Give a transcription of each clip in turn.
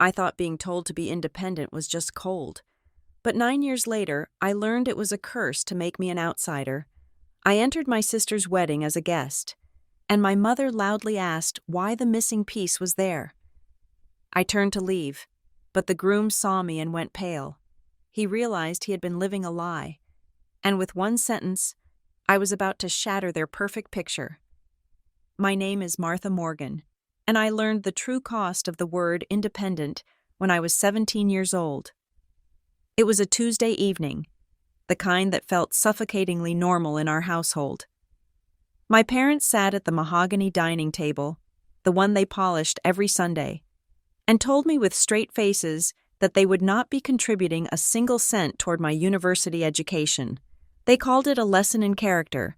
I thought being told to be independent was just cold. But 9 years later, I learned it was a curse to make me an outsider. I entered my sister's wedding as a guest, and my mother loudly asked why the missing piece was there. I turned to leave, but the groom saw me and went pale. He realized he had been living a lie, and with one sentence, I was about to shatter their perfect picture. My name is Martha Morgan, and I learned the true cost of the word independent when I was 17 years old. It was a Tuesday evening, the kind that felt suffocatingly normal in our household. My parents sat at the mahogany dining table, the one they polished every Sunday, and told me with straight faces that they would not be contributing a single cent toward my university education. They called it a lesson in character.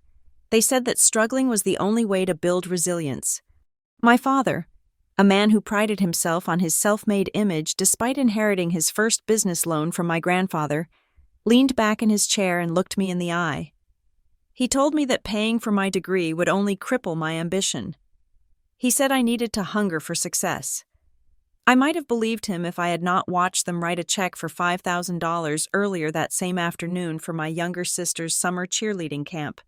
They said that struggling was the only way to build resilience. My father, a man who prided himself on his self-made image despite inheriting his first business loan from my grandfather, leaned back in his chair and looked me in the eye. He told me that paying for my degree would only cripple my ambition. He said I needed to hunger for success. I might have believed him if I had not watched them write a check for $5,000 earlier that same afternoon for my younger sister's summer cheerleading camp.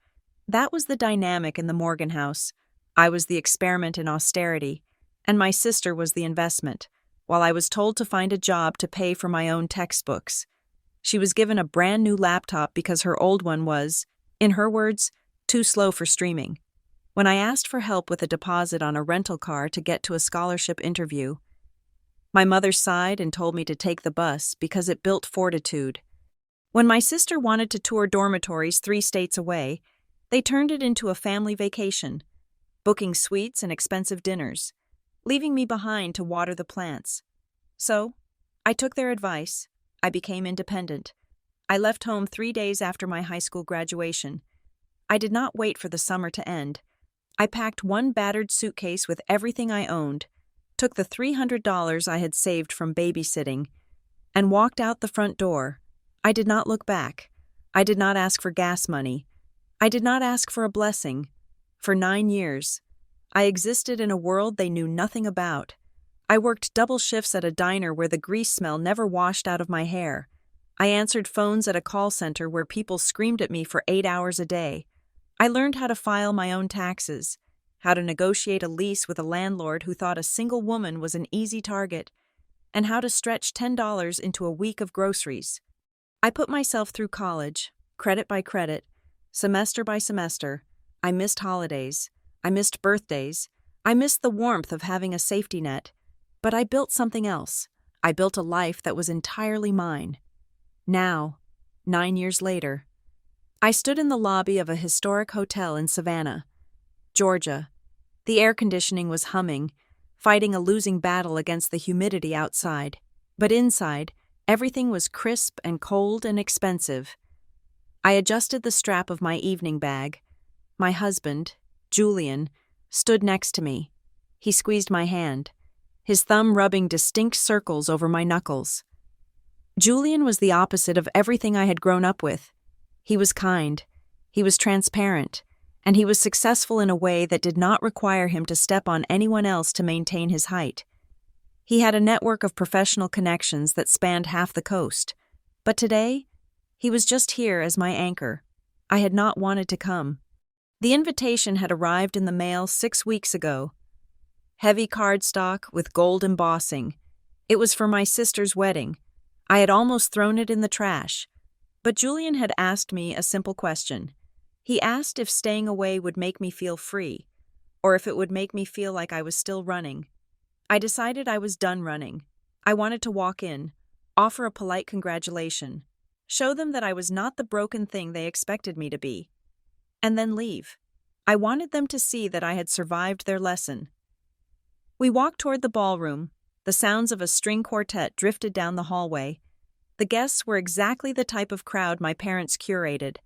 That was the dynamic in the Morgan house. I was the experiment in austerity, and my sister was the investment, while I was told to find a job to pay for my own textbooks. She was given a brand new laptop because her old one was, in her words, too slow for streaming. When I asked for help with a deposit on a rental car to get to a scholarship interview, my mother sighed and told me to take the bus because it built fortitude. When my sister wanted to tour dormitories 3 states away, they turned it into a family vacation, booking suites and expensive dinners, leaving me behind to water the plants. So, I took their advice. I became independent. I left home 3 days after my high school graduation. I did not wait for the summer to end. I packed one battered suitcase with everything I owned, took the $300 I had saved from babysitting, and walked out the front door. I did not look back. I did not ask for gas money. I did not ask for a blessing. For 9 years, I existed in a world they knew nothing about. I worked double shifts at a diner where the grease smell never washed out of my hair. I answered phones at a call center where people screamed at me for 8 hours a day. I learned how to file my own taxes, how to negotiate a lease with a landlord who thought a single woman was an easy target, and how to stretch $10 into a week of groceries. I put myself through college, credit by credit, semester by semester. I missed holidays. I missed birthdays. I missed the warmth of having a safety net. But I built something else. I built a life that was entirely mine. Now, 9 years later, I stood in the lobby of a historic hotel in Savannah, Georgia. The air conditioning was humming, fighting a losing battle against the humidity outside. But inside, everything was crisp and cold and expensive. I adjusted the strap of my evening bag. My husband, Julian, stood next to me. He squeezed my hand, his thumb rubbing distinct circles over my knuckles. Julian was the opposite of everything I had grown up with. He was kind, he was transparent, and he was successful in a way that did not require him to step on anyone else to maintain his height. He had a network of professional connections that spanned half the coast, but today, he was just here as my anchor. I had not wanted to come. The invitation had arrived in the mail 6 weeks ago. Heavy cardstock with gold embossing. It was for my sister's wedding. I had almost thrown it in the trash. But Julian had asked me a simple question. He asked if staying away would make me feel free, or if it would make me feel like I was still running. I decided I was done running. I wanted to walk in, offer a polite congratulation, show them that I was not the broken thing they expected me to be, and then leave. I wanted them to see that I had survived their lesson. We walked toward the ballroom. The sounds of a string quartet drifted down the hallway. The guests were exactly the type of crowd my parents curated.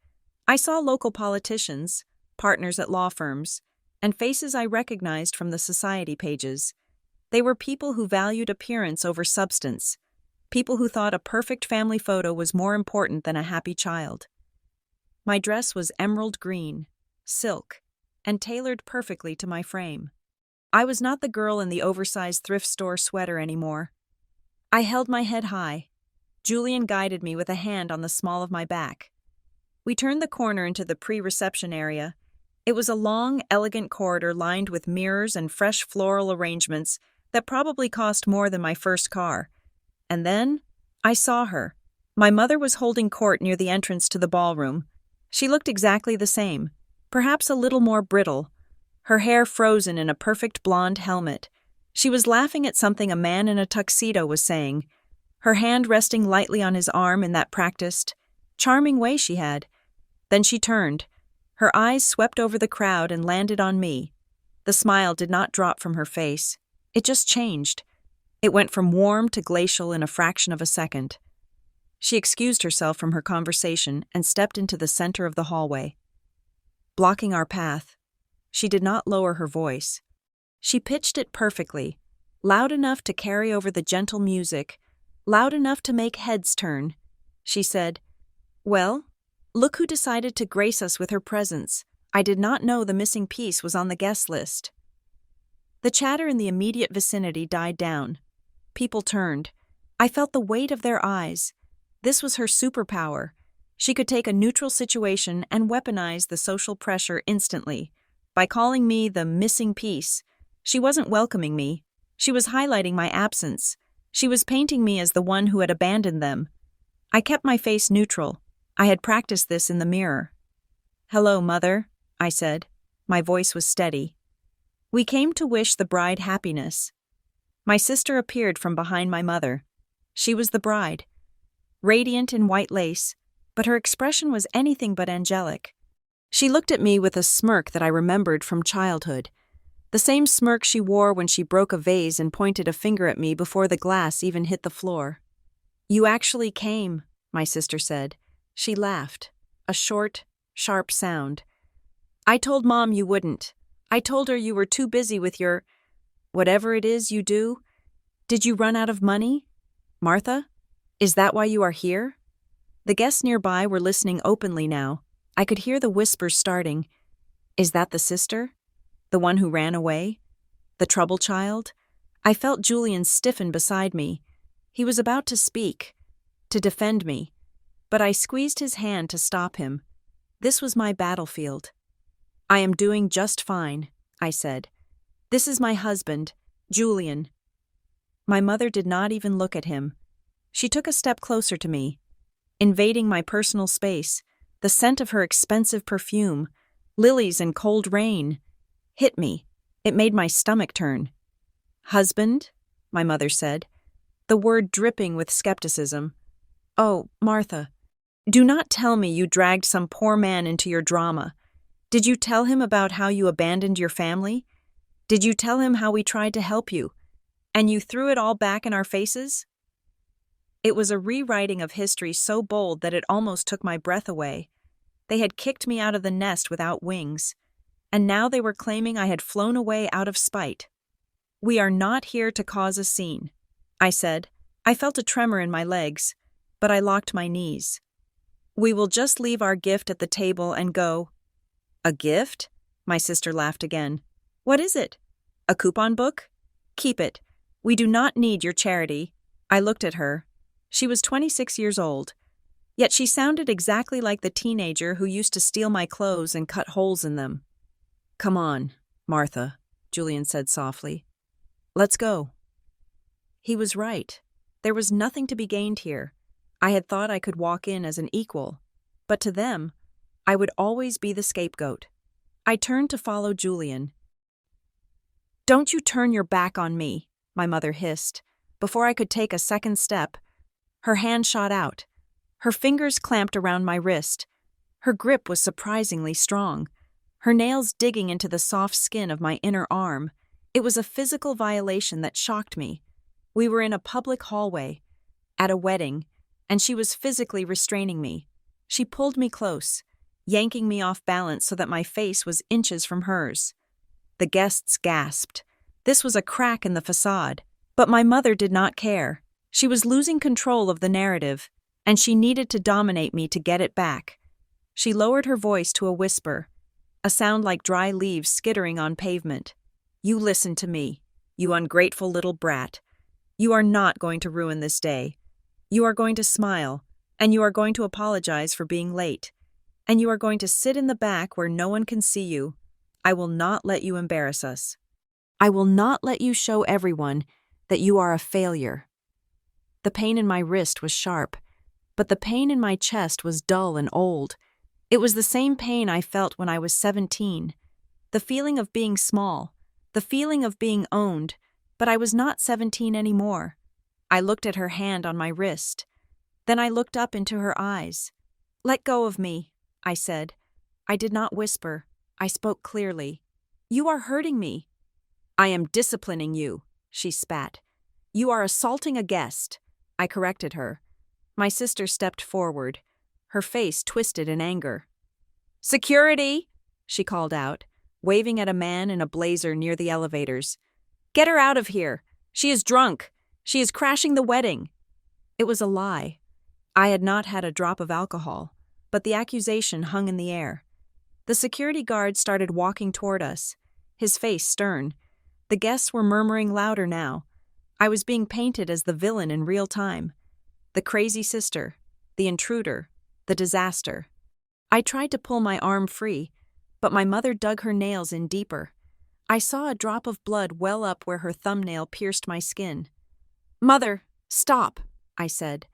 I saw local politicians, partners at law firms, and faces I recognized from the society pages. They were people who valued appearance over substance, people who thought a perfect family photo was more important than a happy child. My dress was emerald green, silk, and tailored perfectly to my frame. I was not the girl in the oversized thrift store sweater anymore. I held my head high. Julian guided me with a hand on the small of my back. We turned the corner into the pre-reception area. It was a long, elegant corridor lined with mirrors and fresh floral arrangements that probably cost more than my first car. And then, I saw her. My mother was holding court near the entrance to the ballroom. She looked exactly the same, perhaps a little more brittle, her hair frozen in a perfect blonde helmet. She was laughing at something a man in a tuxedo was saying, her hand resting lightly on his arm in that practiced, charming way she had. Then she turned. Her eyes swept over the crowd and landed on me. The smile did not drop from her face. It just changed. It went from warm to glacial in a fraction of a second. She excused herself from her conversation and stepped into the center of the hallway. Blocking our path, she did not lower her voice. She pitched it perfectly, loud enough to carry over the gentle music, loud enough to make heads turn. She said, "Well, look who decided to grace us with her presence. I did not know the missing piece was on the guest list." The chatter in the immediate vicinity died down. People turned. I felt the weight of their eyes. This was her superpower. She could take a neutral situation and weaponize the social pressure instantly. By calling me the missing piece, she wasn't welcoming me. She was highlighting my absence. She was painting me as the one who had abandoned them. I kept my face neutral. I had practiced this in the mirror. "Hello, Mother," I said. My voice was steady. "We came to wish the bride happiness." My sister appeared from behind my mother. She was the bride, radiant in white lace, but her expression was anything but angelic. She looked at me with a smirk that I remembered from childhood, the same smirk she wore when she broke a vase and pointed a finger at me before the glass even hit the floor. "You actually came," my sister said. She laughed, a short, sharp sound. "I told Mom you wouldn't. I told her you were too busy with your whatever it is you do. Did you run out of money? Martha? Is that why you are here?" The guests nearby were listening openly now. I could hear the whispers starting. Is that the sister? The one who ran away? The trouble child? I felt Julian stiffen beside me. He was about to speak, to defend me, but I squeezed his hand to stop him. This was my battlefield. "I am doing just fine," I said. "This is my husband, Julian." My mother did not even look at him. She took a step closer to me, invading my personal space. The scent of her expensive perfume, lilies and cold rain, hit me. It made my stomach turn. "Husband?" my mother said, the word dripping with skepticism. "Oh, Martha, do not tell me you dragged some poor man into your drama. Did you tell him about how you abandoned your family? Did you tell him how we tried to help you, and you threw it all back in our faces?" It was a rewriting of history so bold that it almost took my breath away. They had kicked me out of the nest without wings, and now they were claiming I had flown away out of spite. "We are not here to cause a scene," I said. I felt a tremor in my legs, but I locked my knees. "We will just leave our gift at the table and go." "A gift?" My sister laughed again. "What is it? A coupon book? Keep it. We do not need your charity." I looked at her. She was 26 years old, yet she sounded exactly like the teenager who used to steal my clothes and cut holes in them. "Come on, Martha," Julian said softly. "Let's go." He was right. There was nothing to be gained here. I had thought I could walk in as an equal, but to them, I would always be the scapegoat. I turned to follow Julian. "Don't you turn your back on me," my mother hissed. Before I could take a second step, her hand shot out. Her fingers clamped around my wrist. Her grip was surprisingly strong, her nails digging into the soft skin of my inner arm. It was a physical violation that shocked me. We were in a public hallway, at a wedding, and she was physically restraining me. She pulled me close, yanking me off balance so that my face was inches from hers. The guests gasped. This was a crack in the facade, but my mother did not care. She was losing control of the narrative, and she needed to dominate me to get it back. She lowered her voice to a whisper, a sound like dry leaves skittering on pavement. "You listen to me, you ungrateful little brat. You are not going to ruin this day. You are going to smile, and you are going to apologize for being late, and you are going to sit in the back where no one can see you. I will not let you embarrass us. I will not let you show everyone that you are a failure." The pain in my wrist was sharp, but the pain in my chest was dull and old. It was the same pain I felt when I was 17. The feeling of being small, the feeling of being owned, but I was not 17 anymore. I looked at her hand on my wrist. Then I looked up into her eyes. "Let go of me," I said. I did not whisper. I spoke clearly. "You are hurting me." "I am disciplining you," she spat. "You are assaulting a guest." I corrected her. My sister stepped forward, her face twisted in anger. "Security!" she called out, waving at a man in a blazer near the elevators. "Get her out of here! She is drunk! She is crashing the wedding!" It was a lie. I had not had a drop of alcohol, but the accusation hung in the air. The security guard started walking toward us, his face stern. The guests were murmuring louder now. I was being painted as the villain in real time. The crazy sister, the intruder, the disaster. I tried to pull my arm free, but my mother dug her nails in deeper. I saw a drop of blood well up where her thumbnail pierced my skin. "Mother, stop," I said,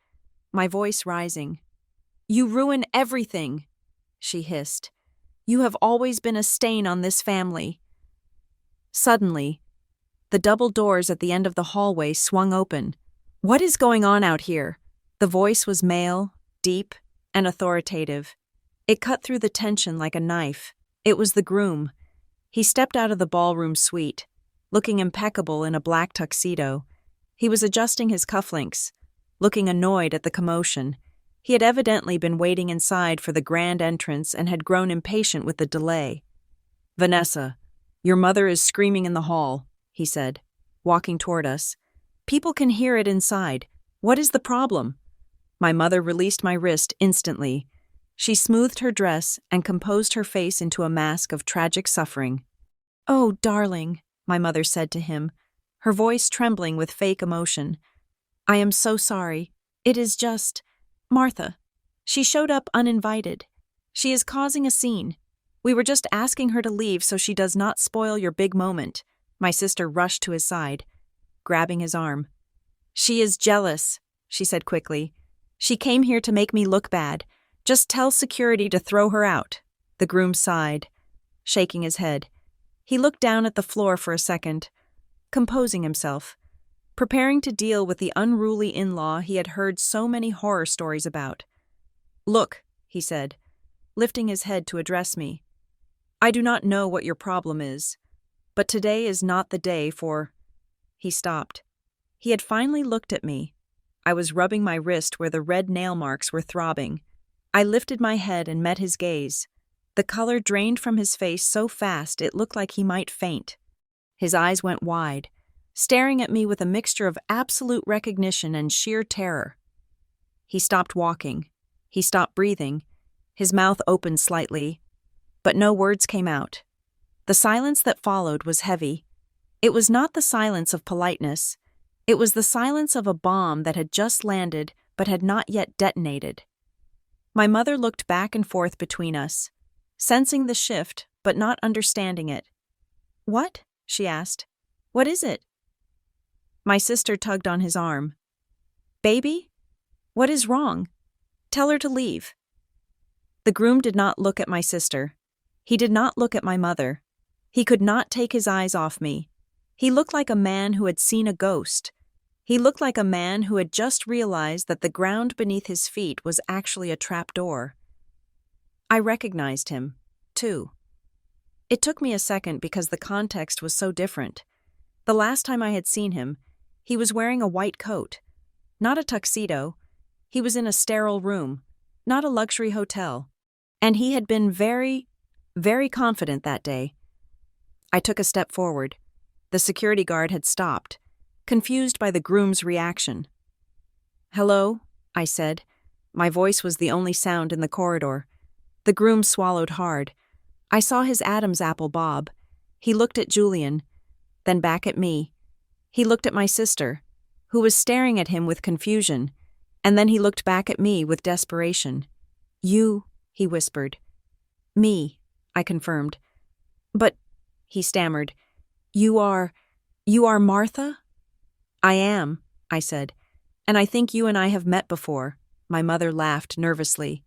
my voice rising. "You ruin everything," she hissed. "You have always been a stain on this family." Suddenly, the double doors at the end of the hallway swung open. "What is going on out here?" The voice was male, deep, and authoritative. It cut through the tension like a knife. It was the groom. He stepped out of the ballroom suite, looking impeccable in a black tuxedo. He was adjusting his cufflinks, looking annoyed at the commotion. He had evidently been waiting inside for the grand entrance and had grown impatient with the delay. "Vanessa, your mother is screaming in the hall," he said, walking toward us. "People can hear it inside. What is the problem?" My mother released my wrist instantly. She smoothed her dress and composed her face into a mask of tragic suffering. "Oh, darling," my mother said to him, her voice trembling with fake emotion. "I am so sorry. It is just Martha. She showed up uninvited. She is causing a scene. We were just asking her to leave so she does not spoil your big moment." My sister rushed to his side, grabbing his arm. "She is jealous," she said quickly. "She came here to make me look bad. Just tell security to throw her out." The groom sighed, shaking his head. He looked down at the floor for a second, composing himself, preparing to deal with the unruly in-law he had heard so many horror stories about. "Look," he said, lifting his head to address me. "I do not know what your problem is, but today is not the day for—" He stopped. He had finally looked at me. I was rubbing my wrist where the red nail marks were throbbing. I lifted my head and met his gaze. The color drained from his face so fast it looked like he might faint. His eyes went wide, staring at me with a mixture of absolute recognition and sheer terror. He stopped walking. He stopped breathing. His mouth opened slightly, but no words came out. The silence that followed was heavy. It was not the silence of politeness. It was the silence of a bomb that had just landed but had not yet detonated. My mother looked back and forth between us, sensing the shift but not understanding it. "What?" she asked. "What is it?" My sister tugged on his arm. "Baby? What is wrong? Tell her to leave." The groom did not look at my sister. He did not look at my mother. He could not take his eyes off me. He looked like a man who had seen a ghost. He looked like a man who had just realized that the ground beneath his feet was actually a trapdoor. I recognized him, too. It took me a second because the context was so different. The last time I had seen him, he was wearing a white coat. Not a tuxedo. He was in a sterile room, not a luxury hotel. And he had been very, very confident that day. I took a step forward. The security guard had stopped, confused by the groom's reaction. "Hello," I said. My voice was the only sound in the corridor. The groom swallowed hard. I saw his Adam's apple bob. He looked at Julian, then back at me. He looked at my sister. who was staring at him with confusion, and then he looked back at me with desperation. "You," he whispered. "Me," I confirmed. "But," he stammered, you are Martha?" "I am," I said, "and I think you and I have met before." My mother laughed nervously.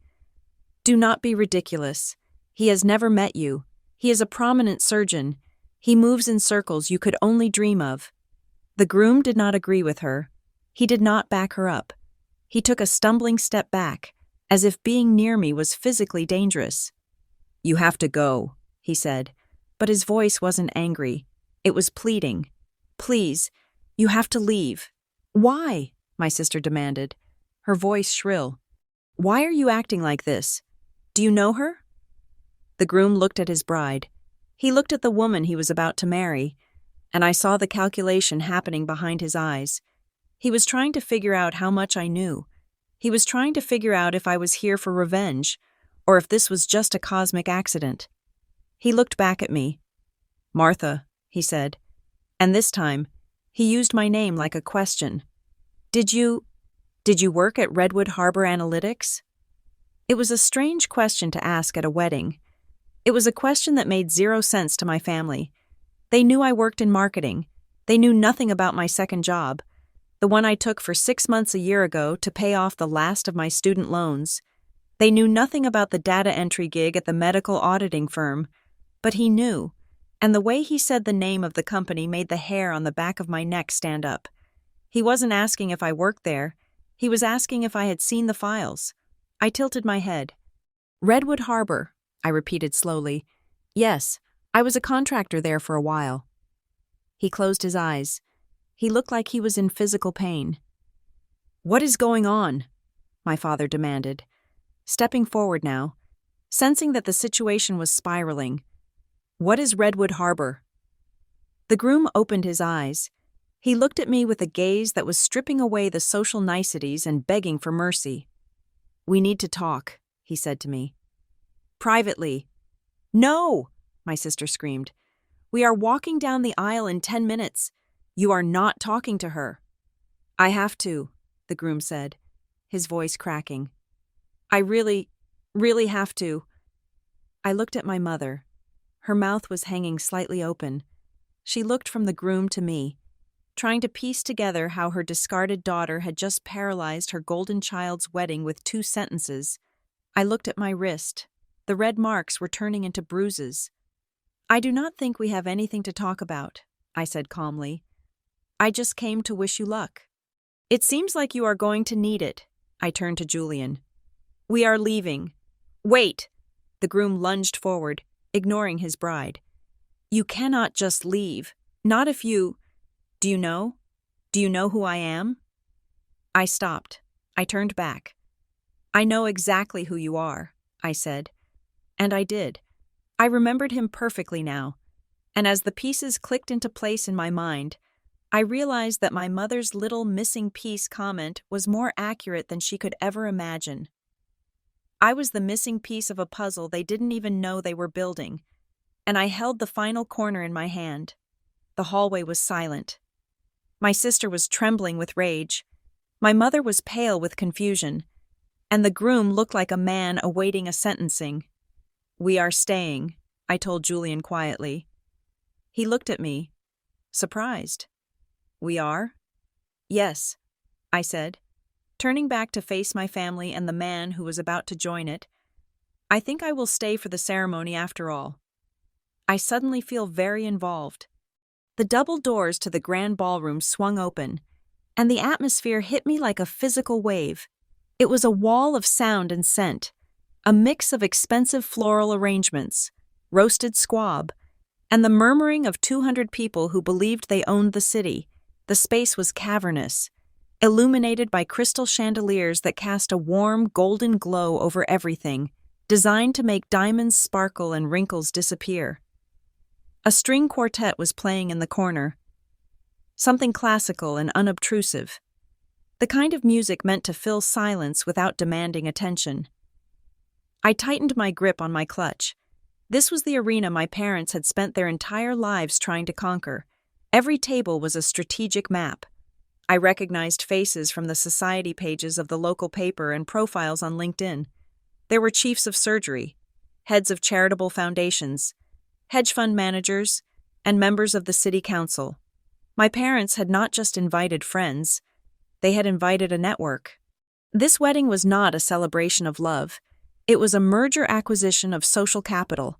"Do not be ridiculous. He has never met you. He is a prominent surgeon. He moves in circles you could only dream of." The groom did not agree with her. He did not back her up. He took a stumbling step back, as if being near me was physically dangerous. "You have to go," he said, but his voice wasn't angry. It was pleading. "Please, you have to leave." "Why?" my sister demanded, her voice shrill. "Why are you acting like this? Do you know her?" The groom looked at his bride. He looked at the woman he was about to marry, and I saw the calculation happening behind his eyes. He was trying to figure out how much I knew. He was trying to figure out if I was here for revenge, or if this was just a cosmic accident. He looked back at me. "Martha," he said, and this time, he used my name like a question. Did you work at Redwood Harbor Analytics?" It was a strange question to ask at a wedding. It was a question that made zero sense to my family. They knew I worked in marketing. They knew nothing about my second job, the one I took for 6 months a year ago to pay off the last of my student loans. They knew nothing about the data entry gig at the medical auditing firm, but he knew, and the way he said the name of the company made the hair on the back of my neck stand up. He wasn't asking if I worked there. He was asking if I had seen the files. I tilted my head. "Redwood Harbor," I repeated slowly. "Yes, I was a contractor there for a while." He closed his eyes. He looked like he was in physical pain. "What is going on?" my father demanded, stepping forward now, sensing that the situation was spiraling. "What is Redwood Harbor?" The groom opened his eyes. He looked at me with a gaze that was stripping away the social niceties and begging for mercy. "We need to talk," he said to me. "Privately." "No!" my sister screamed. "We are walking down the aisle in 10 minutes. You are not talking to her." "I have to," the groom said, his voice cracking. "I really have to." I looked at my mother. Her mouth was hanging slightly open. She looked from the groom to me, trying to piece together how her discarded daughter had just paralyzed her golden child's wedding with 2 sentences. I looked at my wrist. The red marks were turning into bruises. "I do not think we have anything to talk about," I said calmly. "I just came to wish you luck." "It seems like you are going to need it," I turned to Julian. "We are leaving." "Wait!" The groom lunged forward, ignoring his bride. "You cannot just leave. Not if you... Do you know? Do you know who I am?" I stopped. I turned back. "I know exactly who you are," I said. And I did. I remembered him perfectly now. And as the pieces clicked into place in my mind, I realized that my mother's little missing piece comment was more accurate than she could ever imagine. I was the missing piece of a puzzle they didn't even know they were building, and I held the final corner in my hand. The hallway was silent. My sister was trembling with rage. My mother was pale with confusion, and the groom looked like a man awaiting a sentencing. "We are staying," I told Julian quietly. He looked at me, surprised. "We are?" "Yes," I said, turning back to face my family and the man who was about to join it. "I think I will stay for the ceremony after all." I suddenly feel very involved. The double doors to the grand ballroom swung open, and the atmosphere hit me like a physical wave. It was a wall of sound and scent, a mix of expensive floral arrangements, roasted squab, and the murmuring of 200 people who believed they owned the city. The space was cavernous, illuminated by crystal chandeliers that cast a warm, golden glow over everything, designed to make diamonds sparkle and wrinkles disappear. A string quartet was playing in the corner, something classical and unobtrusive, the kind of music meant to fill silence without demanding attention. I tightened my grip on my clutch. This was the arena my parents had spent their entire lives trying to conquer. Every table was a strategic map. I recognized faces from the society pages of the local paper and profiles on LinkedIn. There were chiefs of surgery, heads of charitable foundations, hedge fund managers, and members of the city council. My parents had not just invited friends, they had invited a network. This wedding was not a celebration of love. It was a merger acquisition of social capital.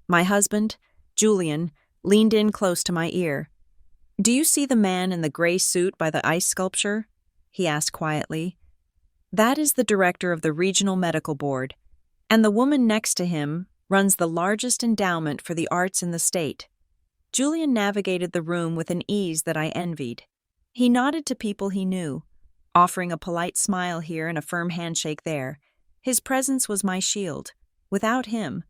My husband, Julian, leaned in close to my ear. "Do you see the man in the gray suit by the ice sculpture?" he asked quietly. "That is the director of the Regional Medical Board, and the woman next to him runs the largest endowment for the arts in the state." Julian navigated the room with an ease that I envied. He nodded to people he knew, offering a polite smile here and a firm handshake there. His presence was my shield. Without him,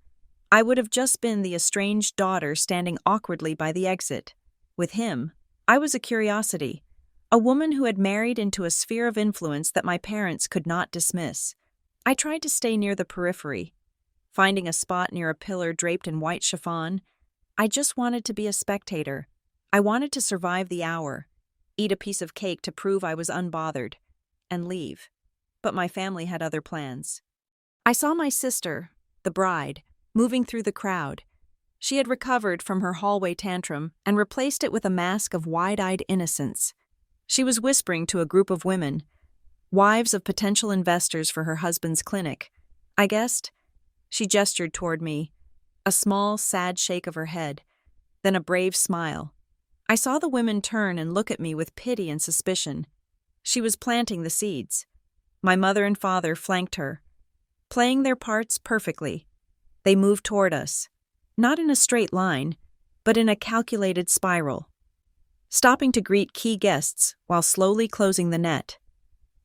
I would have just been the estranged daughter standing awkwardly by the exit. With him, I was a curiosity, a woman who had married into a sphere of influence that my parents could not dismiss. I tried to stay near the periphery, finding a spot near a pillar draped in white chiffon. I just wanted to be a spectator. I wanted to survive the hour, eat a piece of cake to prove I was unbothered, and leave. But my family had other plans. I saw my sister, the bride, moving through the crowd. She had recovered from her hallway tantrum and replaced it with a mask of wide-eyed innocence. She was whispering to a group of women, wives of potential investors for her husband's clinic. I guessed. She gestured toward me, a small, sad shake of her head, then a brave smile. I saw the women turn and look at me with pity and suspicion. She was planting the seeds. My mother and father flanked her, playing their parts perfectly. They moved toward us, not in a straight line, but in a calculated spiral, stopping to greet key guests while slowly closing the net.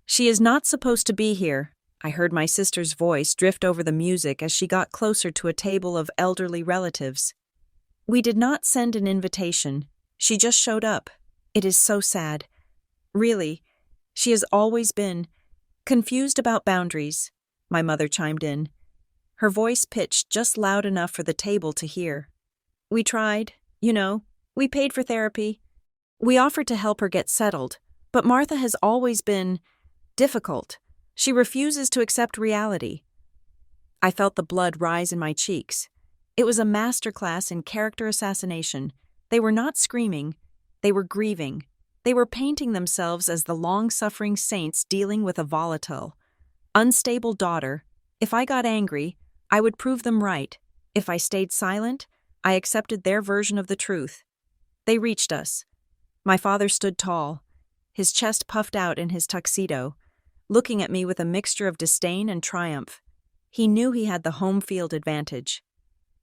"She is not supposed to be here," I heard my sister's voice drift over the music as she got closer to a table of elderly relatives. "We did not send an invitation. She just showed up. It is so sad. Really, she has always been confused about boundaries," my mother chimed in, her voice pitched just loud enough for the table to hear. "We tried, we paid for therapy. We offered to help her get settled, but Martha has always been difficult. She refuses to accept reality." I felt the blood rise in my cheeks. It was a masterclass in character assassination. They were not screaming, they were grieving. They were painting themselves as the long-suffering saints dealing with a volatile, unstable daughter. If I got angry, I would prove them right. If I stayed silent, I accepted their version of the truth. They reached us. My father stood tall, his chest puffed out in his tuxedo, looking at me with a mixture of disdain and triumph. He knew he had the home field advantage.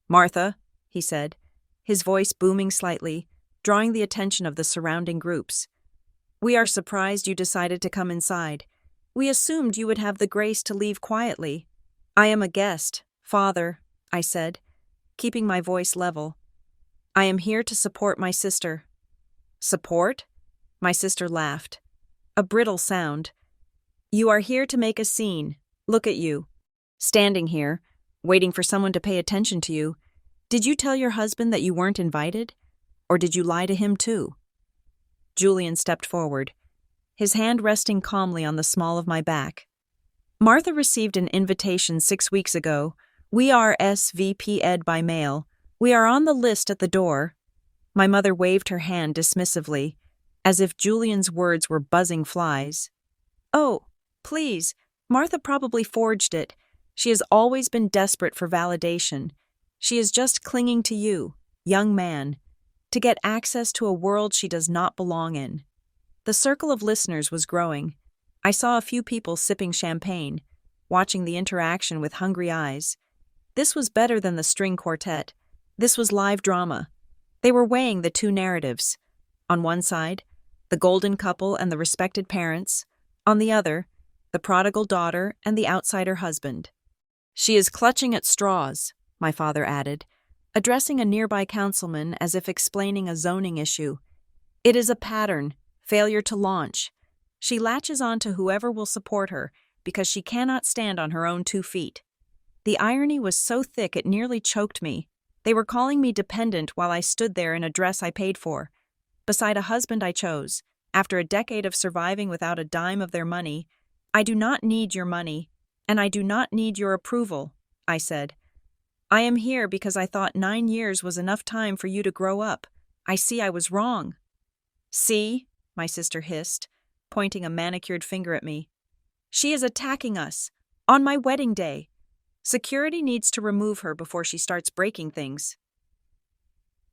"Martha," he said, his voice booming slightly, drawing the attention of the surrounding groups. "We are surprised you decided to come inside. We assumed you would have the grace to leave quietly." "I am a guest, Father," I said, keeping my voice level. "I am here to support my sister." "Support?" My sister laughed. A brittle sound. "You are here to make a scene. Look at you. Standing here, waiting for someone to pay attention to you. Did you tell your husband that you weren't invited? Or did you lie to him too?" Julian stepped forward, his hand resting calmly on the small of my back. "Martha received an invitation 6 weeks ago. We are SVP'd by mail. We are on the list at the door." My mother waved her hand dismissively, as if Julian's words were buzzing flies. "Oh, please, Martha probably forged it. She has always been desperate for validation. She is just clinging to you, young man, to get access to a world she does not belong in." The circle of listeners was growing. I saw a few people sipping champagne, watching the interaction with hungry eyes. This was better than the string quartet. This was live drama. They were weighing the two narratives. On one side, the golden couple and the respected parents. On the other, the prodigal daughter and the outsider husband. "She is clutching at straws," my father added, addressing a nearby councilman as if explaining a zoning issue. "It is a pattern, failure to launch. She latches on to whoever will support her because she cannot stand on her own 2 feet." The irony was so thick it nearly choked me. They were calling me dependent while I stood there in a dress I paid for, beside a husband I chose, after a decade of surviving without a dime of their money. "I do not need your money, and I do not need your approval," I said. "I am here because I thought 9 years was enough time for you to grow up. I see I was wrong." "See?" my sister hissed, pointing a manicured finger at me. "She is attacking us. On my wedding day. Security needs to remove her before she starts breaking things."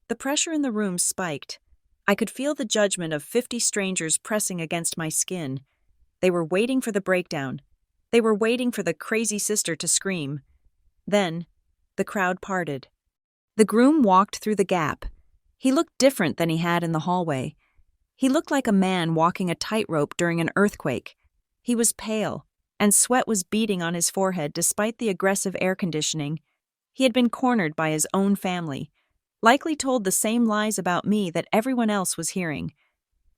The pressure in the room spiked. I could feel the judgment of 50 strangers pressing against my skin. They were waiting for the breakdown. They were waiting for the crazy sister to scream. Then, the crowd parted. The groom walked through the gap. He looked different than he had in the hallway. He looked like a man walking a tightrope during an earthquake. He was pale, and sweat was beading on his forehead despite the aggressive air conditioning. He had been cornered by his own family, likely told the same lies about me that everyone else was hearing.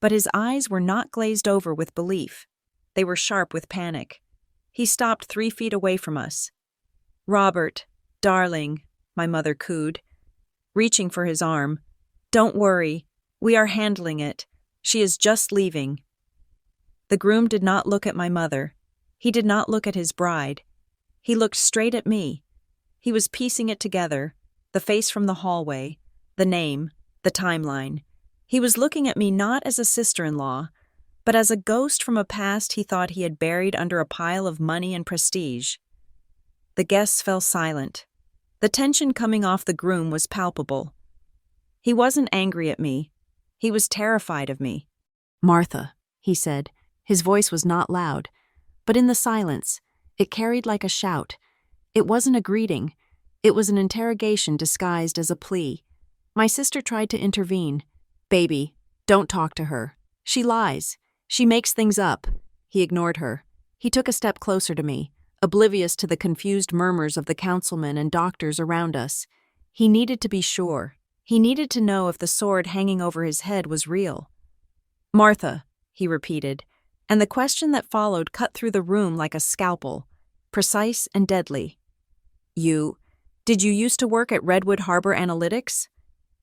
But his eyes were not glazed over with belief. They were sharp with panic. He stopped 3 feet away from us. "Robert, darling," my mother cooed, reaching for his arm. "Don't worry. We are handling it. She is just leaving." The groom did not look at my mother. He did not look at his bride. He looked straight at me. He was piecing it together, the face from the hallway, the name, the timeline. He was looking at me not as a sister-in-law, but as a ghost from a past he thought he had buried under a pile of money and prestige. The guests fell silent. The tension coming off the groom was palpable. He wasn't angry at me. He was terrified of me. "Martha," he said. His voice was not loud, but in the silence, it carried like a shout. It wasn't a greeting. It was an interrogation disguised as a plea. My sister tried to intervene. "Baby, don't talk to her. She lies. She makes things up." He ignored her. He took a step closer to me, oblivious to the confused murmurs of the councilmen and doctors around us. He needed to be sure. He needed to know if the sword hanging over his head was real. "Martha," he repeated, and the question that followed cut through the room like a scalpel, precise and deadly. Did you used to work at Redwood Harbor Analytics?"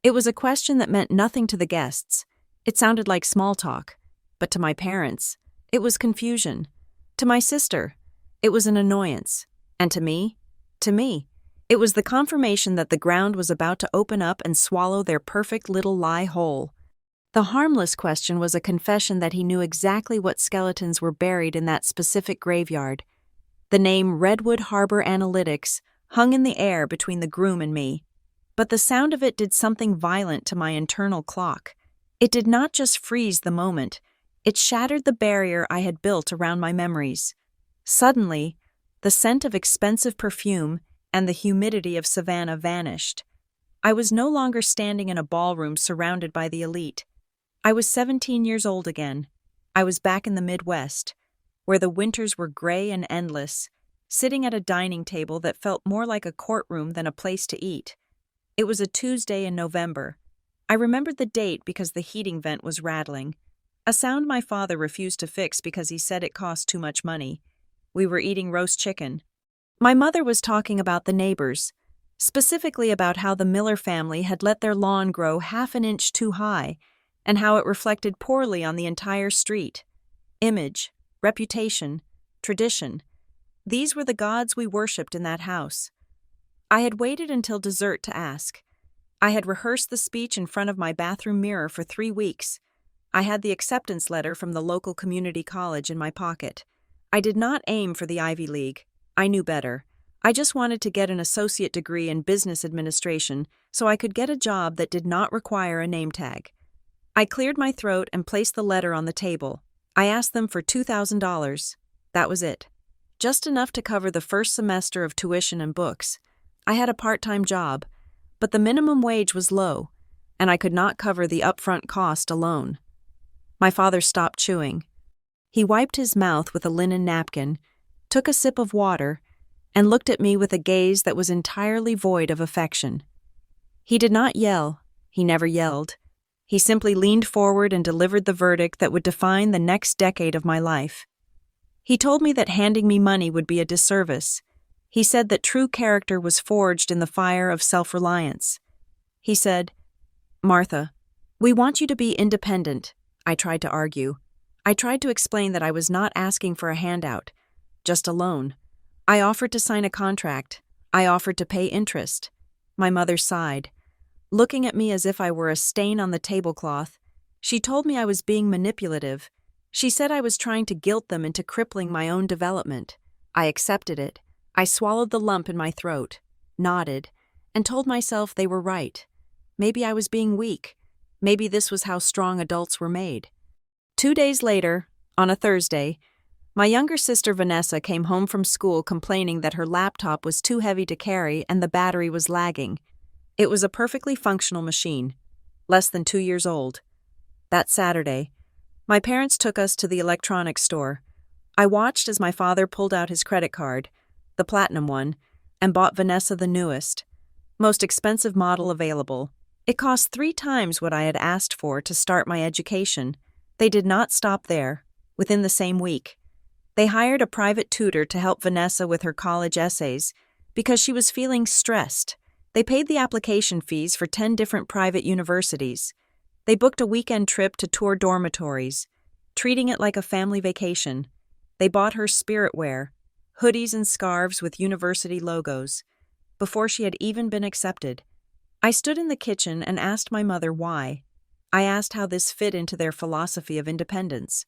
It was a question that meant nothing to the guests. It sounded like small talk. But to my parents, it was confusion. To my sister, it was an annoyance. And to me, it was the confirmation that the ground was about to open up and swallow their perfect little lie whole. The harmless question was a confession that he knew exactly what skeletons were buried in that specific graveyard. The name Redwood Harbor Analytics hung in the air between the groom and me. But the sound of it did something violent to my internal clock. It did not just freeze the moment. It shattered the barrier I had built around my memories. Suddenly, the scent of expensive perfume and the humidity of Savannah vanished. I was no longer standing in a ballroom surrounded by the elite. I was 17 years old again. I was back in the Midwest, where the winters were gray and endless, sitting at a dining table that felt more like a courtroom than a place to eat. It was a Tuesday in November. I remembered the date because the heating vent was rattling, a sound my father refused to fix because he said it cost too much money. We were eating roast chicken. My mother was talking about the neighbors, specifically about how the Miller family had let their lawn grow half an inch too high and how it reflected poorly on the entire street. Image, reputation, tradition. These were the gods we worshipped in that house. I had waited until dessert to ask. I had rehearsed the speech in front of my bathroom mirror for 3 weeks. I had the acceptance letter from the local community college in my pocket. I did not aim for the Ivy League. I knew better. I just wanted to get an associate degree in business administration so I could get a job that did not require a name tag. I cleared my throat and placed the letter on the table. I asked them for $2,000. That was it. Just enough to cover the first semester of tuition and books. I had a part-time job, but the minimum wage was low, and I could not cover the upfront cost alone. My father stopped chewing. He wiped his mouth with a linen napkin, took a sip of water, and looked at me with a gaze that was entirely void of affection. He did not yell. He never yelled. He simply leaned forward and delivered the verdict that would define the next decade of my life. He told me that handing me money would be a disservice. He said that true character was forged in the fire of self-reliance. He said, "Martha, we want you to be independent. I tried to argue. I tried to explain that I was not asking for a handout, just a loan. I offered to sign a contract. I offered to pay interest. My mother sighed, looking at me as if I were a stain on the tablecloth. She told me I was being manipulative. She said I was trying to guilt them into crippling my own development. I accepted it. I swallowed the lump in my throat, nodded, and told myself they were right. Maybe I was being weak. Maybe this was how strong adults were made. 2 days later, on a Thursday, my younger sister Vanessa came home from school complaining that her laptop was too heavy to carry and the battery was lagging. It was a perfectly functional machine, less than 2 years old. That Saturday, my parents took us to the electronics store. I watched as my father pulled out his credit card, the platinum one, and bought Vanessa the newest, most expensive model available. It cost 3 times what I had asked for to start my education. They did not stop there. Within the same week, they hired a private tutor to help Vanessa with her college essays because she was feeling stressed. They paid the application fees for 10 different private universities. They booked a weekend trip to tour dormitories, treating it like a family vacation. They bought her spirit wear, hoodies and scarves with university logos, before she had even been accepted. I stood in the kitchen and asked my mother why. I asked how this fit into their philosophy of independence.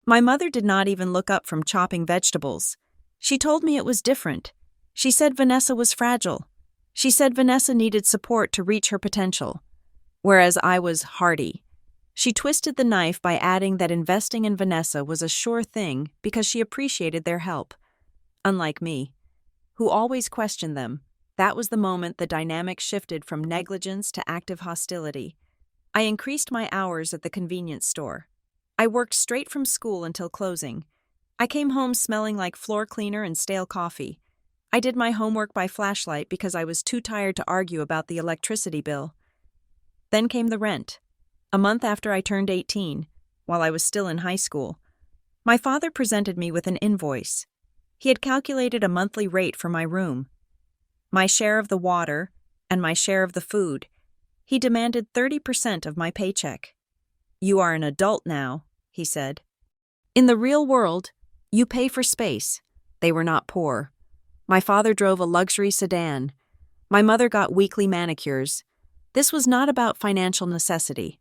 My mother did not even look up from chopping vegetables. She told me it was different. She said Vanessa was fragile. She said Vanessa needed support to reach her potential, whereas I was hardy. She twisted the knife by adding that investing in Vanessa was a sure thing because she appreciated their help. Unlike me, who always questioned them, that was the moment the dynamic shifted from negligence to active hostility. I increased my hours at the convenience store. I worked straight from school until closing. I came home smelling like floor cleaner and stale coffee. I did my homework by flashlight because I was too tired to argue about the electricity bill. Then came the rent. A month after I turned 18, while I was still in high school, my father presented me with an invoice. He had calculated a monthly rate for my room, my share of the water, and my share of the food. He demanded 30% of my paycheck. "You are an adult now," he said. In the real world, you pay for space. They were not poor. My father drove a luxury sedan. My mother got weekly manicures. This was not about financial necessity.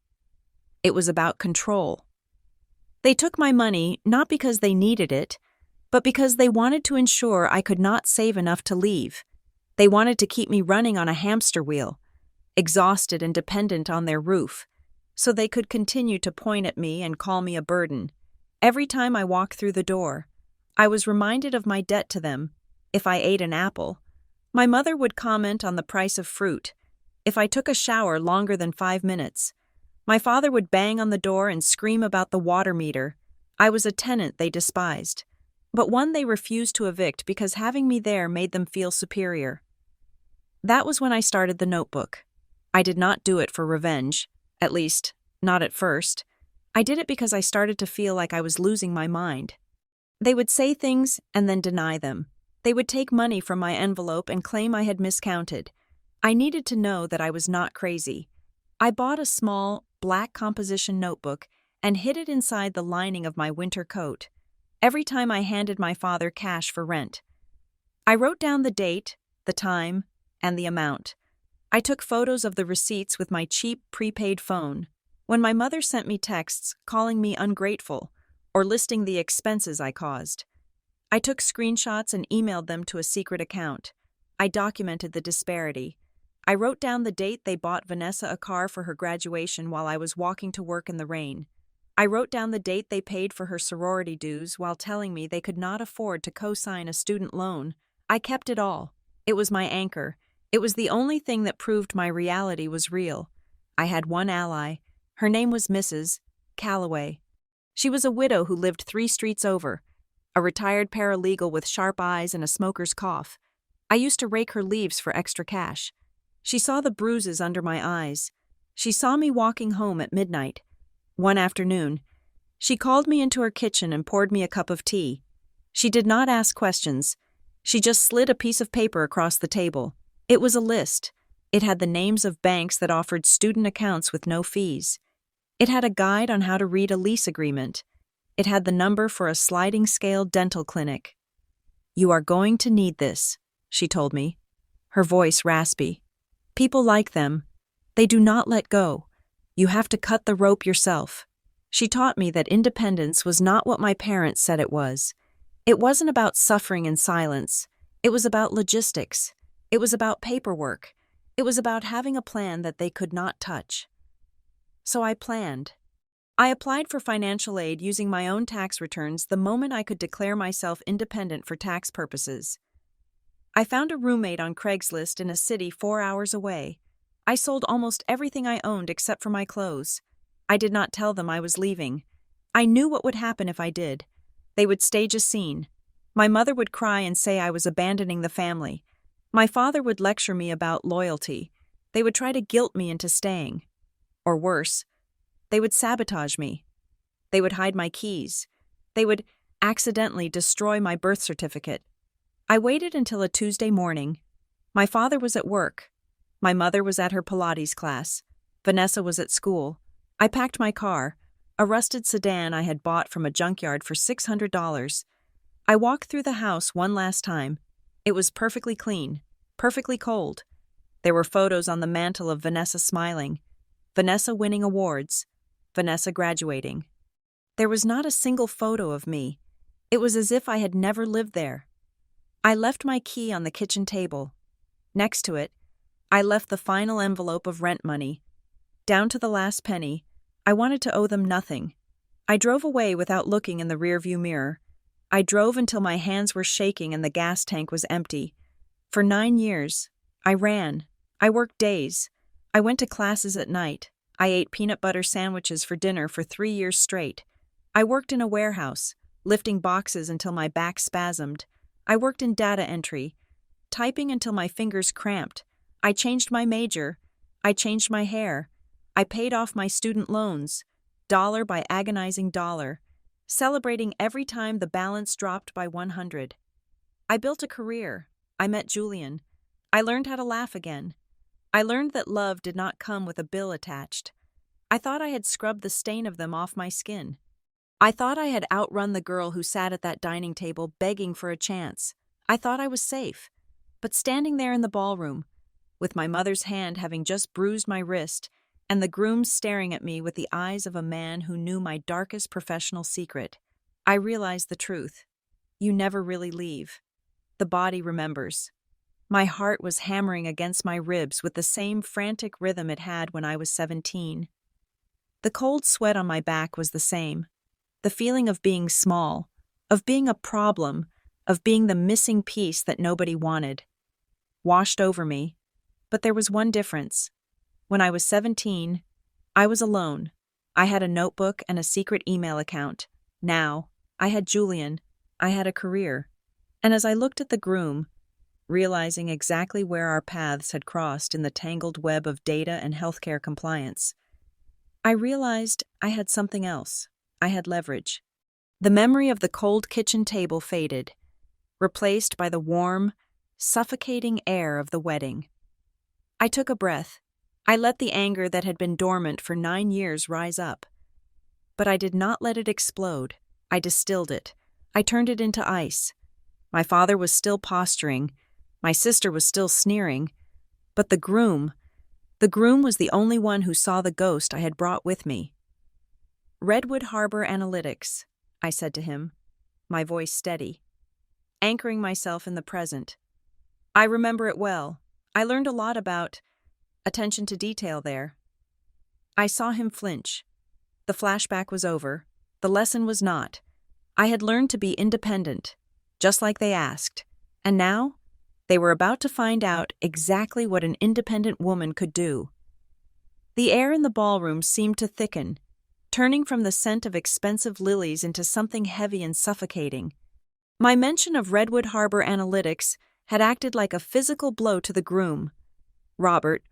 It was about control. They took my money not because they needed it, but because they wanted to ensure I could not save enough to leave. They wanted to keep me running on a hamster wheel, exhausted and dependent on their roof, so they could continue to point at me and call me a burden. Every time I walked through the door, I was reminded of my debt to them. If I ate an apple, my mother would comment on the price of fruit. If I took a shower longer than 5 minutes, my father would bang on the door and scream about the water meter. I was a tenant they despised, but one they refused to evict because having me there made them feel superior. That was when I started the notebook. I did not do it for revenge, at least, not at first. I did it because I started to feel like I was losing my mind. They would say things and then deny them. They would take money from my envelope and claim I had miscounted. I needed to know that I was not crazy. I bought a small, black composition notebook and hid it inside the lining of my winter coat. Every time I handed my father cash for rent, I wrote down the date, the time, and the amount. I took photos of the receipts with my cheap prepaid phone. When my mother sent me texts calling me ungrateful or listing the expenses I caused, I took screenshots and emailed them to a secret account. I documented the disparity. I wrote down the date they bought Vanessa a car for her graduation while I was walking to work in the rain. I wrote down the date they paid for her sorority dues while telling me they could not afford to co-sign a student loan. I kept it all. It was my anchor. It was the only thing that proved my reality was real. I had one ally. Her name was Mrs. Calloway. She was a widow who lived 3 streets over, a retired paralegal with sharp eyes and a smoker's cough. I used to rake her leaves for extra cash. She saw the bruises under my eyes. She saw me walking home at midnight. One afternoon, she called me into her kitchen and poured me a cup of tea. She did not ask questions. She just slid a piece of paper across the table. It was a list. It had the names of banks that offered student accounts with no fees. It had a guide on how to read a lease agreement. It had the number for a sliding scale dental clinic. "You are going to need this," she told me, her voice raspy. "People like them. They do not let go. You have to cut the rope yourself." She taught me that independence was not what my parents said it was. It wasn't about suffering in silence. It was about logistics. It was about paperwork. It was about having a plan that they could not touch. So I planned. I applied for financial aid using my own tax returns the moment I could declare myself independent for tax purposes. I found a roommate on Craigslist in a city 4 hours away. I sold almost everything I owned except for my clothes. I did not tell them I was leaving. I knew what would happen if I did. They would stage a scene. My mother would cry and say I was abandoning the family. My father would lecture me about loyalty. They would try to guilt me into staying. Or worse, they would sabotage me. They would hide my keys. They would accidentally destroy my birth certificate. I waited until a Tuesday morning. My father was at work. My mother was at her Pilates class. Vanessa was at school. I packed my car, a rusted sedan I had bought from a junkyard for $600. I walked through the house one last time. It was perfectly clean, perfectly cold. There were photos on the mantle of Vanessa smiling, Vanessa winning awards, Vanessa graduating. There was not a single photo of me. It was as if I had never lived there. I left my key on the kitchen table. Next to it, I left the final envelope of rent money. Down to the last penny, I wanted to owe them nothing. I drove away without looking in the rearview mirror. I drove until my hands were shaking and the gas tank was empty. For 9 years, I ran. I worked days. I went to classes at night. I ate peanut butter sandwiches for dinner for 3 years straight. I worked in a warehouse, lifting boxes until my back spasmed. I worked in data entry, typing until my fingers cramped. I changed my major. I changed my hair. I paid off my student loans, dollar by agonizing dollar, celebrating every time the balance dropped by 100. I built a career. I met Julian. I learned how to laugh again. I learned that love did not come with a bill attached. I thought I had scrubbed the stain of them off my skin. I thought I had outrun the girl who sat at that dining table begging for a chance. I thought I was safe. But standing there in the ballroom, with my mother's hand having just bruised my wrist, and the groom staring at me with the eyes of a man who knew my darkest professional secret, I realized the truth. You never really leave. The body remembers. My heart was hammering against my ribs with the same frantic rhythm it had when I was 17. The cold sweat on my back was the same. The feeling of being small, of being a problem, of being the missing piece that nobody wanted, washed over me. But there was one difference. When I was 17, I was alone. I had a notebook and a secret email account. Now, I had Julian. I had a career. And as I looked at the groom, realizing exactly where our paths had crossed in the tangled web of data and healthcare compliance, I realized I had something else. I had leverage. The memory of the cold kitchen table faded, replaced by the warm, suffocating air of the wedding. I took a breath. I let the anger that had been dormant for 9 years rise up. But I did not let it explode. I distilled it. I turned it into ice. My father was still posturing. My sister was still sneering. But the groom was the only one who saw the ghost I had brought with me. "Redwood Harbor Analytics," I said to him, my voice steady, anchoring myself in the present. I remember it well. I learned a lot about attention to detail there. I saw him flinch. The flashback was over. The lesson was not. I had learned to be independent, just like they asked. And now, they were about to find out exactly what an independent woman could do. The air in the ballroom seemed to thicken, turning from the scent of expensive lilies into something heavy and suffocating. My mention of Redwood Harbor Analytics had acted like a physical blow to the groom, Robert,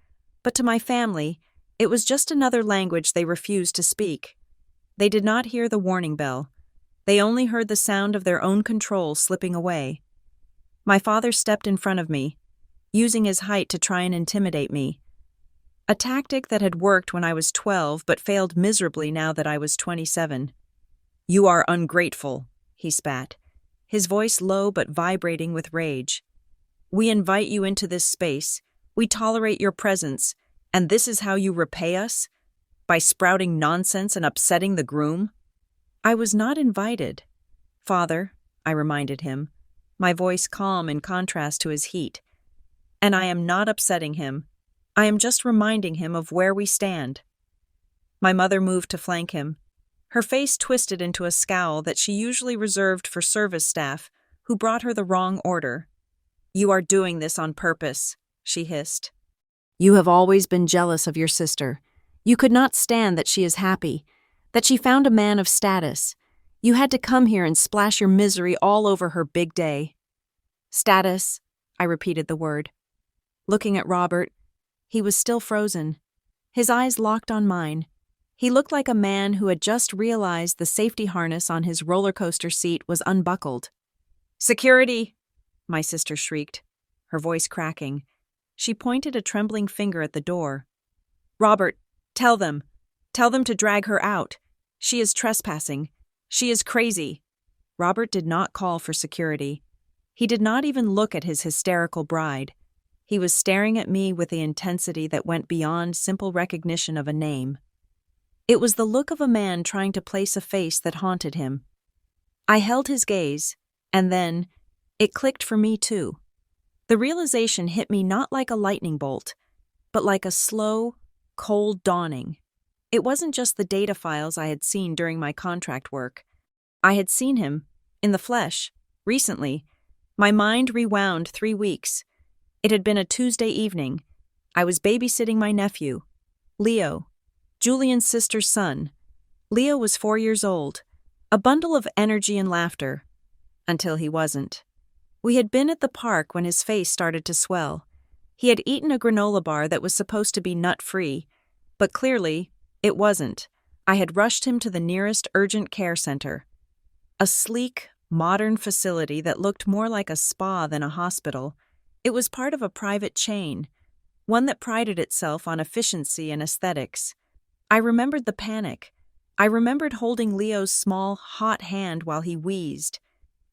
but to my family, it was just another language they refused to speak. They did not hear the warning bell. They only heard the sound of their own control slipping away. My father stepped in front of me, using his height to try and intimidate me. A tactic that had worked when I was 12 but failed miserably now that I was 27. "You are ungrateful," he spat, his voice low but vibrating with rage. "We invite you into this space, we tolerate your presence, and this is how you repay us? By sprouting nonsense and upsetting the groom?" "I was not invited, Father," I reminded him, my voice calm in contrast to his heat. "And I am not upsetting him. I am just reminding him of where we stand." My mother moved to flank him, her face twisted into a scowl that she usually reserved for service staff who brought her the wrong order. "You are doing this on purpose," she hissed. "You have always been jealous of your sister. You could not stand that she is happy, that she found a man of status. You had to come here and splash your misery all over her big day." "Status," I repeated the word. Looking at Robert, he was still frozen. His eyes locked on mine. He looked like a man who had just realized the safety harness on his roller coaster seat was unbuckled. "Security!" my sister shrieked, her voice cracking. She pointed a trembling finger at the door. "Robert, tell them to drag her out. She is trespassing. She is crazy." Robert did not call for security. He did not even look at his hysterical bride. He was staring at me with the intensity that went beyond simple recognition of a name. It was the look of a man trying to place a face that haunted him. I held his gaze, and then it clicked for me too. The realization hit me not like a lightning bolt, but like a slow, cold dawning. It wasn't just the data files I had seen during my contract work. I had seen him, in the flesh, recently. My mind rewound 3 weeks. It had been a Tuesday evening. I was babysitting my nephew, Leo, Julian's sister's son. Leo was 4 years old, a bundle of energy and laughter, until he wasn't. We had been at the park when his face started to swell. He had eaten a granola bar that was supposed to be nut-free, but clearly, it wasn't. I had rushed him to the nearest urgent care center. A sleek, modern facility that looked more like a spa than a hospital. It was part of a private chain, one that prided itself on efficiency and aesthetics. I remembered the panic. I remembered holding Leo's small, hot hand while he wheezed.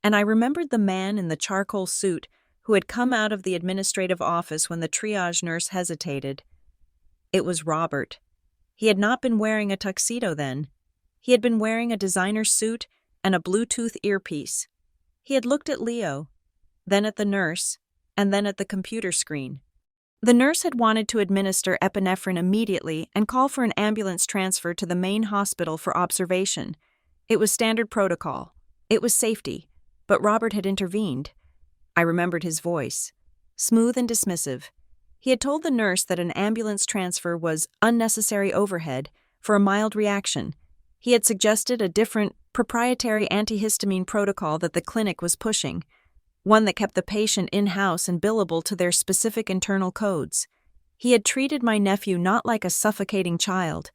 And I remembered the man in the charcoal suit who had come out of the administrative office when the triage nurse hesitated. It was Robert. He had not been wearing a tuxedo then. He had been wearing a designer suit and a Bluetooth earpiece. He had looked at Leo, then at the nurse, and then at the computer screen. The nurse had wanted to administer epinephrine immediately and call for an ambulance transfer to the main hospital for observation. It was standard protocol. It was safety. But Robert had intervened. I remembered his voice, smooth and dismissive. He had told the nurse that an ambulance transfer was unnecessary overhead for a mild reaction. He had suggested a different, proprietary antihistamine protocol that the clinic was pushing, one that kept the patient in-house and billable to their specific internal codes. He had treated my nephew not like a suffocating child,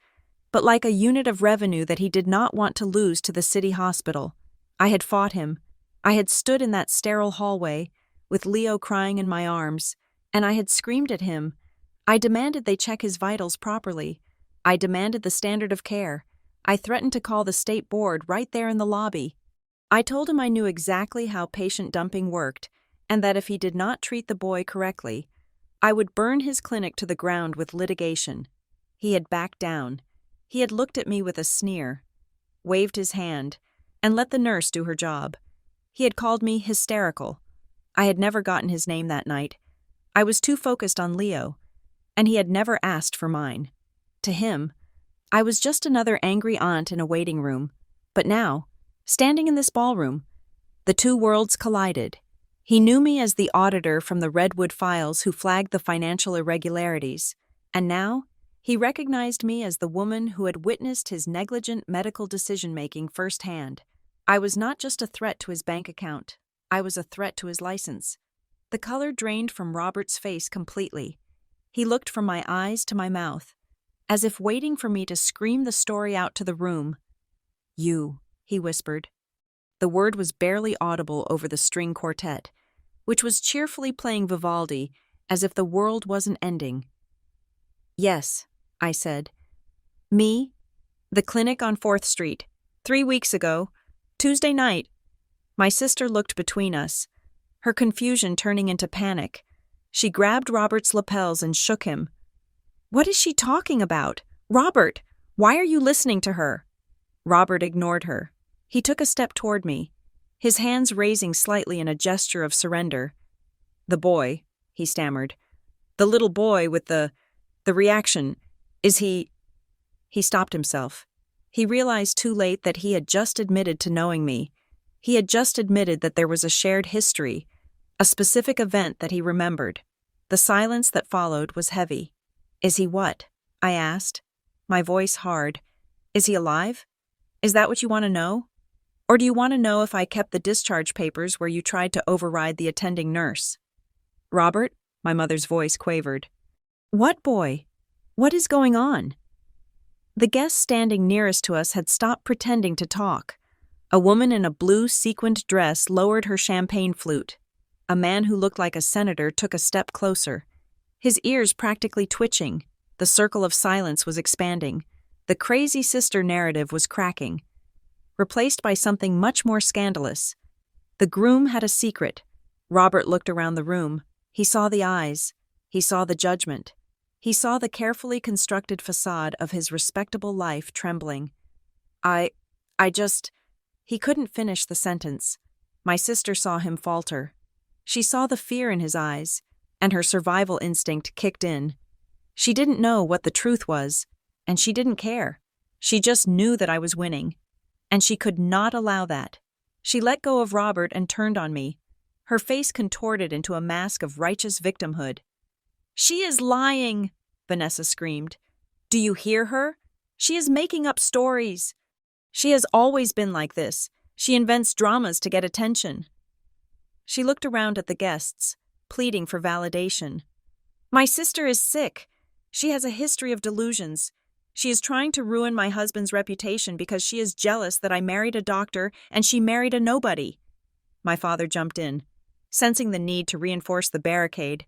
but like a unit of revenue that he did not want to lose to the city hospital. I had fought him. I had stood in that sterile hallway, with Leo crying in my arms, and I had screamed at him. I demanded they check his vitals properly. I demanded the standard of care. I threatened to call the state board right there in the lobby. I told him I knew exactly how patient dumping worked, and that if he did not treat the boy correctly, I would burn his clinic to the ground with litigation. He had backed down. He had looked at me with a sneer, waved his hand, and let the nurse do her job. He had called me hysterical. I had never gotten his name that night. I was too focused on Leo, and he had never asked for mine. To him, I was just another angry aunt in a waiting room. But now, standing in this ballroom, the two worlds collided. He knew me as the auditor from the Redwood files who flagged the financial irregularities, and now he recognized me as the woman who had witnessed his negligent medical decision-making firsthand. I was not just a threat to his bank account. I was a threat to his license. The color drained from Robert's face completely. He looked from my eyes to my mouth, as if waiting for me to scream the story out to the room. "You," he whispered. The word was barely audible over the string quartet, which was cheerfully playing Vivaldi as if the world wasn't ending. Yes, I said. Me? The clinic on 4th Street. 3 weeks ago. Tuesday night. My sister looked between us, her confusion turning into panic. She grabbed Robert's lapels and shook him. What is she talking about? Robert, why are you listening to her? Robert ignored her. He took a step toward me, his hands raising slightly in a gesture of surrender. The boy, he stammered. The little boy with the reaction. Is he... He stopped himself. He realized too late that he had just admitted to knowing me. He had just admitted that there was a shared history, a specific event that he remembered. The silence that followed was heavy. Is he what? I asked, my voice hard. Is he alive? Is that what you want to know? Or do you want to know if I kept the discharge papers where you tried to override the attending nurse? Robert, my mother's voice quavered. What boy? What is going on? The guest standing nearest to us had stopped pretending to talk. A woman in a blue sequined dress lowered her champagne flute. A man who looked like a senator took a step closer. His ears practically twitching. The circle of silence was expanding. The crazy sister narrative was cracking. Replaced by something much more scandalous. The groom had a secret. Robert looked around the room. He saw the eyes. He saw the judgment. He saw the carefully constructed facade of his respectable life trembling. He couldn't finish the sentence. My sister saw him falter. She saw the fear in his eyes, and her survival instinct kicked in. She didn't know what the truth was, and she didn't care. She just knew that I was winning, and she could not allow that. She let go of Robert and turned on me, her face contorted into a mask of righteous victimhood. She is lying, Vanessa screamed. Do you hear her? She is making up stories. She has always been like this. She invents dramas to get attention. She looked around at the guests, pleading for validation. My sister is sick. She has a history of delusions. She is trying to ruin my husband's reputation because she is jealous that I married a doctor and she married a nobody. My father jumped in, sensing the need to reinforce the barricade.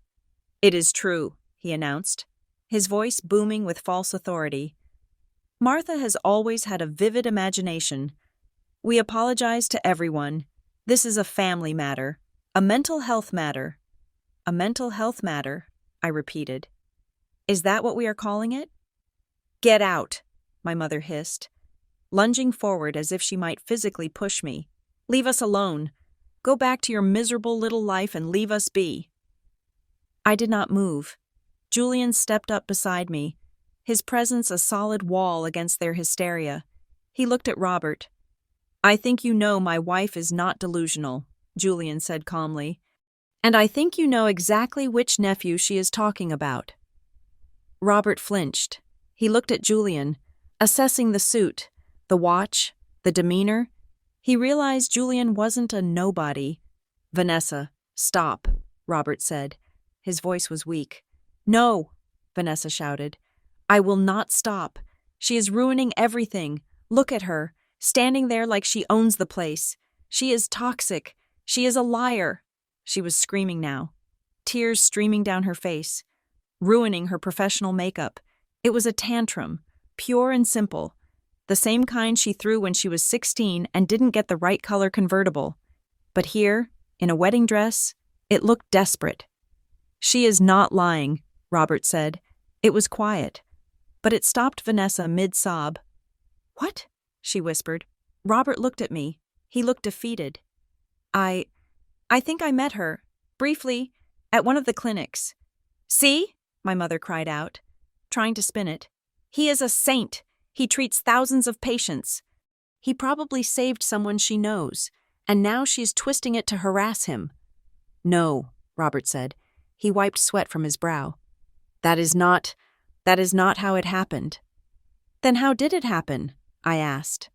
It is true, he announced, his voice booming with false authority. Martha has always had a vivid imagination. We apologize to everyone. This is a family matter, a mental health matter. A mental health matter, I repeated. Is that what we are calling it? Get out, my mother hissed, lunging forward as if she might physically push me. Leave us alone. Go back to your miserable little life and leave us be. I did not move. Julian stepped up beside me, his presence a solid wall against their hysteria. He looked at Robert. I think you know my wife is not delusional, Julian said calmly. And I think you know exactly which nephew she is talking about. Robert flinched. He looked at Julian, assessing the suit, the watch, the demeanor. He realized Julian wasn't a nobody. Vanessa, stop, Robert said. His voice was weak. No, Vanessa shouted. I will not stop. She is ruining everything. Look at her, standing there like she owns the place. She is toxic. She is a liar. She was screaming now, tears streaming down her face, ruining her professional makeup. It was a tantrum, pure and simple, the same kind she threw when she was 16 and didn't get the right color convertible. But here, in a wedding dress, it looked desperate. She is not lying, Robert said. It was quiet, but it stopped Vanessa mid-sob. What? She whispered. Robert looked at me. He looked defeated. I think I met her, briefly, at one of the clinics. See? My mother cried out, trying to spin it. He is a saint. He treats thousands of patients. He probably saved someone she knows, and now she's twisting it to harass him. No, Robert said. He wiped sweat from his brow. That is not how it happened. Then how did it happen? I asked.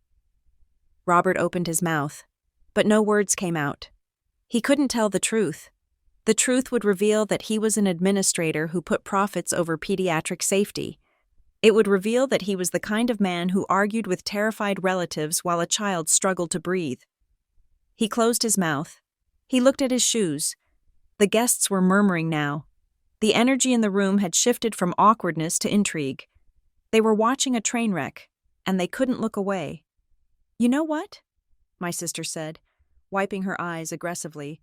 Robert opened his mouth, but no words came out. He couldn't tell the truth. The truth would reveal that he was an administrator who put profits over pediatric safety. It would reveal that he was the kind of man who argued with terrified relatives while a child struggled to breathe. He closed his mouth. He looked at his shoes. The guests were murmuring now. The energy in the room had shifted from awkwardness to intrigue. They were watching a train wreck, and they couldn't look away. "You know what?" my sister said, wiping her eyes aggressively.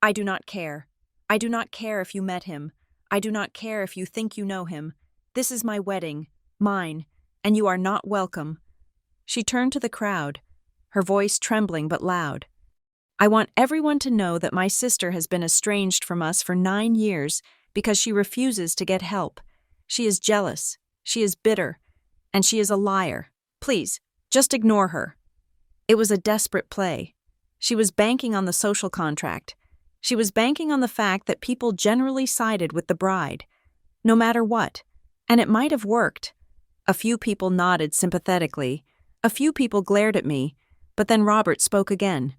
"I do not care. I do not care if you met him. I do not care if you think you know him. This is my wedding, mine, and you are not welcome." She turned to the crowd, her voice trembling but loud. "I want everyone to know that my sister has been estranged from us for 9 years because she refuses to get help. She is jealous, she is bitter, and she is a liar. Please, just ignore her." It was a desperate play. She was banking on the social contract. She was banking on the fact that people generally sided with the bride, no matter what, and it might have worked. A few people nodded sympathetically. A few people glared at me, but then Robert spoke again.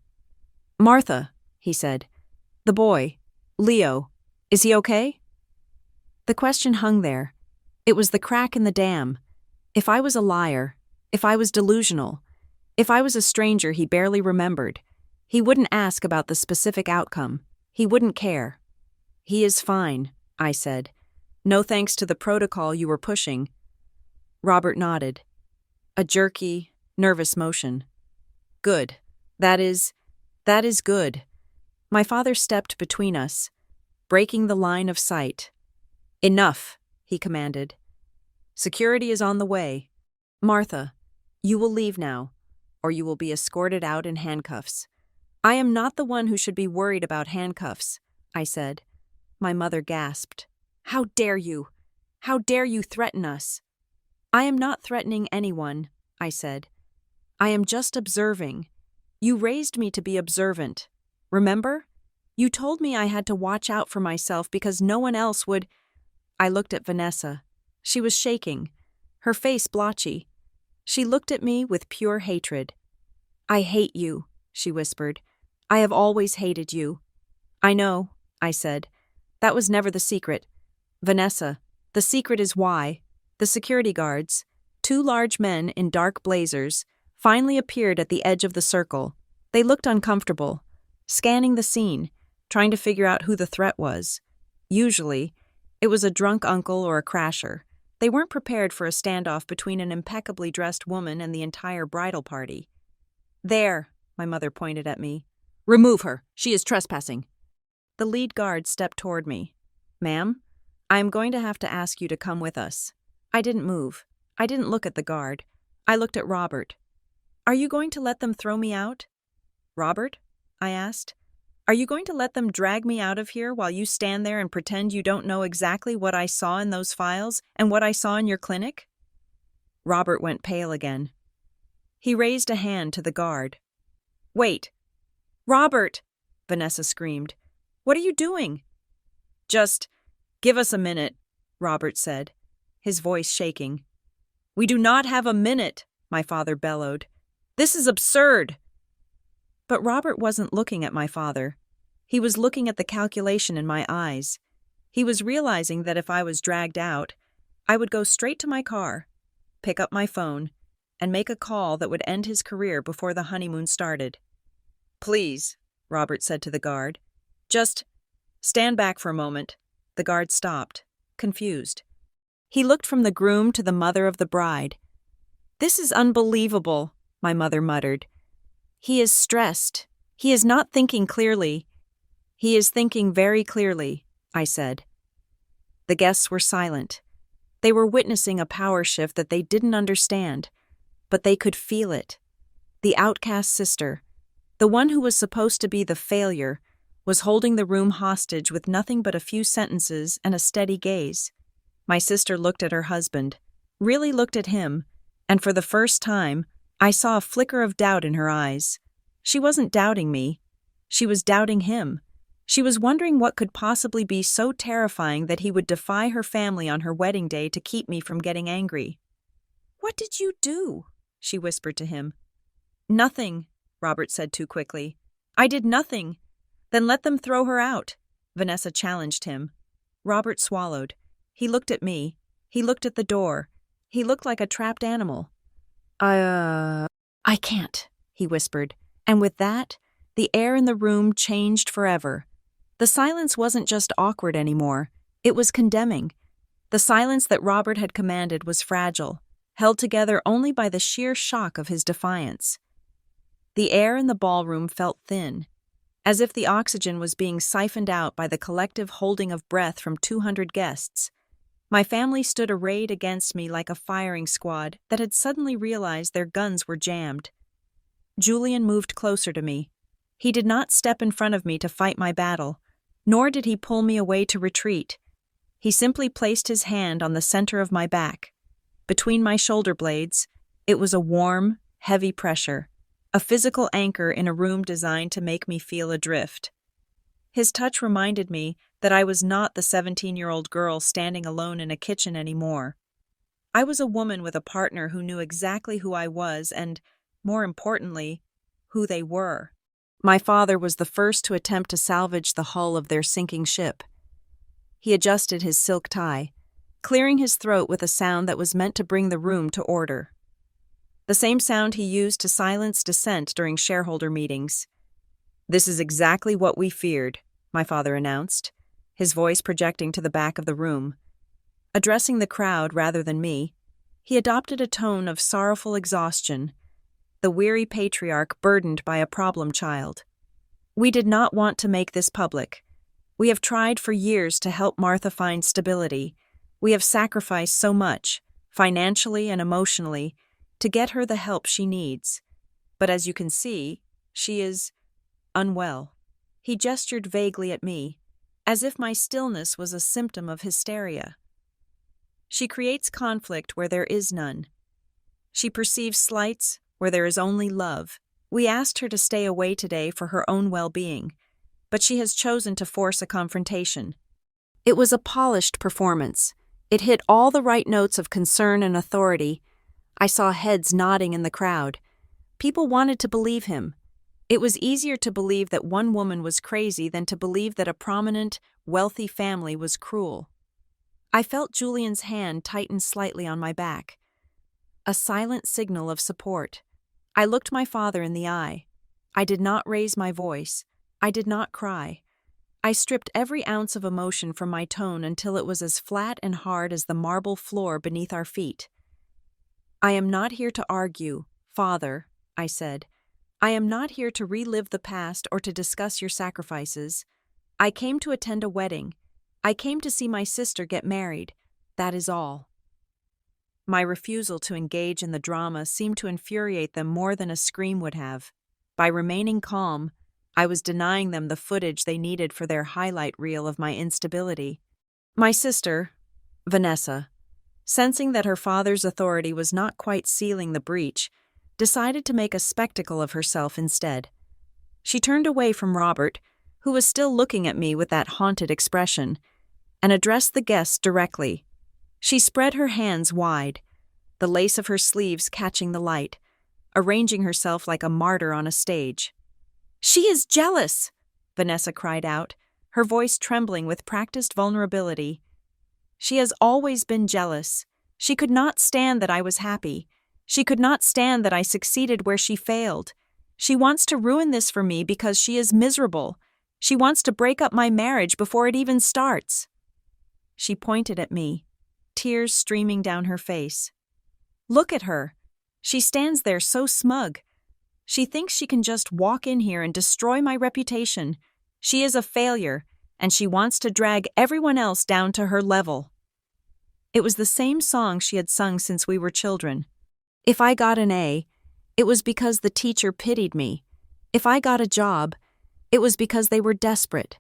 "Martha," he said, "the boy, Leo, is he okay?" The question hung there. It was the crack in the dam. If I was a liar, if I was delusional, if I was a stranger he barely remembered, he wouldn't ask about the specific outcome. He wouldn't care. "He is fine," I said. "No thanks to the protocol you were pushing." Robert nodded. A jerky, nervous motion. "Good. That is good." My father stepped between us, breaking the line of sight. "Enough," he commanded. "Security is on the way. Martha, you will leave now, or you will be escorted out in handcuffs." "I am not the one who should be worried about handcuffs," I said. My mother gasped. "How dare you? How dare you threaten us?" "I am not threatening anyone," I said. "I am just observing. You raised me to be observant. Remember? You told me I had to watch out for myself because no one else would." I looked at Vanessa. She was shaking, her face blotchy. She looked at me with pure hatred. "I hate you," she whispered. "I have always hated you." "I know," I said. "That was never the secret. Vanessa, the secret is why." The security guards, 2 large men in dark blazers, finally appeared at the edge of the circle. They looked uncomfortable, scanning the scene, trying to figure out who the threat was. Usually, it was a drunk uncle or a crasher. They weren't prepared for a standoff between an impeccably dressed woman and the entire bridal party. "There," my mother pointed at me. "Remove her. She is trespassing." The lead guard stepped toward me. "Ma'am, I am going to have to ask you to come with us." I didn't move. I didn't look at the guard. I looked at Robert. "Are you going to let them throw me out?" "Robert?" I asked. "Are you going to let them drag me out of here while you stand there and pretend you don't know exactly what I saw in those files and what I saw in your clinic?" Robert went pale again. He raised a hand to the guard. "Wait. Robert!" Vanessa screamed. "What are you doing?" "Just give us a minute," Robert said, his voice shaking. "We do not have a minute," my father bellowed. "This is absurd." But Robert wasn't looking at my father. He was looking at the calculation in my eyes. He was realizing that if I was dragged out, I would go straight to my car, pick up my phone, and make a call that would end his career before the honeymoon started. "Please," Robert said to the guard. "Just stand back for a moment." The guard stopped, confused. He looked from the groom to the mother of the bride. "This is unbelievable," my mother muttered. "He is stressed. He is not thinking clearly." "He is thinking very clearly," I said. The guests were silent. They were witnessing a power shift that they didn't understand, but they could feel it. The outcast sister, the one who was supposed to be the failure, was holding the room hostage with nothing but a few sentences and a steady gaze. My sister looked at her husband, really looked at him, and for the first time, I saw a flicker of doubt in her eyes. She wasn't doubting me. She was doubting him. She was wondering what could possibly be so terrifying that he would defy her family on her wedding day to keep me from getting angry. "What did you do?" she whispered to him. "Nothing," Robert said too quickly. "I did nothing." "Then let them throw her out," Vanessa challenged him. Robert swallowed. He looked at me. He looked at the door. He looked like a trapped animal. I can't," he whispered. And with that, the air in the room changed forever. The silence wasn't just awkward anymore. It was condemning. The silence that Robert had commanded was fragile, held together only by the sheer shock of his defiance. The air in the ballroom felt thin, as if the oxygen was being siphoned out by the collective holding of breath from 200 guests. My family stood arrayed against me like a firing squad that had suddenly realized their guns were jammed. Julian moved closer to me. He did not step in front of me to fight my battle, nor did he pull me away to retreat. He simply placed his hand on the center of my back. Between my shoulder blades, it was a warm, heavy pressure, a physical anchor in a room designed to make me feel adrift. His touch reminded me that I was not the 17-year-old girl standing alone in a kitchen anymore. I was a woman with a partner who knew exactly who I was and, more importantly, who they were. My father was the first to attempt to salvage the hull of their sinking ship. He adjusted his silk tie, clearing his throat with a sound that was meant to bring the room to order. The same sound he used to silence dissent during shareholder meetings. "This is exactly what we feared," my father announced, his voice projecting to the back of the room. Addressing the crowd rather than me, he adopted a tone of sorrowful exhaustion, the weary patriarch burdened by a problem child. "We did not want to make this public. We have tried for years to help Martha find stability. We have sacrificed so much, financially and emotionally, to get her the help she needs. But as you can see, she is unwell." He gestured vaguely at me, as if my stillness was a symptom of hysteria. "She creates conflict where there is none. She perceives slights where there is only love. We asked her to stay away today for her own well-being, but she has chosen to force a confrontation." It was a polished performance. It hit all the right notes of concern and authority. I saw heads nodding in the crowd. People wanted to believe him. It was easier to believe that one woman was crazy than to believe that a prominent, wealthy family was cruel. I felt Julian's hand tighten slightly on my back, a silent signal of support. I looked my father in the eye. I did not raise my voice. I did not cry. I stripped every ounce of emotion from my tone until it was as flat and hard as the marble floor beneath our feet. "I am not here to argue, Father," I said. "I am not here to relive the past or to discuss your sacrifices. I came to attend a wedding. I came to see my sister get married. That is all." My refusal to engage in the drama seemed to infuriate them more than a scream would have. By remaining calm, I was denying them the footage they needed for their highlight reel of my instability. My sister, Vanessa, sensing that her father's authority was not quite sealing the breach, decided to make a spectacle of herself instead. She turned away from Robert, who was still looking at me with that haunted expression, and addressed the guests directly. She spread her hands wide, the lace of her sleeves catching the light, arranging herself like a martyr on a stage. "She is jealous!" Vanessa cried out, her voice trembling with practiced vulnerability. "She has always been jealous. She could not stand that I was happy. She could not stand that I succeeded where she failed. She wants to ruin this for me because she is miserable. She wants to break up my marriage before it even starts." She pointed at me, tears streaming down her face. "Look at her. She stands there so smug. She thinks she can just walk in here and destroy my reputation. She is a failure, and she wants to drag everyone else down to her level." It was the same song she had sung since we were children. If I got an A, it was because the teacher pitied me. If I got a job, it was because they were desperate.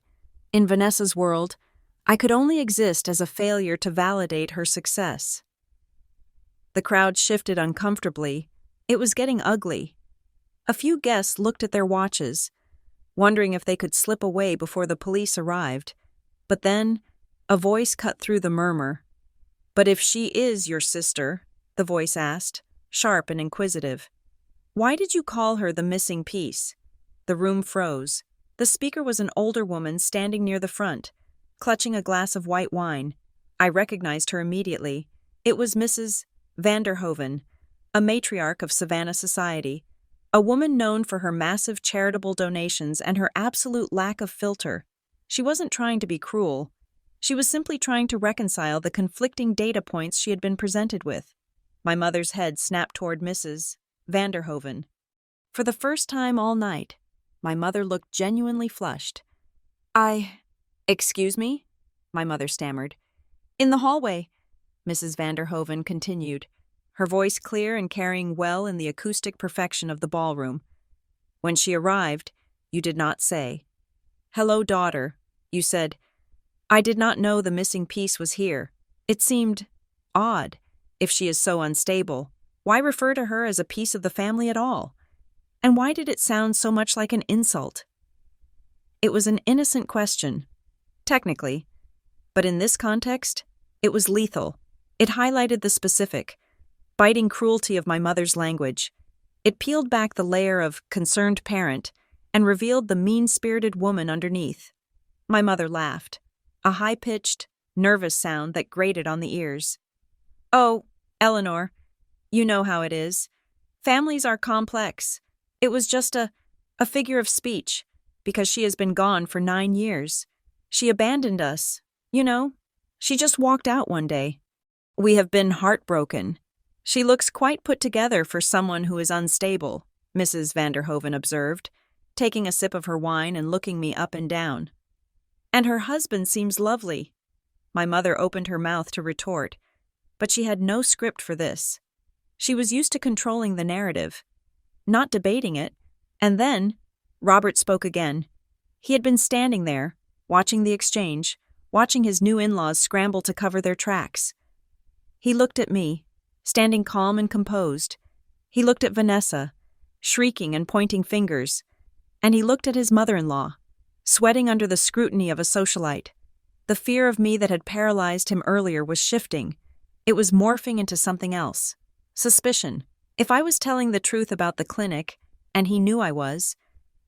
In Vanessa's world, I could only exist as a failure to validate her success. The crowd shifted uncomfortably. It was getting ugly. A few guests looked at their watches, wondering if they could slip away before the police arrived. But then, a voice cut through the murmur. "But if she is your sister," the voice asked, sharp and inquisitive, "why did you call her the missing piece?" The room froze. The speaker was an older woman standing near the front, clutching a glass of white wine. I recognized her immediately. It was Mrs. Vanderhoven, a matriarch of Savannah society, a woman known for her massive charitable donations and her absolute lack of filter. She wasn't trying to be cruel. She was simply trying to reconcile the conflicting data points she had been presented with. My mother's head snapped toward Mrs. Vanderhoven. For the first time all night, my mother looked genuinely flushed. Excuse me? My mother stammered. In the hallway, Mrs. Vanderhoven continued, her voice clear and carrying well in the acoustic perfection of the ballroom. When she arrived, you did not say, "Hello, daughter." You said, "I did not know the missing piece was here. It seemed odd. If she is so unstable, why refer to her as a piece of the family at all? And why did it sound so much like an insult?" It was an innocent question, technically, but in this context, it was lethal. It highlighted the specific, biting cruelty of my mother's language. It peeled back the layer of concerned parent and revealed the mean-spirited woman underneath. My mother laughed, a high-pitched, nervous sound that grated on the ears. "Oh, Eleanor, you know how it is. Families are complex. It was just a figure of speech, because she has been gone for 9 years. She abandoned us, you know. She just walked out one day. We have been heartbroken. She looks quite put together for someone who is unstable," Mrs. Vanderhoven observed, taking a sip of her wine and looking me up and down. "And her husband seems lovely." My mother opened her mouth to retort, but she had no script for this. She was used to controlling the narrative, not debating it, and then Robert spoke again. He had been standing there, watching the exchange, watching his new in-laws scramble to cover their tracks. He looked at me, standing calm and composed. He looked at Vanessa, shrieking and pointing fingers. And he looked at his mother-in-law, sweating under the scrutiny of a socialite. The fear of me that had paralyzed him earlier was shifting. It was morphing into something else. Suspicion. If I was telling the truth about the clinic, and he knew I was,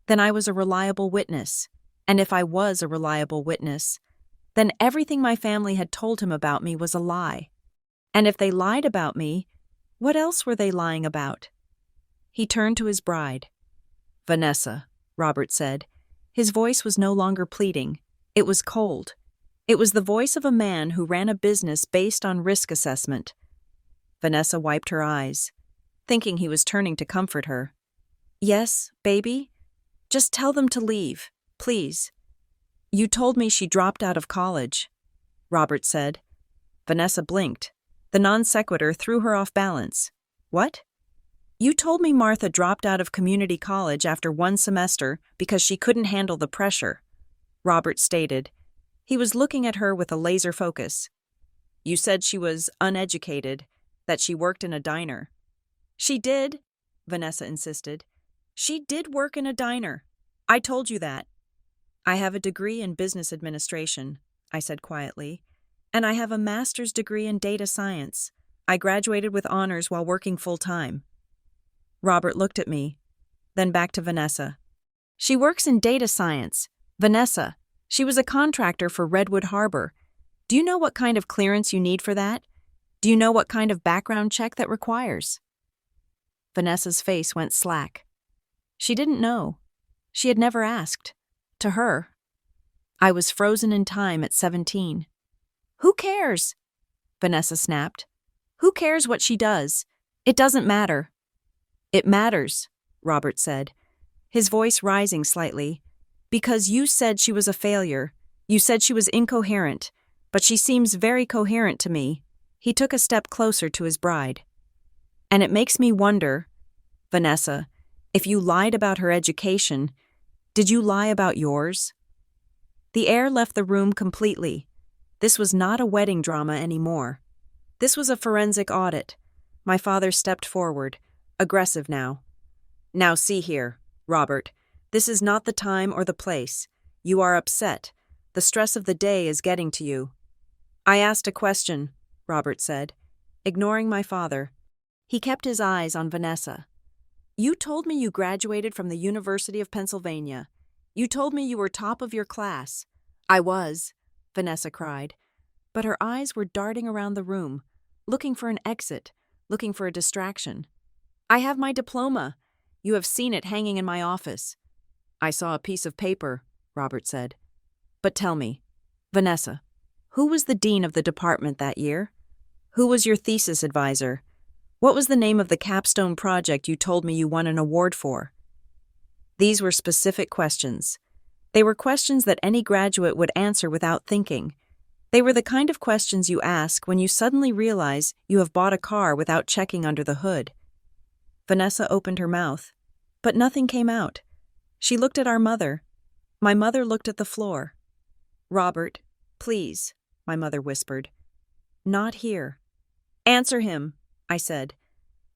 then I was a reliable witness. And if I was a reliable witness, then everything my family had told him about me was a lie. And if they lied about me, what else were they lying about? He turned to his bride. "Vanessa," Robert said. His voice was no longer pleading. It was cold. It was the voice of a man who ran a business based on risk assessment. Vanessa wiped her eyes, thinking he was turning to comfort her. "Yes, baby? Just tell them to leave, please." "You told me she dropped out of college," Robert said. Vanessa blinked. The non sequitur threw her off balance. "What?" "You told me Martha dropped out of community college after 1 semester because she couldn't handle the pressure," Robert stated. He was looking at her with a laser focus. "You said she was uneducated, that she worked in a diner." "She did," Vanessa insisted. "She did work in a diner. I told you that." "I have a degree in business administration," I said quietly, "and I have a master's degree in data science. I graduated with honors while working full-time." Robert looked at me, then back to Vanessa. "She works in data science. Vanessa, she was a contractor for Redwood Harbor. Do you know what kind of clearance you need for that? Do you know what kind of background check that requires?" Vanessa's face went slack. She didn't know. She had never asked. To her, I was frozen in time at 17. "Who cares?" Vanessa snapped. "Who cares what she does? It doesn't matter." "It matters," Robert said, his voice rising slightly, "because you said she was a failure. You said she was incoherent, but she seems very coherent to me." He took a step closer to his bride. "And it makes me wonder, Vanessa, if you lied about her education, did you lie about yours?" The air left the room completely. This was not a wedding drama anymore. This was a forensic audit. My father stepped forward, aggressive now. "Now see here, Robert, this is not the time or the place. You are upset. The stress of the day is getting to you." "I asked a question," Robert said, ignoring my father. He kept his eyes on Vanessa. "You told me you graduated from the University of Pennsylvania. You told me you were top of your class." "I was," Vanessa cried, but her eyes were darting around the room, looking for an exit, looking for a distraction. "I have my diploma. You have seen it hanging in my office." "I saw a piece of paper," Robert said. "But tell me, Vanessa, Who was the dean of the department that year? Who was your thesis advisor? What was the name of the capstone project you told me you won an award for? These were specific questions. They were questions that any graduate would answer without thinking. They were the kind of questions you ask when you suddenly realize you have bought a car without checking under the hood. Vanessa opened her mouth, but nothing came out. She looked at our mother. My mother looked at the floor. "Robert, please," my mother whispered. "Not here." "Answer him," I said.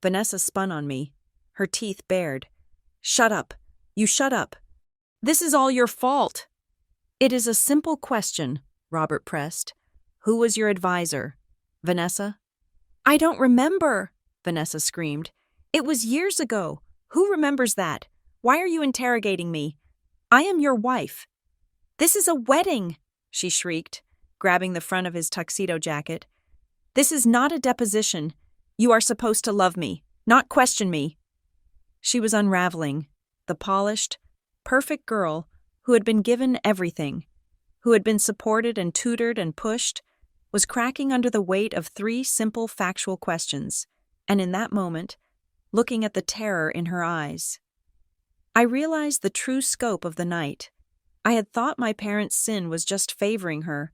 Vanessa spun on me, her teeth bared. "Shut up. You shut up. This is all your fault." "It is a simple question," Robert pressed. "Who was your advisor?" "Vanessa?" "I don't remember," Vanessa screamed. "It was years ago. Who remembers that? Why are you interrogating me? I am your wife." "This is a wedding," she shrieked, grabbing the front of his tuxedo jacket. "This is not a deposition. You are supposed to love me, not question me." She was unraveling, the polished, perfect girl who had been given everything, who had been supported and tutored and pushed, was cracking under the weight of 3 simple factual questions, and in that moment, looking at the terror in her eyes, I realized the true scope of the night. I had thought my parents' sin was just favoring her.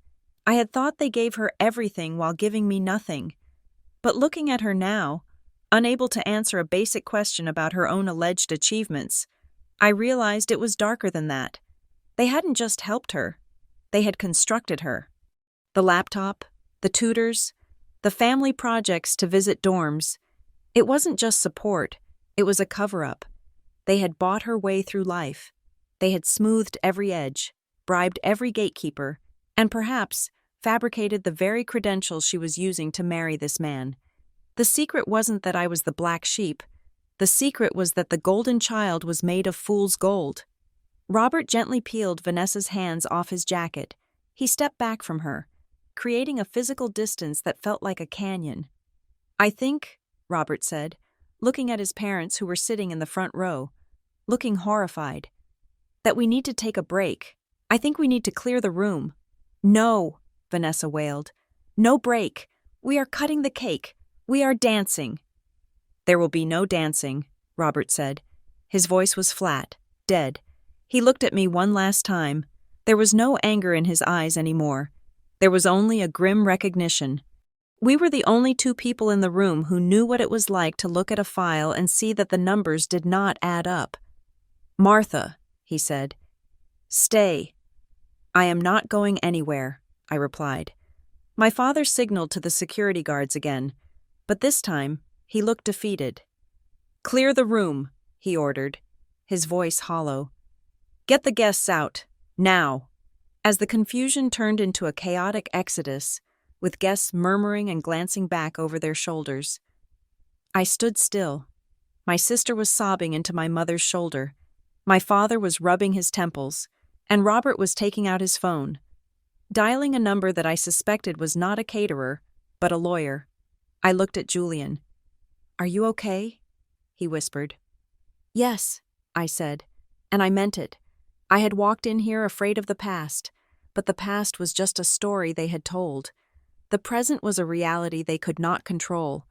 I had thought they gave her everything while giving me nothing. But looking at her now, unable to answer a basic question about her own alleged achievements, I realized it was darker than that. They hadn't just helped her. They had constructed her. The laptop, the tutors, the family projects to visit dorms. It wasn't just support, it was a cover-up. They had bought her way through life. They had smoothed every edge, bribed every gatekeeper, and perhaps fabricated the very credentials she was using to marry this man. The secret wasn't that I was the black sheep. The secret was that the golden child was made of fool's gold. Robert gently peeled Vanessa's hands off his jacket. He stepped back from her, creating a physical distance that felt like a canyon. "I think," Robert said, looking at his parents who were sitting in the front row, looking horrified, "that we need to take a break. I think we need to clear the room." "No," Vanessa wailed. "No break. We are cutting the cake. We are dancing." "There will be no dancing," Robert said. His voice was flat, dead. He looked at me one last time. There was no anger in his eyes anymore. There was only a grim recognition. We were the only 2 people in the room who knew what it was like to look at a file and see that the numbers did not add up. "Martha," he said. "Stay." "I am not going anywhere," I replied. My father signaled to the security guards again, but this time he looked defeated. "Clear the room," he ordered, his voice hollow. "Get the guests out, now." As the confusion turned into a chaotic exodus, with guests murmuring and glancing back over their shoulders, I stood still. My sister was sobbing into my mother's shoulder. My father was rubbing his temples, and Robert was taking out his phone, dialing a number that I suspected was not a caterer, but a lawyer. I looked at Julian. "Are you okay?" he whispered. "Yes," I said, and I meant it. I had walked in here afraid of the past, but the past was just a story they had told. The present was a reality they could not control,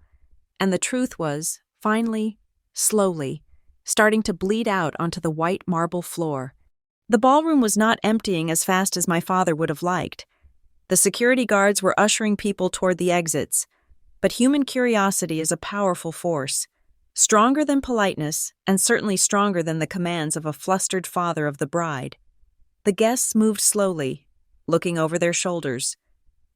and the truth was, finally, slowly, starting to bleed out onto the white marble floor. The ballroom was not emptying as fast as my father would have liked. The security guards were ushering people toward the exits, but human curiosity is a powerful force, stronger than politeness and certainly stronger than the commands of a flustered father of the bride. The guests moved slowly, looking over their shoulders,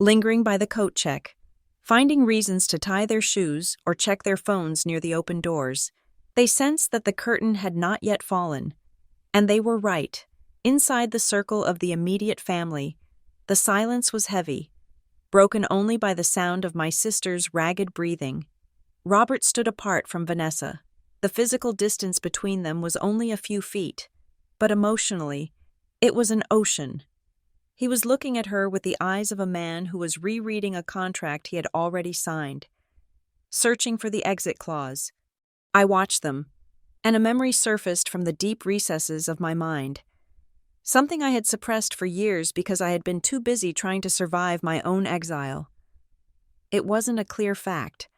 lingering by the coat check, finding reasons to tie their shoes or check their phones near the open doors. They sensed that the curtain had not yet fallen, and they were right. Inside the circle of the immediate family, the silence was heavy, broken only by the sound of my sister's ragged breathing. Robert stood apart from Vanessa. The physical distance between them was only a few feet, but emotionally, it was an ocean. He was looking at her with the eyes of a man who was rereading a contract he had already signed, searching for the exit clause. I watched them, and a memory surfaced from the deep recesses of my mind. something I had suppressed for years because I had been too busy trying to survive my own exile. It wasn't a clear fact,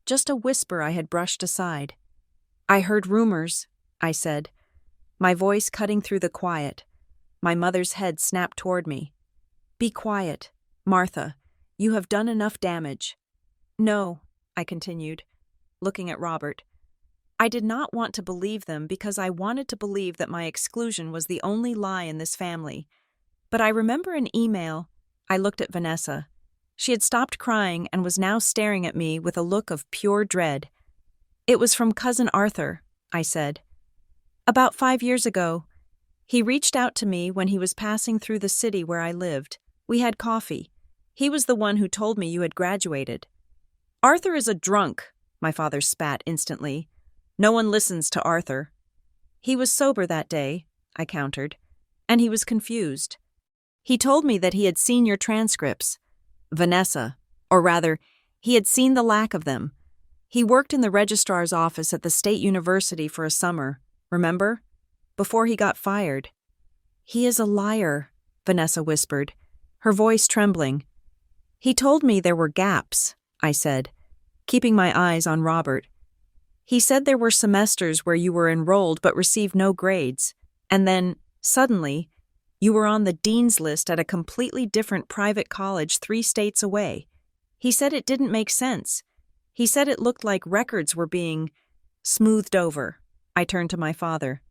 just a whisper I had brushed aside. I heard rumors, I said, my voice cutting through the quiet. My mother's head snapped toward me. Be quiet, Martha. You have done enough damage. No, I continued, looking at Robert. I did not want to believe them because I wanted to believe that my exclusion was the only lie in this family. But I remember an email. I looked at Vanessa. She had stopped crying and was now staring at me with a look of pure dread. It was from Cousin Arthur, I said. About 5 years ago. He reached out to me when he was passing through the city where I lived. We had coffee. He was the one who told me you had graduated. Arthur is a drunk, my father spat instantly. No one listens to Arthur. He was sober that day, I countered, and he was confused. He told me that he had seen your transcripts. Vanessa, or rather, he had seen the lack of them. He worked in the registrar's office at the State University for a summer, remember? Before he got fired. He is a liar, Vanessa whispered, her voice trembling. He told me there were gaps, I said, keeping my eyes on Robert. He said there were semesters where you were enrolled but received no grades, and then, suddenly, you were on the dean's list at a completely different private college 3 states away. He said it didn't make sense. He said it looked like records were being smoothed over. I turned to my father.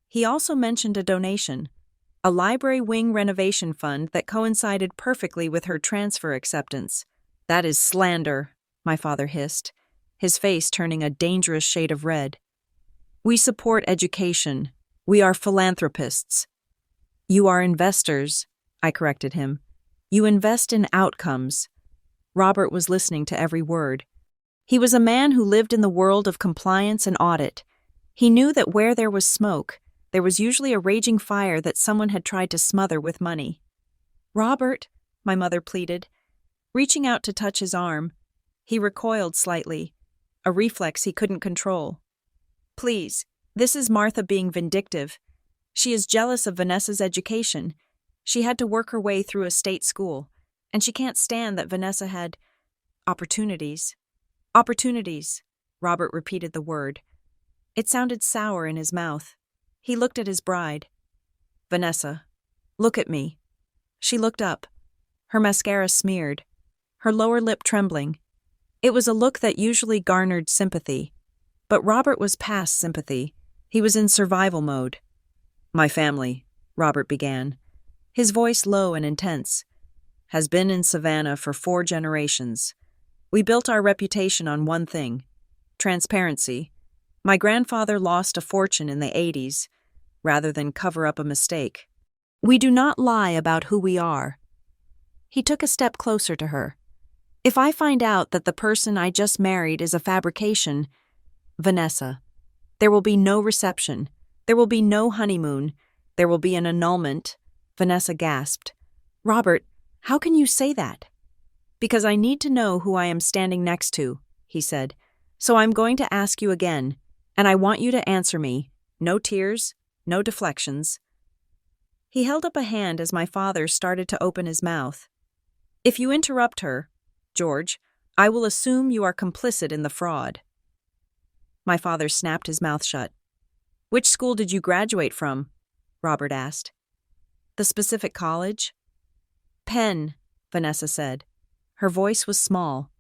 He also mentioned a donation, a library wing renovation fund that coincided perfectly with her transfer acceptance. That is slander, my father hissed, his face turning a dangerous shade of red. We support education. We are philanthropists. You are investors, I corrected him. You invest in outcomes. Robert was listening to every word. He was a man who lived in the world of compliance and audit. He knew that where there was smoke, there was usually a raging fire that someone had tried to smother with money. Robert, my mother pleaded, reaching out to touch his arm. He recoiled slightly, a reflex he couldn't control. Please, this is Martha being vindictive. She is jealous of Vanessa's education. She had to work her way through a state school, and she can't stand that Vanessa had opportunities. Opportunities, Robert repeated the word. It sounded sour in his mouth. He looked at his bride. Vanessa, look at me. She looked up, her mascara smeared, her lower lip trembling. It was a look that usually garnered sympathy. But Robert was past sympathy. He was in survival mode. My family, Robert began, his voice low and intense, has been in Savannah for 4 generations. We built our reputation on one thing, transparency. My grandfather lost a fortune in the 80s, rather than cover up a mistake. We do not lie about who we are. He took a step closer to her. If I find out that the person I just married is a fabrication, Vanessa, there will be no reception. There will be no honeymoon. There will be an annulment. Vanessa gasped. Robert, how can you say that? Because I need to know who I am standing next to, he said. So I'm going to ask you again. And I want you to answer me. No tears, no deflections. He held up a hand as my father started to open his mouth. If you interrupt her, George, I will assume you are complicit in the fraud. My father snapped his mouth shut. Which school did you graduate from? Robert asked. The specific college? Penn, Vanessa said. Her voice was small.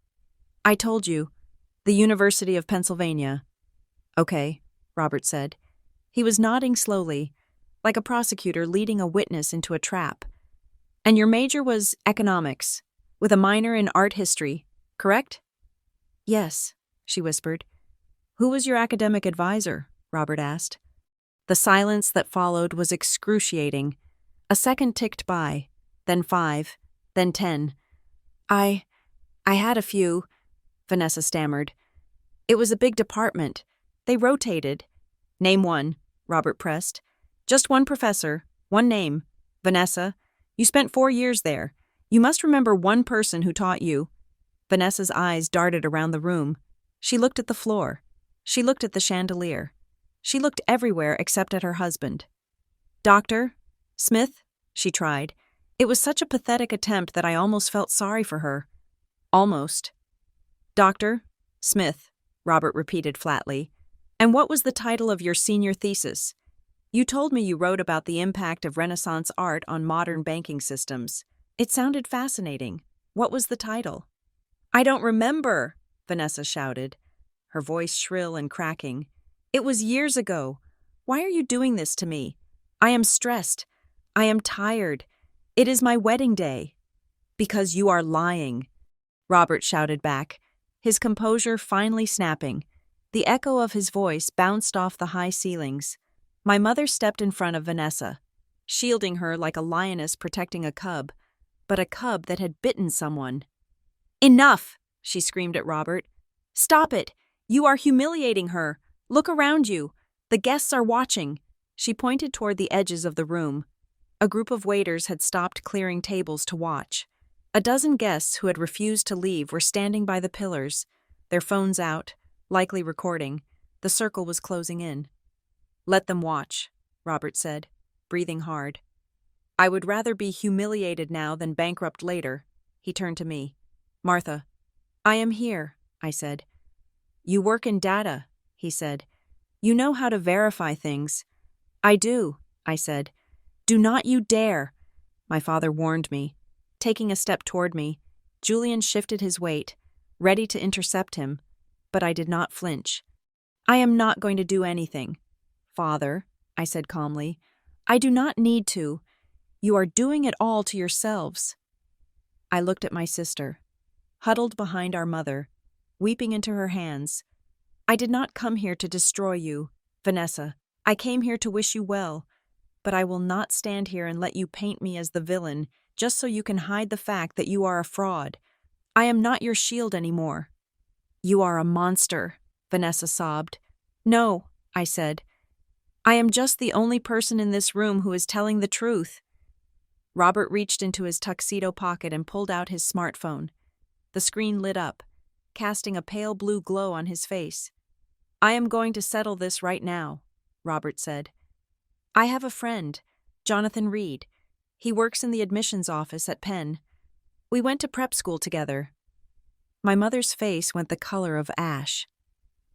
I told you. The University of Pennsylvania. Okay, Robert said. He was nodding slowly, like a prosecutor leading a witness into a trap. And your major was economics, with a minor in art history, correct? Yes, she whispered. Who was your academic advisor? Robert asked. The silence that followed was excruciating. A second ticked by, then 5, then 10. I had a few, Vanessa stammered. It was a big department. They rotated. Name one, Robert pressed. Just one professor, one name. Vanessa, you spent 4 years there. You must remember one person who taught you. Vanessa's eyes darted around the room. She looked at the floor. She looked at the chandelier. She looked everywhere except at her husband. Doctor, Smith? She tried. It was such a pathetic attempt that I almost felt sorry for her. Almost. Doctor? Smith, Robert repeated flatly. And what was the title of your senior thesis? You told me you wrote about the impact of Renaissance art on modern banking systems. It sounded fascinating. What was the title? I don't remember, Vanessa shouted, her voice shrill and cracking. It was years ago. Why are you doing this to me? I am stressed. I am tired. It is my wedding day. Because you are lying, Robert shouted back, his composure finally snapping. The echo of his voice bounced off the high ceilings. My mother stepped in front of Vanessa, shielding her like a lioness protecting a cub, but a cub that had bitten someone. Enough, she screamed at Robert. Stop it. You are humiliating her. Look around you. The guests are watching. She pointed toward the edges of the room. A group of waiters had stopped clearing tables to watch. A dozen guests who had refused to leave were standing by the pillars, their phones out, likely recording. The circle was closing in. Let them watch, Robert said, breathing hard. I would rather be humiliated now than bankrupt later. He turned to me. Martha. I am here, I said. You work in data, he said. You know how to verify things. I do, I said. Do not you dare. My father warned me. Taking a step toward me, Julian shifted his weight, ready to intercept him, but I did not flinch. I am not going to do anything. Father, I said calmly, I do not need to. You are doing it all to yourselves. I looked at my sister, huddled behind our mother, weeping into her hands. I did not come here to destroy you, Vanessa. I came here to wish you well, but I will not stand here and let you paint me as the villain just so you can hide the fact that you are a fraud. I am not your shield anymore. You are a monster, Vanessa sobbed. No, I said. I am just the only person in this room who is telling the truth. Robert reached into his tuxedo pocket and pulled out his smartphone. The screen lit up, casting a pale blue glow on his face. I am going to settle this right now, Robert said. I have a friend, Jonathan Reed. He works in the admissions office at Penn. We went to prep school together. My mother's face went the color of ash.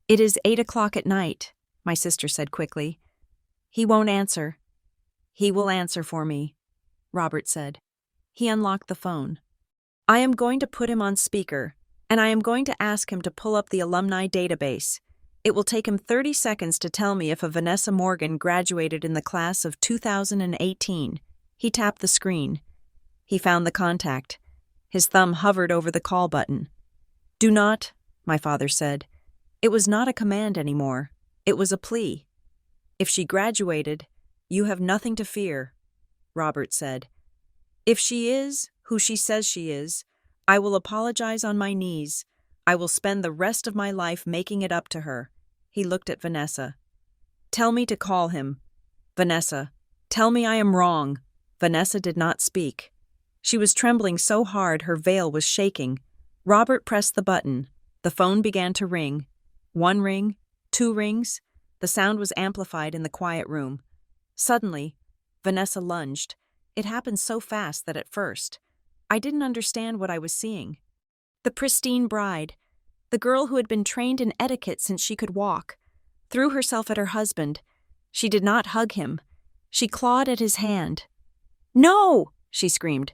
It is 8 o'clock at night, my sister said quickly. He won't answer. He will answer for me, Robert said. He unlocked the phone. I am going to put him on speaker, and I am going to ask him to pull up the alumni database. It will take him 30 seconds to tell me if a Vanessa Morgan graduated in the class of 2018. He tapped the screen. He found the contact. His thumb hovered over the call button. Do not, my father said. It was not a command anymore. It was a plea. If she graduated, you have nothing to fear, Robert said. If she is who she says she is, I will apologize on my knees. I will spend the rest of my life making it up to her. He looked at Vanessa. Tell me to call him. Vanessa, tell me I am wrong. Vanessa did not speak. She was trembling so hard her veil was shaking. Robert pressed the button. The phone began to ring. 1 ring, 2 rings. The sound was amplified in the quiet room. Suddenly, Vanessa lunged. It happened so fast that at first, I didn't understand what I was seeing. The pristine bride, the girl who had been trained in etiquette since she could walk, threw herself at her husband. She did not hug him. She clawed at his hand. No! She screamed.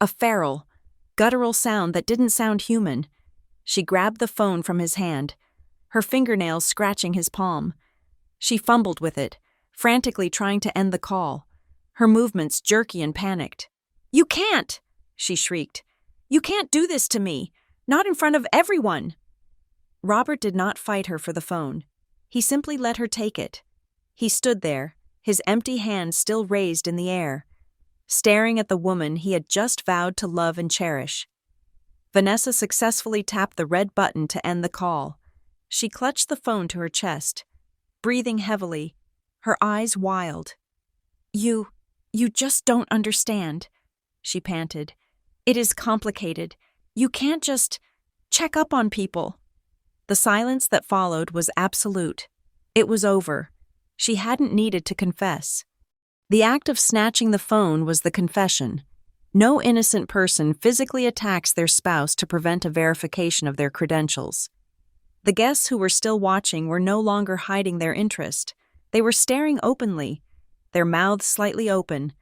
A feral, guttural sound that didn't sound human. She grabbed the phone from his hand, her fingernails scratching his palm. She fumbled with it, frantically trying to end the call, her movements jerky and panicked. You can't! She shrieked. You can't do this to me! Not in front of everyone! Robert did not fight her for the phone. He simply let her take it. He stood there, his empty hand still raised in the air, staring at the woman he had just vowed to love and cherish. Vanessa successfully tapped the red button to end the call. She clutched the phone to her chest, breathing heavily, her eyes wild. You just don't understand, she panted. It is complicated. You can't just check up on people. The silence that followed was absolute. It was over. She hadn't needed to confess. The act of snatching the phone was the confession. No innocent person physically attacks their spouse to prevent a verification of their credentials. The guests who were still watching were no longer hiding their interest. They were staring openly, their mouths slightly open.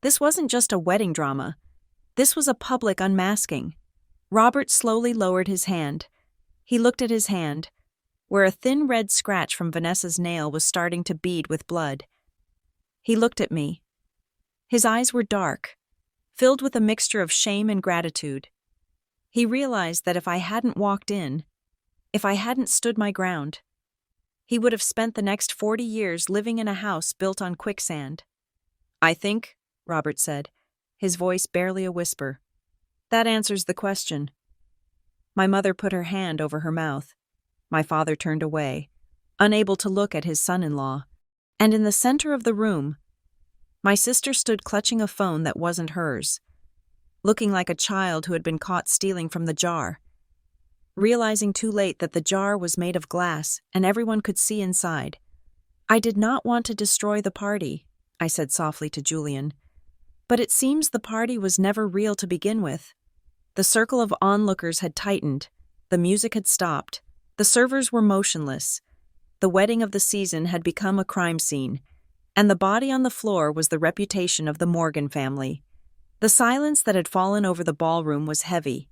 This wasn't just a wedding drama. This was a public unmasking. Robert slowly lowered his hand. He looked at his hand, where a thin red scratch from Vanessa's nail was starting to bead with blood. He looked at me. His eyes were dark, filled with a mixture of shame and gratitude. He realized that if I hadn't walked in, if I hadn't stood my ground, he would have spent the next 40 years living in a house built on quicksand. "I think," Robert said, his voice barely a whisper, "that answers the question." My mother put her hand over her mouth. My father turned away, unable to look at his son-in-law. And in the center of the room, my sister stood clutching a phone that wasn't hers, looking like a child who had been caught stealing from the jar. Realizing too late that the jar was made of glass and everyone could see inside. "I did not want to destroy the party," I said softly to Julian. "But it seems the party was never real to begin with." The circle of onlookers had tightened, the music had stopped, the servers were motionless. The wedding of the season had become a crime scene, and the body on the floor was the reputation of the Morgan family. The silence that had fallen over the ballroom was heavy,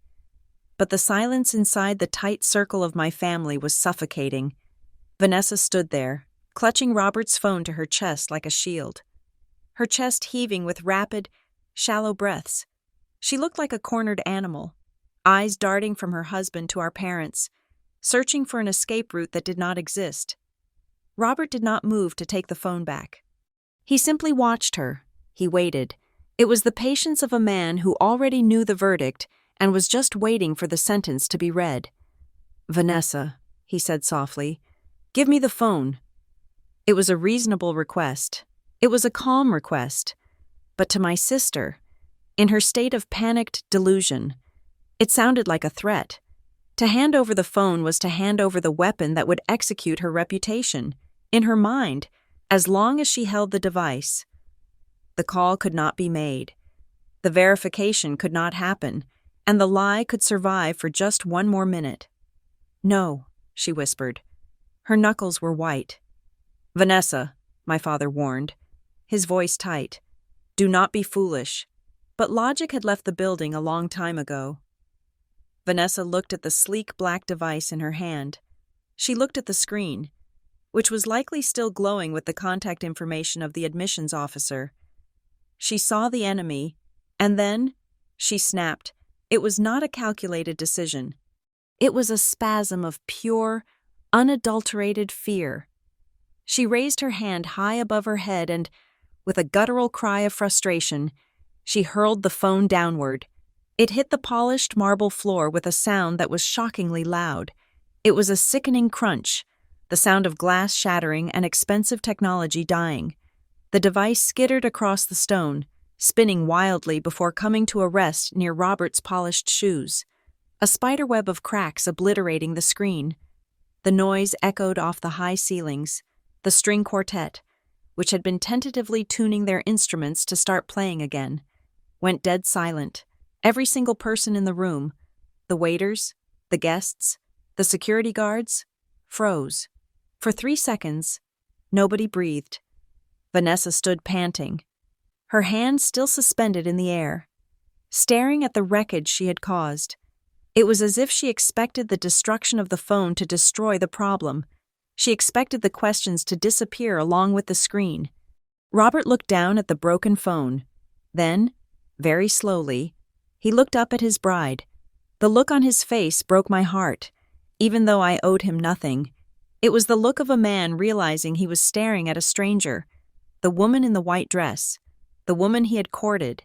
but the silence inside the tight circle of my family was suffocating. Vanessa stood there, clutching Robert's phone to her chest like a shield, her chest heaving with rapid, shallow breaths. She looked like a cornered animal, eyes darting from her husband to our parents, searching for an escape route that did not exist. Robert did not move to take the phone back. He simply watched her. He waited. It was the patience of a man who already knew the verdict and was just waiting for the sentence to be read. "Vanessa," he said softly, "give me the phone." It was a reasonable request. It was a calm request. But to my sister, in her state of panicked delusion, it sounded like a threat. To hand over the phone was to hand over the weapon that would execute her reputation. In her mind, as long as she held the device, the call could not be made. The verification could not happen, and the lie could survive for just one more minute. "No," she whispered. Her knuckles were white. "Vanessa," my father warned, his voice tight, "do not be foolish." But logic had left the building a long time ago. Vanessa looked at the sleek black device in her hand. She looked at the screen, which was likely still glowing with the contact information of the admissions officer. She saw the enemy, and then she snapped. It was not a calculated decision. It was a spasm of pure, unadulterated fear. She raised her hand high above her head and, with a guttural cry of frustration, she hurled the phone downward. It hit the polished marble floor with a sound that was shockingly loud. It was a sickening crunch, the sound of glass shattering and expensive technology dying. The device skittered across the stone, spinning wildly before coming to a rest near Robert's polished shoes, a spiderweb of cracks obliterating the screen. The noise echoed off the high ceilings. The string quartet, which had been tentatively tuning their instruments to start playing again, went dead silent. Every single person in the room, the waiters, the guests, the security guards, froze. For 3 seconds, nobody breathed. Vanessa stood panting, her hands still suspended in the air, staring at the wreckage she had caused. It was as if she expected the destruction of the phone to destroy the problem. She expected the questions to disappear along with the screen. Robert looked down at the broken phone. Then, very slowly, he looked up at his bride. The look on his face broke my heart, even though I owed him nothing. It was the look of a man realizing he was staring at a stranger, the woman in the white dress, the woman he had courted,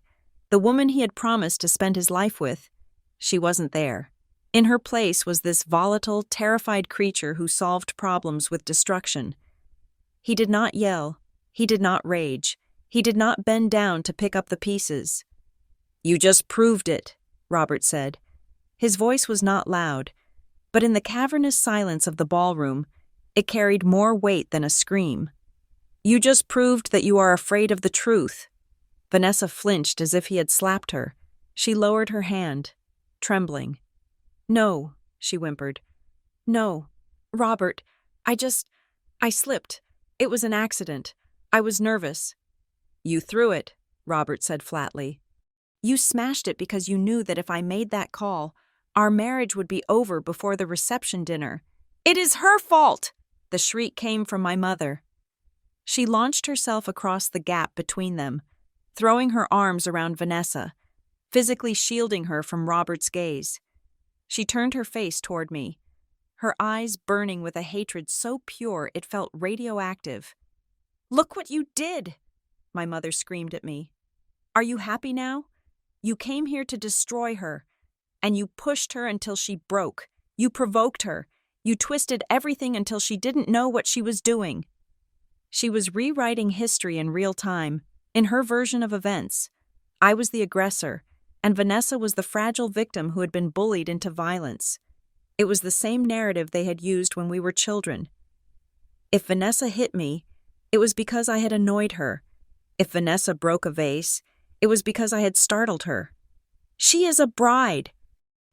the woman he had promised to spend his life with. She wasn't there. In her place was this volatile, terrified creature who solved problems with destruction. He did not yell. He did not rage. He did not bend down to pick up the pieces. "You just proved it," Robert said. His voice was not loud, but in the cavernous silence of the ballroom, it carried more weight than a scream. You just proved that you are afraid of the truth." Vanessa flinched as if he had slapped her. She lowered her hand, trembling. "No," she whimpered. "No. Robert, I slipped. It was an accident. I was nervous." "You threw it," Robert said flatly. "You smashed it because you knew that if I made that call, our marriage would be over before the reception dinner." "It is her fault!" The shriek came from my mother. She launched herself across the gap between them, throwing her arms around Vanessa, physically shielding her from Robert's gaze. She turned her face toward me, her eyes burning with a hatred so pure it felt radioactive. "Look what you did!" my mother screamed at me. "Are you happy now? You came here to destroy her, and you pushed her until she broke. You provoked her. You twisted everything until she didn't know what she was doing." She was rewriting history in real time, in her version of events. I was the aggressor, and Vanessa was the fragile victim who had been bullied into violence. It was the same narrative they had used when we were children. If Vanessa hit me, it was because I had annoyed her. If Vanessa broke a vase, it was because I had startled her. "She is a bride,"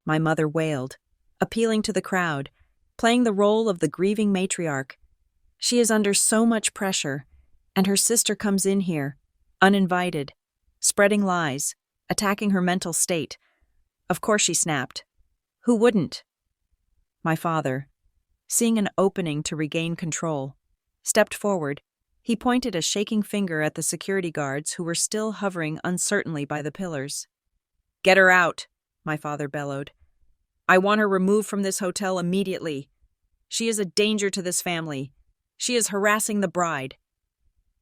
my mother wailed, appealing to the crowd, playing the role of the grieving matriarch. "She is under so much pressure, and her sister comes in here, uninvited, spreading lies, attacking her mental state. Of course she snapped. Who wouldn't?" My father, seeing an opening to regain control, stepped forward. He pointed a shaking finger at the security guards who were still hovering uncertainly by the pillars. "Get her out," my father bellowed. "I want her removed from this hotel immediately. She is a danger to this family. She is harassing the bride."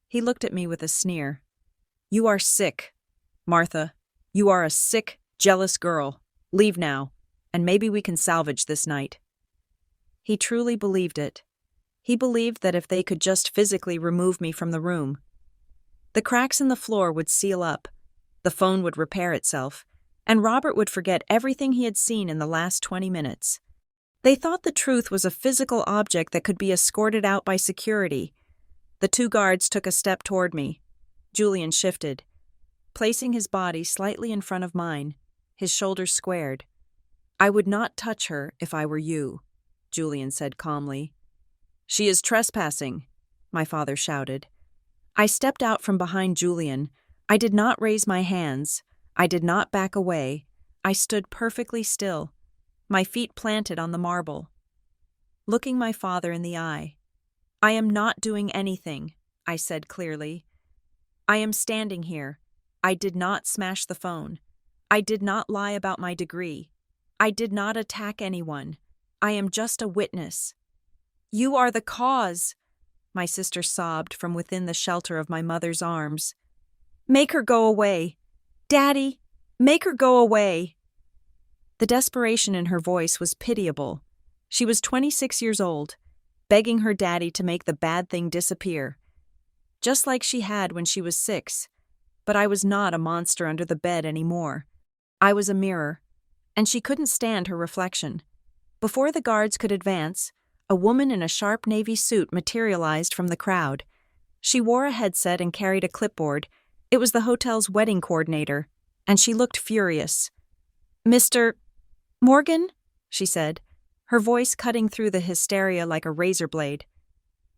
He looked at me with a sneer. "You are sick, Martha. You are a sick, jealous girl. Leave now, and maybe we can salvage this night." He truly believed it. He believed that if they could just physically remove me from the room, the cracks in the floor would seal up, the phone would repair itself, and Robert would forget everything he had seen in the last 20 minutes. They thought the truth was a physical object that could be escorted out by security. The two guards took a step toward me. Julian shifted, placing his body slightly in front of mine, his shoulders squared. "I would not touch her if I were you," Julian said calmly. "She is trespassing," my father shouted. I stepped out from behind Julian. I did not raise my hands. I did not back away. I stood perfectly still, my feet planted on the marble, looking my father in the eye. "I am not doing anything," I said clearly. "I am standing here. I did not smash the phone. I did not lie about my degree. I did not attack anyone. I am just a witness." "You are the cause," my sister sobbed from within the shelter of my mother's arms. "Make her go away. Daddy, make her go away." The desperation in her voice was pitiable. She was 26 years old, begging her daddy to make the bad thing disappear, just like she had when she was 6. But I was not a monster under the bed anymore. I was a mirror, and she couldn't stand her reflection. Before the guards could advance, a woman in a sharp navy suit materialized from the crowd. She wore a headset and carried a clipboard. It was the hotel's wedding coordinator, and she looked furious. "Mr. Morgan?" she said, her voice cutting through the hysteria like a razor blade.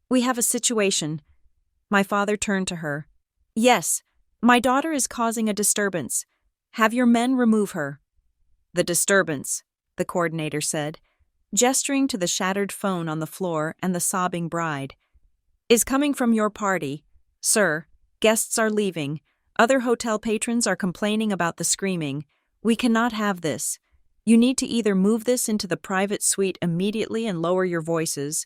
"We have a situation." My father turned to her. "Yes, my daughter is causing a disturbance. Have your men remove her." "The disturbance," the coordinator said, gesturing to the shattered phone on the floor and the sobbing bride, "is coming from your party. Sir, guests are leaving. Other hotel patrons are complaining about the screaming. We cannot have this. You need to either move this into the private suite immediately and lower your voices,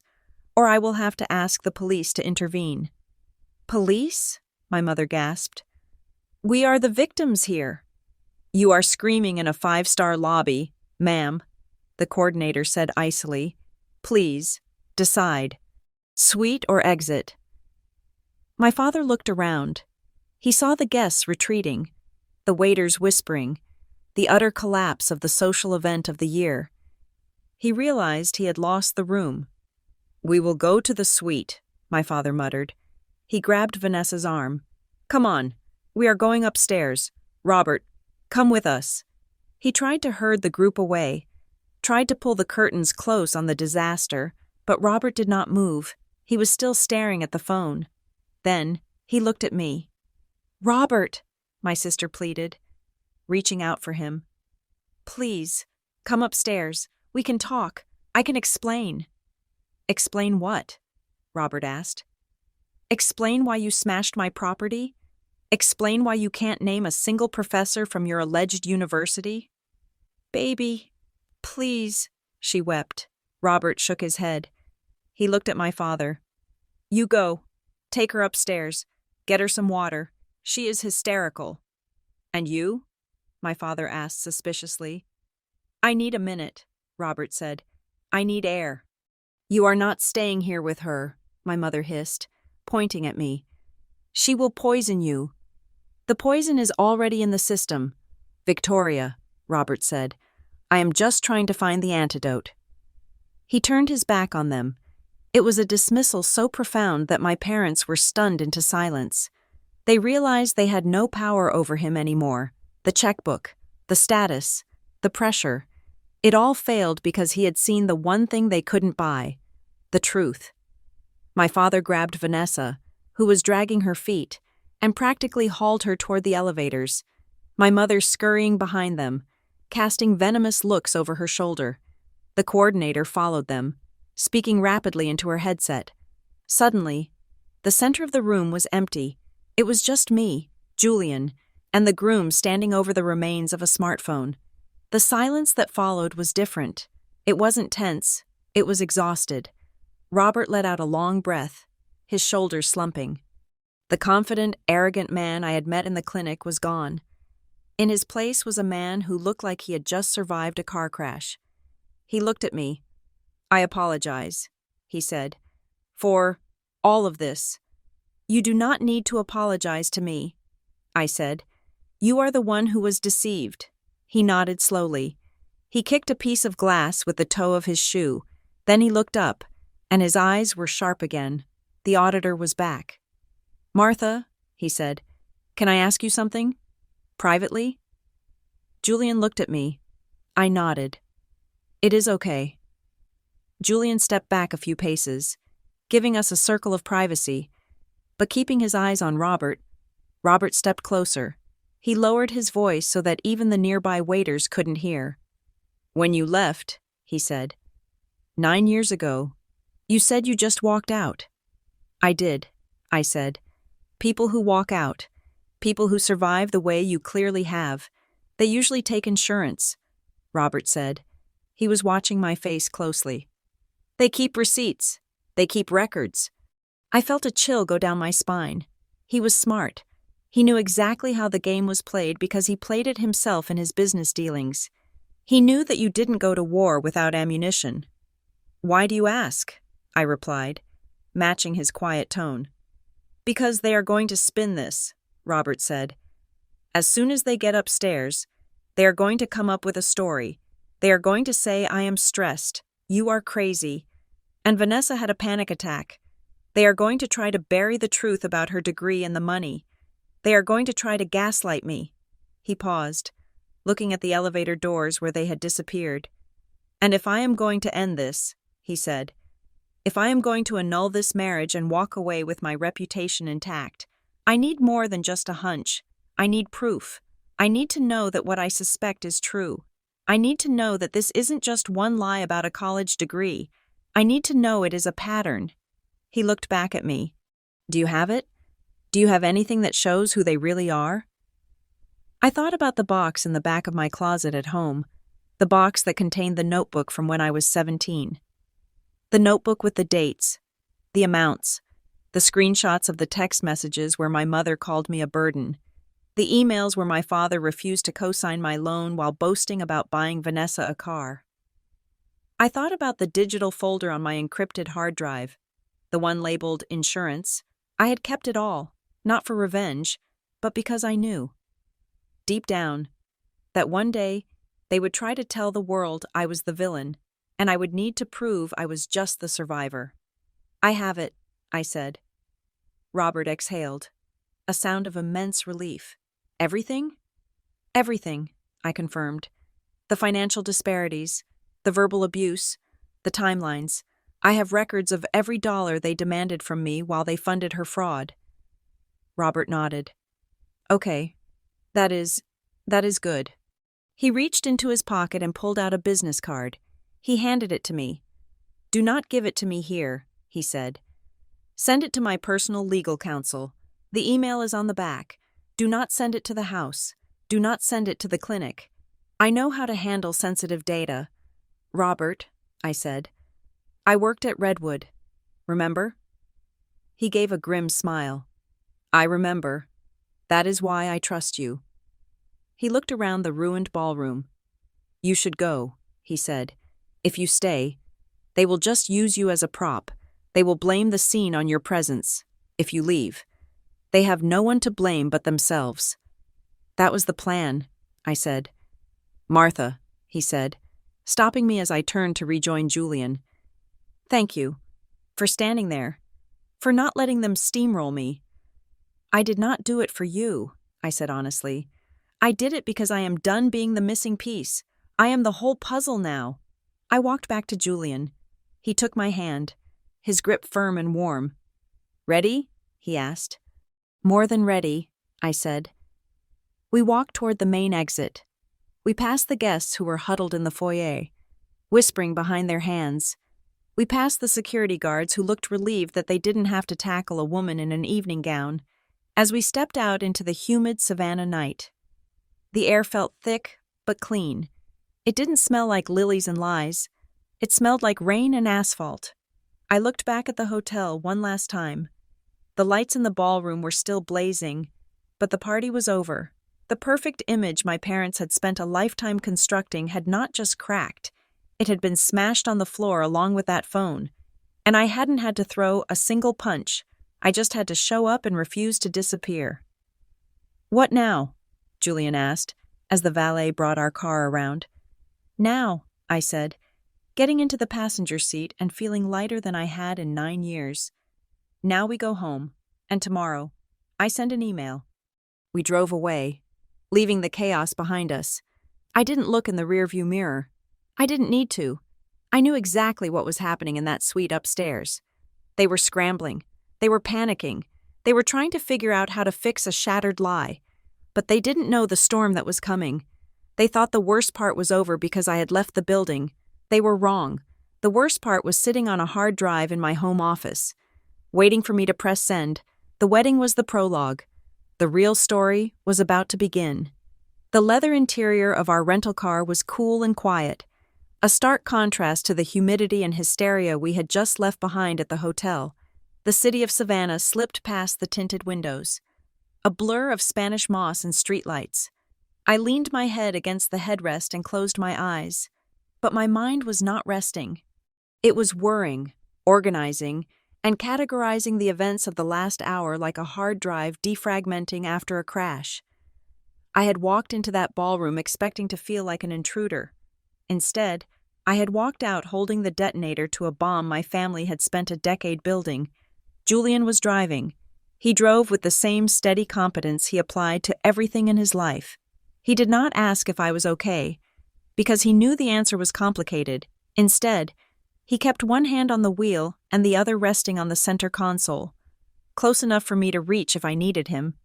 or I will have to ask the police to intervene." "Police?" my mother gasped. "We are the victims here." "You are screaming in a 5-star lobby, ma'am," the coordinator said icily. "Please, decide. Suite or exit?" My father looked around. He saw the guests retreating, the waiters whispering, the utter collapse of the social event of the year. He realized he had lost the room. "We will go to the suite," my father muttered. He grabbed Vanessa's arm. "Come on. We are going upstairs. Robert, come with us." He tried to herd the group away, tried to pull the curtains close on the disaster, but Robert did not move. He was still staring at the phone. Then, he looked at me. "Robert," my sister pleaded, reaching out for him. "Please, come upstairs. We can talk. I can explain." "Explain what?" Robert asked. "Explain why you smashed my property? Explain why you can't name a single professor from your alleged university?" "Baby, please," she wept. Robert shook his head. He looked at my father. "You go. Take her upstairs. Get her some water. She is hysterical." "And you?" my father asked suspiciously. "I need a minute," Robert said. "I need air." "You are not staying here with her," my mother hissed, pointing at me. "She will poison you." "The poison is already in the system." "Victoria," Robert said, "I am just trying to find the antidote." He turned his back on them. It was a dismissal so profound that my parents were stunned into silence. They realized they had no power over him anymore. The checkbook, the status, the pressure. It all failed because he had seen the one thing they couldn't buy: the truth. My father grabbed Vanessa, who was dragging her feet, and practically hauled her toward the elevators, my mother scurrying behind them, casting venomous looks over her shoulder. The coordinator followed them, speaking rapidly into her headset. Suddenly, the center of the room was empty. It was just me, Julian, and the groom standing over the remains of a smartphone. The silence that followed was different. It wasn't tense, it was exhausted. Robert let out a long breath, his shoulders slumping. The confident, arrogant man I had met in the clinic was gone. In his place was a man who looked like he had just survived a car crash. He looked at me. "I apologize," he said, "for all of this." "You do not need to apologize to me," I said. "You are the one who was deceived." He nodded slowly. He kicked a piece of glass with the toe of his shoe. Then he looked up, and his eyes were sharp again. The auditor was back. "Martha," he said, "can I ask you something? Privately?" Julian looked at me. I nodded. "It is okay." Julian stepped back a few paces, giving us a circle of privacy, but keeping his eyes on Robert. Robert stepped closer. He lowered his voice so that even the nearby waiters couldn't hear. "When you left," he said, 9 years ago, you said you just walked out." "I did," I said. "People who walk out, people who survive the way you clearly have, they usually take insurance," Robert said. He was watching my face closely. "They keep receipts. They keep records." I felt a chill go down my spine. He was smart. He knew exactly how the game was played because he played it himself in his business dealings. He knew that you didn't go to war without ammunition. "Why do you ask?" I replied, matching his quiet tone. "Because they are going to spin this," Robert said. "As soon as they get upstairs, they are going to come up with a story. They are going to say I am stressed, you are crazy, and Vanessa had a panic attack. They are going to try to bury the truth about her degree and the money. They are going to try to gaslight me." He paused, looking at the elevator doors where they had disappeared. "And if I am going to end this," he said, "if I am going to annul this marriage and walk away with my reputation intact, I need more than just a hunch. I need proof. I need to know that what I suspect is true. I need to know that this isn't just one lie about a college degree. I need to know it is a pattern." He looked back at me. "Do you have it? Do you have anything that shows who they really are?" I thought about the box in the back of my closet at home, the box that contained the notebook from when I was 17. The notebook with the dates, the amounts, the screenshots of the text messages where my mother called me a burden, the emails where my father refused to co-sign my loan while boasting about buying Vanessa a car. I thought about the digital folder on my encrypted hard drive, the one labeled insurance. I had kept it all, not for revenge, but because I knew, deep down, that one day they would try to tell the world I was the villain, and I would need to prove I was just the survivor. "I have it," I said. Robert exhaled, a sound of immense relief. Everything? Everything, I confirmed. The financial disparities, the verbal abuse, the timelines. I have records of every dollar they demanded from me while they funded her fraud. Robert nodded. Okay, that is good. He reached into his pocket and pulled out a business card. He handed it to me. Do not give it to me here, he said. Send it to my personal legal counsel. The email is on the back. Do not send it to the house. Do not send it to the clinic. I know how to handle sensitive data. Robert, I said. I worked at Redwood. Remember? He gave a grim smile. I remember. That is why I trust you. He looked around the ruined ballroom. You should go, he said. If you stay, they will just use you as a prop. They will blame the scene on your presence. If you leave, they have no one to blame but themselves. That was the plan, I said. Martha, he said, stopping me as I turned to rejoin Julian. Thank you. For standing there. For not letting them steamroll me. I did not do it for you, I said honestly. I did it because I am done being the missing piece. I am the whole puzzle now. I walked back to Julian. He took my hand, his grip firm and warm. Ready? He asked. More than ready, I said. We walked toward the main exit. We passed the guests who were huddled in the foyer, whispering behind their hands. We passed the security guards who looked relieved that they didn't have to tackle a woman in an evening gown. As we stepped out into the humid Savannah night, the air felt thick but clean. It didn't smell like lilies and lies. It smelled like rain and asphalt. I looked back at the hotel one last time. The lights in the ballroom were still blazing, but the party was over. The perfect image my parents had spent a lifetime constructing had not just cracked. It had been smashed on the floor along with that phone. And I hadn't had to throw a single punch. I just had to show up and refuse to disappear. What now? Julian asked, as the valet brought our car around. Now, I said, getting into the passenger seat and feeling lighter than I had in 9 years. Now we go home, and tomorrow, I send an email. We drove away, leaving the chaos behind us. I didn't look in the rearview mirror. I didn't need to. I knew exactly what was happening in that suite upstairs. They were scrambling. They were panicking. They were trying to figure out how to fix a shattered lie. But they didn't know the storm that was coming. They thought the worst part was over because I had left the building. They were wrong. The worst part was sitting on a hard drive in my home office, waiting for me to press send. The wedding was the prologue. The real story was about to begin. The leather interior of our rental car was cool and quiet, a stark contrast to the humidity and hysteria we had just left behind at the hotel. The city of Savannah slipped past the tinted windows, a blur of Spanish moss and streetlights. I leaned my head against the headrest and closed my eyes, but my mind was not resting. It was whirring, organizing, and categorizing the events of the last hour like a hard drive defragmenting after a crash. I had walked into that ballroom expecting to feel like an intruder. Instead, I had walked out holding the detonator to a bomb my family had spent a decade building. Julian was driving. He drove with the same steady competence he applied to everything in his life. He did not ask if I was okay, because he knew the answer was complicated. Instead, he kept one hand on the wheel and the other resting on the center console, close enough for me to reach if I needed him.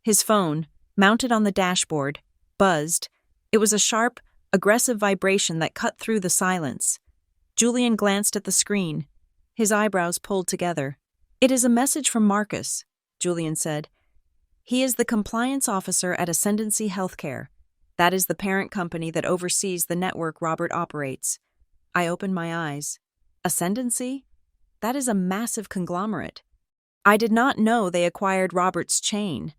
His phone, mounted on the dashboard, buzzed. It was a sharp, aggressive vibration that cut through the silence. Julian glanced at the screen, his eyebrows pulled together. It is a message from Marcus, Julian said. He is the compliance officer at Ascendancy Healthcare. That is the parent company that oversees the network Robert operates. I opened my eyes. Ascendancy? That is a massive conglomerate. I did not know they acquired Robert's chain.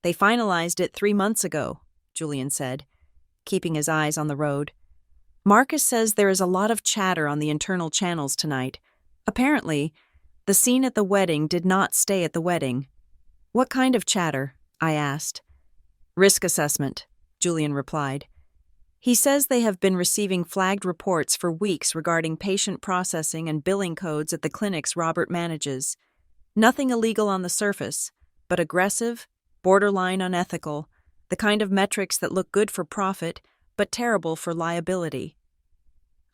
They finalized it 3 months ago, Julian said, keeping his eyes on the road. Marcus says there is a lot of chatter on the internal channels tonight. Apparently, the scene at the wedding did not stay at the wedding. What kind of chatter? I asked. Risk assessment, Julian replied. He says they have been receiving flagged reports for weeks regarding patient processing and billing codes at the clinics Robert manages. Nothing illegal on the surface, but aggressive, borderline unethical, the kind of metrics that look good for profit, but terrible for liability.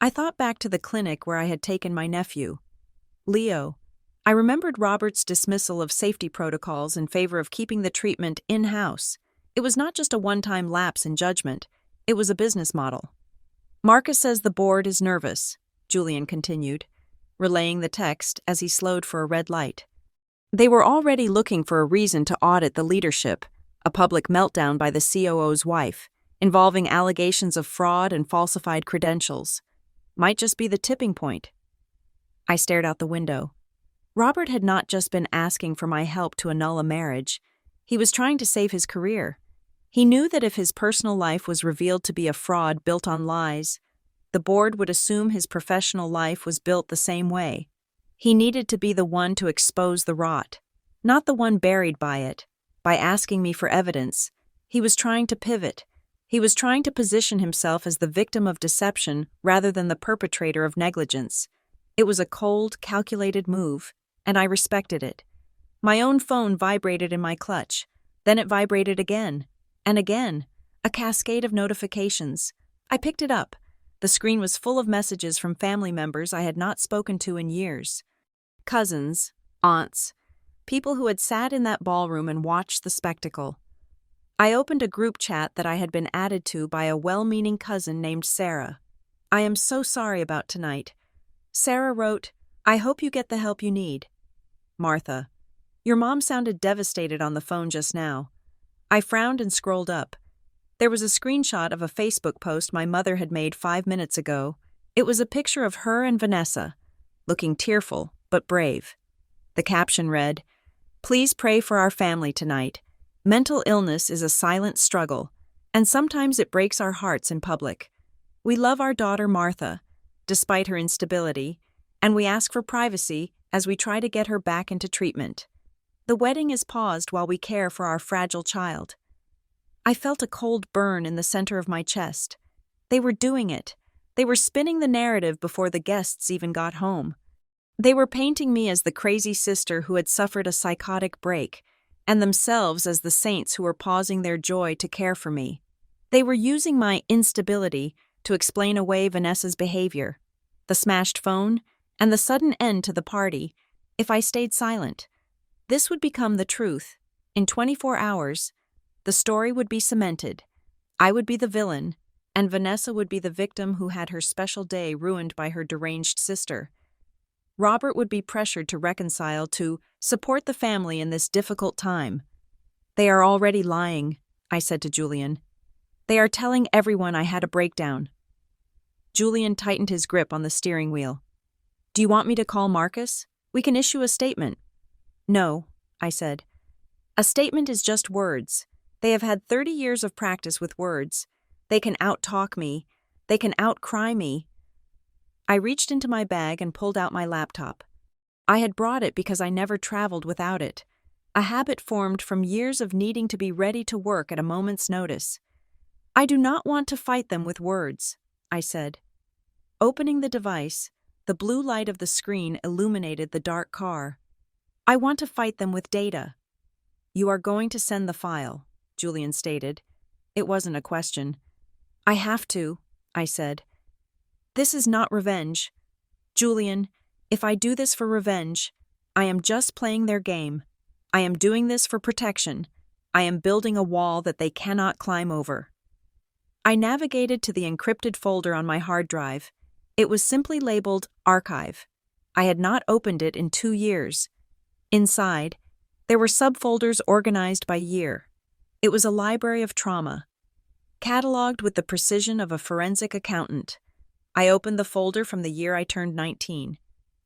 I thought back to the clinic where I had taken my nephew, Leo. I remembered Robert's dismissal of safety protocols in favor of keeping the treatment in-house. It was not just a one-time lapse in judgment, it was a business model. Marcus says the board is nervous, Julian continued, relaying the text as he slowed for a red light. They were already looking for a reason to audit the leadership, a public meltdown by the COO's wife, involving allegations of fraud and falsified credentials. Might just be the tipping point. I stared out the window. Robert had not just been asking for my help to annul a marriage. He was trying to save his career. He knew that if his personal life was revealed to be a fraud built on lies, the board would assume his professional life was built the same way. He needed to be the one to expose the rot, not the one buried by it. By asking me for evidence, he was trying to pivot. He was trying to position himself as the victim of deception rather than the perpetrator of negligence. It was a cold, calculated move, and I respected it. My own phone vibrated in my clutch. Then it vibrated again, and again, a cascade of notifications. I picked it up. The screen was full of messages from family members I had not spoken to in years. Cousins, aunts, people who had sat in that ballroom and watched the spectacle. I opened a group chat that I had been added to by a well-meaning cousin named Sarah. "I am so sorry about tonight." Sarah wrote, "I hope you get the help you need." Martha, "Your mom sounded devastated on the phone just now." I frowned and scrolled up. There was a screenshot of a Facebook post my mother had made 5 minutes ago. It was a picture of her and Vanessa, looking tearful but brave. The caption read, "Please pray for our family tonight. Mental illness is a silent struggle, and sometimes it breaks our hearts in public. We love our daughter Martha, despite her instability, and we ask for privacy as we try to get her back into treatment. The wedding is paused while we care for our fragile child." I felt a cold burn in the center of my chest. They were doing it. They were spinning the narrative before the guests even got home. They were painting me as the crazy sister who had suffered a psychotic break, and themselves as the saints who were pausing their joy to care for me. They were using my instability to explain away Vanessa's behavior, the smashed phone, and the sudden end to the party. If I stayed silent, this would become the truth. In 24 hours, the story would be cemented. I would be the villain, and Vanessa would be the victim who had her special day ruined by her deranged sister. Robert would be pressured to reconcile, to support the family in this difficult time. "They are already lying," I said to Julian. "They are telling everyone I had a breakdown." Julian tightened his grip on the steering wheel. "Do you want me to call Marcus? We can issue a statement." "No," I said. "A statement is just words. They have had 30 years of practice with words. They can out-talk me. They can out-cry me." I reached into my bag and pulled out my laptop. I had brought it because I never traveled without it, a habit formed from years of needing to be ready to work at a moment's notice. "I do not want to fight them with words," I said. Opening the device, the blue light of the screen illuminated the dark car. "I want to fight them with data." "You are going to send the file," Julian stated. It wasn't a question. "I have to," I said. "This is not revenge. Julian, if I do this for revenge, I am just playing their game. I am doing this for protection. I am building a wall that they cannot climb over." I navigated to the encrypted folder on my hard drive. It was simply labeled Archive. I had not opened it in 2 years. Inside, there were subfolders organized by year. It was a library of trauma, cataloged with the precision of a forensic accountant. I opened the folder from the year I turned 19.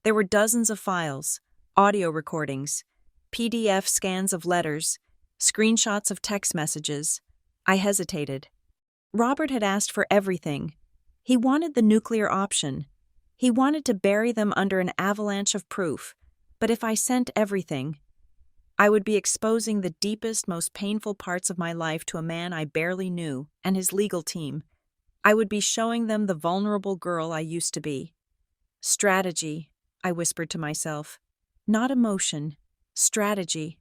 There were dozens of files, audio recordings, PDF scans of letters, screenshots of text messages. I hesitated. Robert had asked for everything. He wanted the nuclear option. He wanted to bury them under an avalanche of proof. But if I sent everything, I would be exposing the deepest, most painful parts of my life to a man I barely knew and his legal team. I would be showing them the vulnerable girl I used to be. "Strategy," I whispered to myself, "not emotion." Strategy.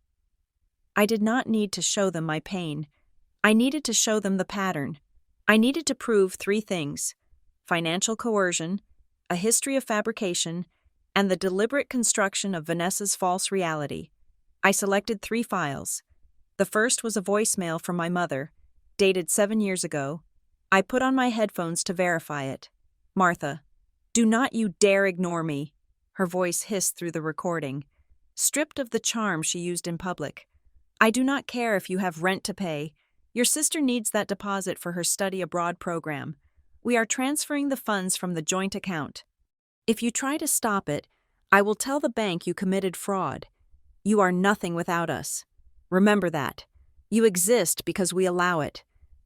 I did not need to show them my pain. I needed to show them the pattern. I needed to prove three things: financial coercion, a history of fabrication, and the deliberate construction of Vanessa's false reality. I selected 3 files. The first was a voicemail from my mother, dated 7 years ago. I put on my headphones to verify it. "Martha, do not you dare ignore me," her voice hissed through the recording, stripped of the charm she used in public. "I do not care if you have rent to pay. Your sister needs that deposit for her study abroad program. We are transferring the funds from the joint account. If you try to stop it, I will tell the bank you committed fraud. You are nothing without us. Remember that. You exist because we allow it."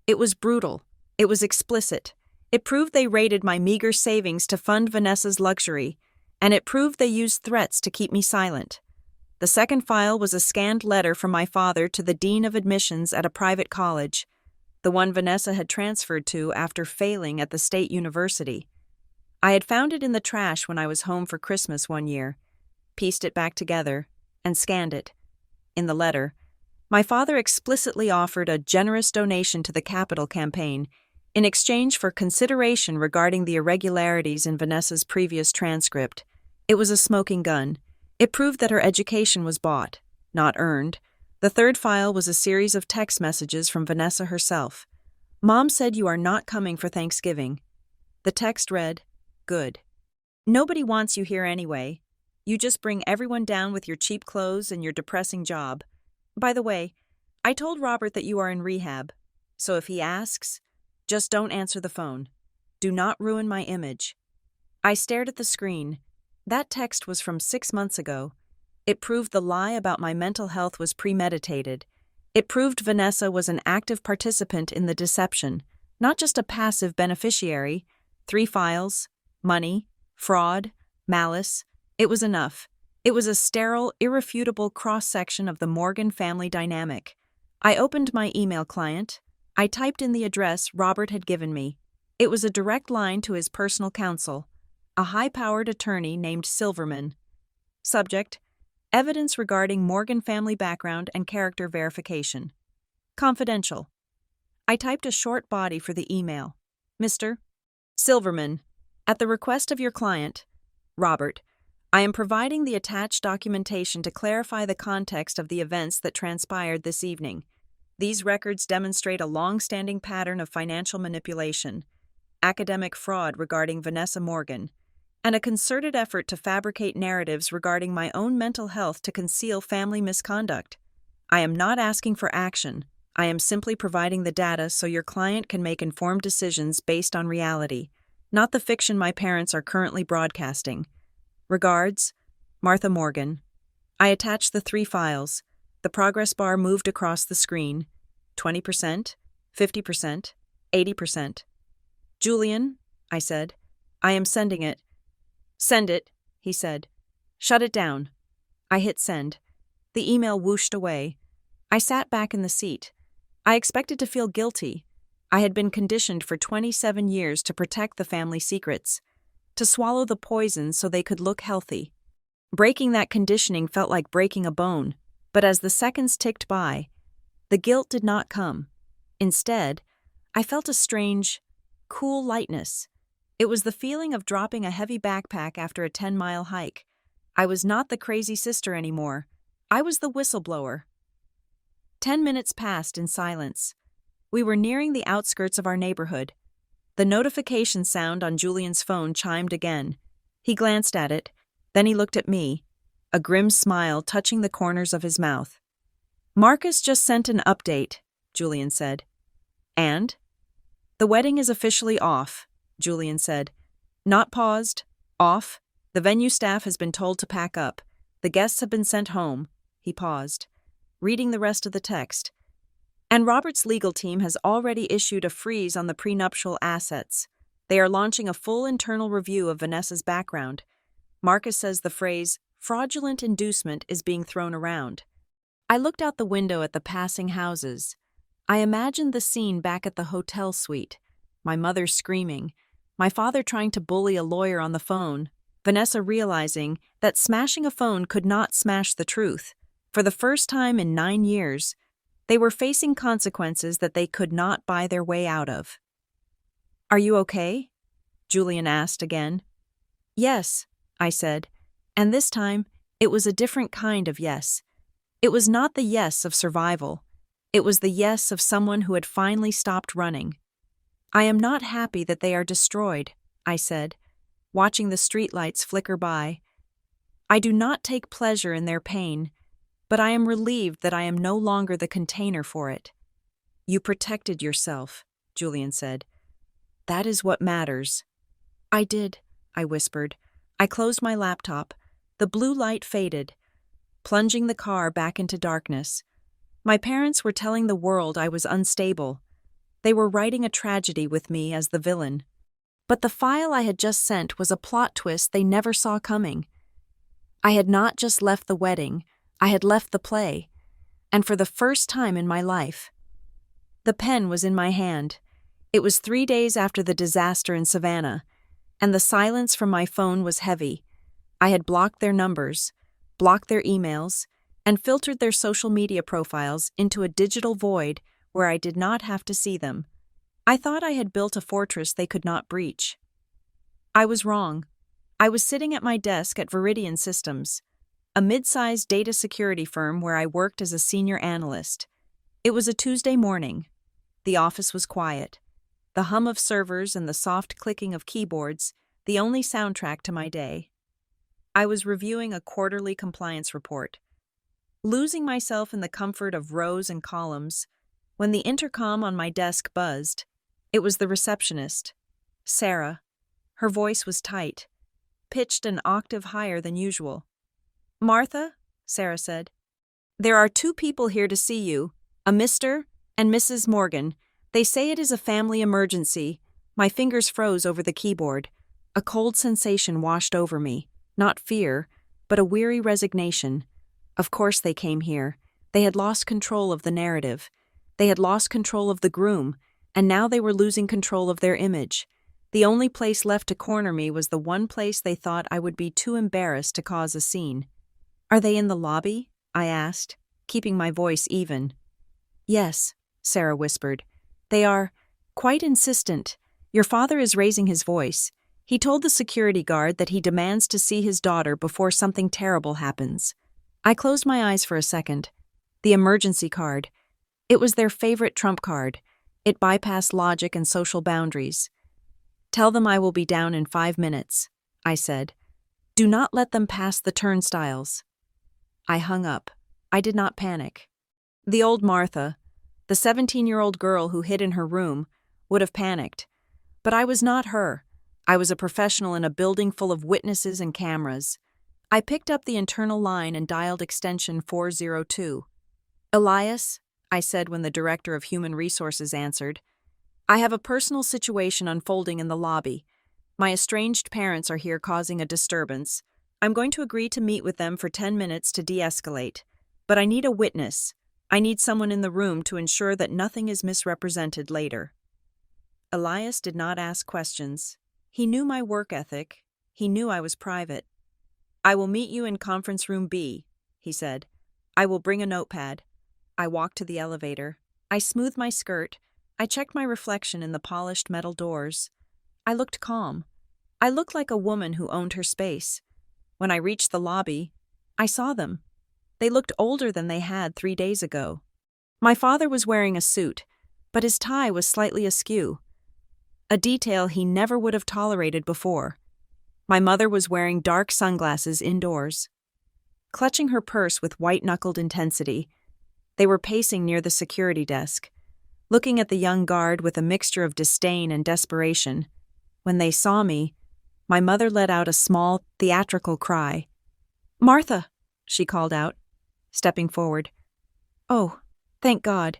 It was brutal. It was explicit. It proved they raided my meager savings to fund Vanessa's luxury, and it proved they used threats to keep me silent. The second file was a scanned letter from my father to the dean of admissions at a private college, the one Vanessa had transferred to after failing at the state university. I had found it in the trash when I was home for Christmas one year, pieced it back together, and scanned it. In the letter, my father explicitly offered a generous donation to the capital campaign in exchange for consideration regarding the irregularities in Vanessa's previous transcript. It was a smoking gun. It proved that her education was bought, not earned. The third file was a series of text messages from Vanessa herself. "Mom said you are not coming for Thanksgiving." The text read, "Good. Nobody wants you here anyway. You just bring everyone down with your cheap clothes and your depressing job. By the way, I told Robert that you are in rehab, so if he asks, just don't answer the phone. Do not ruin my image." I stared at the screen. That text was from 6 months ago. It proved the lie about my mental health was premeditated. It proved Vanessa was an active participant in the deception, not just a passive beneficiary. 3 files, money, fraud, malice. It was enough. It was a sterile, irrefutable cross-section of the Morgan family dynamic. I opened my email client. I typed in the address Robert had given me. It was a direct line to his personal counsel, a high-powered attorney named Silverman. Subject: evidence regarding Morgan family background and character verification. Confidential. I typed a short body for the email. "Mr. Silverman, at the request of your client, Robert, I am providing the attached documentation to clarify the context of the events that transpired this evening. These records demonstrate a long-standing pattern of financial manipulation, academic fraud regarding Vanessa Morgan, and a concerted effort to fabricate narratives regarding my own mental health to conceal family misconduct. I am not asking for action. I am simply providing the data so your client can make informed decisions based on reality, not the fiction my parents are currently broadcasting. Regards, Martha Morgan." I attached the 3 files. The progress bar moved across the screen. 20%, 50%, 80%. "Julian," I said, "I am sending it." "Send it," he said. "Shut it down." I hit send. The email whooshed away. I sat back in the seat. I expected to feel guilty. I had been conditioned for 27 years to protect the family secrets, to swallow the poison so they could look healthy. Breaking that conditioning felt like breaking a bone, but as the seconds ticked by, the guilt did not come. Instead, I felt a strange, cool lightness. It was the feeling of dropping a heavy backpack after a 10-mile hike. I was not the crazy sister anymore. I was the whistleblower. 10 minutes passed in silence. We were nearing the outskirts of our neighborhood. The notification sound on Julian's phone chimed again. He glanced at it, then he looked at me, a grim smile touching the corners of his mouth. "Marcus just sent an update," Julian said. "And?" "The wedding is officially off," Julian said. "Not paused, off. The venue staff has been told to pack up. The guests have been sent home." He paused, reading the rest of the text. "And Robert's legal team has already issued a freeze on the prenuptial assets. They are launching a full internal review of Vanessa's background. Marcus says the phrase, fraudulent inducement, is being thrown around." I looked out the window at the passing houses. I imagined the scene back at the hotel suite. My mother screaming, my father trying to bully a lawyer on the phone, Vanessa realizing that smashing a phone could not smash the truth. For the first time in 9 years, they were facing consequences that they could not buy their way out of. "Are you okay?" Julian asked again. "Yes," I said, and this time it was a different kind of yes. It was not the yes of survival. It was the yes of someone who had finally stopped running. "I am not happy that they are destroyed," I said, watching the streetlights flicker by. "I do not take pleasure in their pain, but I am relieved that I am no longer the container for it." "You protected yourself," Julian said. "That is what matters." "I did," I whispered. I closed my laptop. The blue light faded, plunging the car back into darkness. My parents were telling the world I was unstable. They were writing a tragedy with me as the villain. But the file I had just sent was a plot twist they never saw coming. I had not just left the wedding, I had left the play. And for the first time in my life. The pen was in my hand. It was 3 days after the disaster in Savannah, and the silence from my phone was heavy. I had blocked their numbers, blocked their emails, and filtered their social media profiles into a digital void where I did not have to see them. I thought I had built a fortress they could not breach. I was wrong. I was sitting at my desk at Veridian Systems, a mid-sized data security firm where I worked as a senior analyst. It was a Tuesday morning. The office was quiet. The hum of servers and the soft clicking of keyboards, the only soundtrack to my day. I was reviewing a quarterly compliance report, losing myself in the comfort of rows and columns, when the intercom on my desk buzzed. It was the receptionist, Sarah. Her voice was tight, pitched an octave higher than usual. "Martha," Sarah said, "there are 2 people here to see you, a Mr. and Mrs. Morgan. They say it is a family emergency." My fingers froze over the keyboard. A cold sensation washed over me. Not fear, but a weary resignation. Of course they came here. They had lost control of the narrative. They had lost control of the groom, and now they were losing control of their image. The only place left to corner me was the one place they thought I would be too embarrassed to cause a scene. "Are they in the lobby?" I asked, keeping my voice even. "Yes," Sarah whispered. "They are quite insistent. Your father is raising his voice. He told the security guard that he demands to see his daughter before something terrible happens." I closed my eyes for a second. The emergency card. It was their favorite trump card. It bypassed logic and social boundaries. "Tell them I will be down in 5 minutes," I said. "Do not let them pass the turnstiles." I hung up. I did not panic. The old Martha, the 17-year-old girl who hid in her room, would have panicked. But I was not her. I was a professional in a building full of witnesses and cameras. I picked up the internal line and dialed extension 402. "Elias," I said when the director of human resources answered, "I have a personal situation unfolding in the lobby. My estranged parents are here causing a disturbance. I'm going to agree to meet with them for 10 minutes to de-escalate. But I need a witness. I need someone in the room to ensure that nothing is misrepresented later." Elias did not ask questions. He knew my work ethic. He knew I was private. "I will meet you in conference room B," he said. "I will bring a notepad." I walked to the elevator. I smoothed my skirt. I checked my reflection in the polished metal doors. I looked calm. I looked like a woman who owned her space. When I reached the lobby, I saw them. They looked older than they had 3 days ago. My father was wearing a suit, but his tie was slightly askew, a detail he never would have tolerated before. My mother was wearing dark sunglasses indoors. Clutching her purse with white-knuckled intensity, they were pacing near the security desk, looking at the young guard with a mixture of disdain and desperation. When they saw me, my mother let out a small, theatrical cry. "Martha," she called out, stepping forward. "Oh, thank God.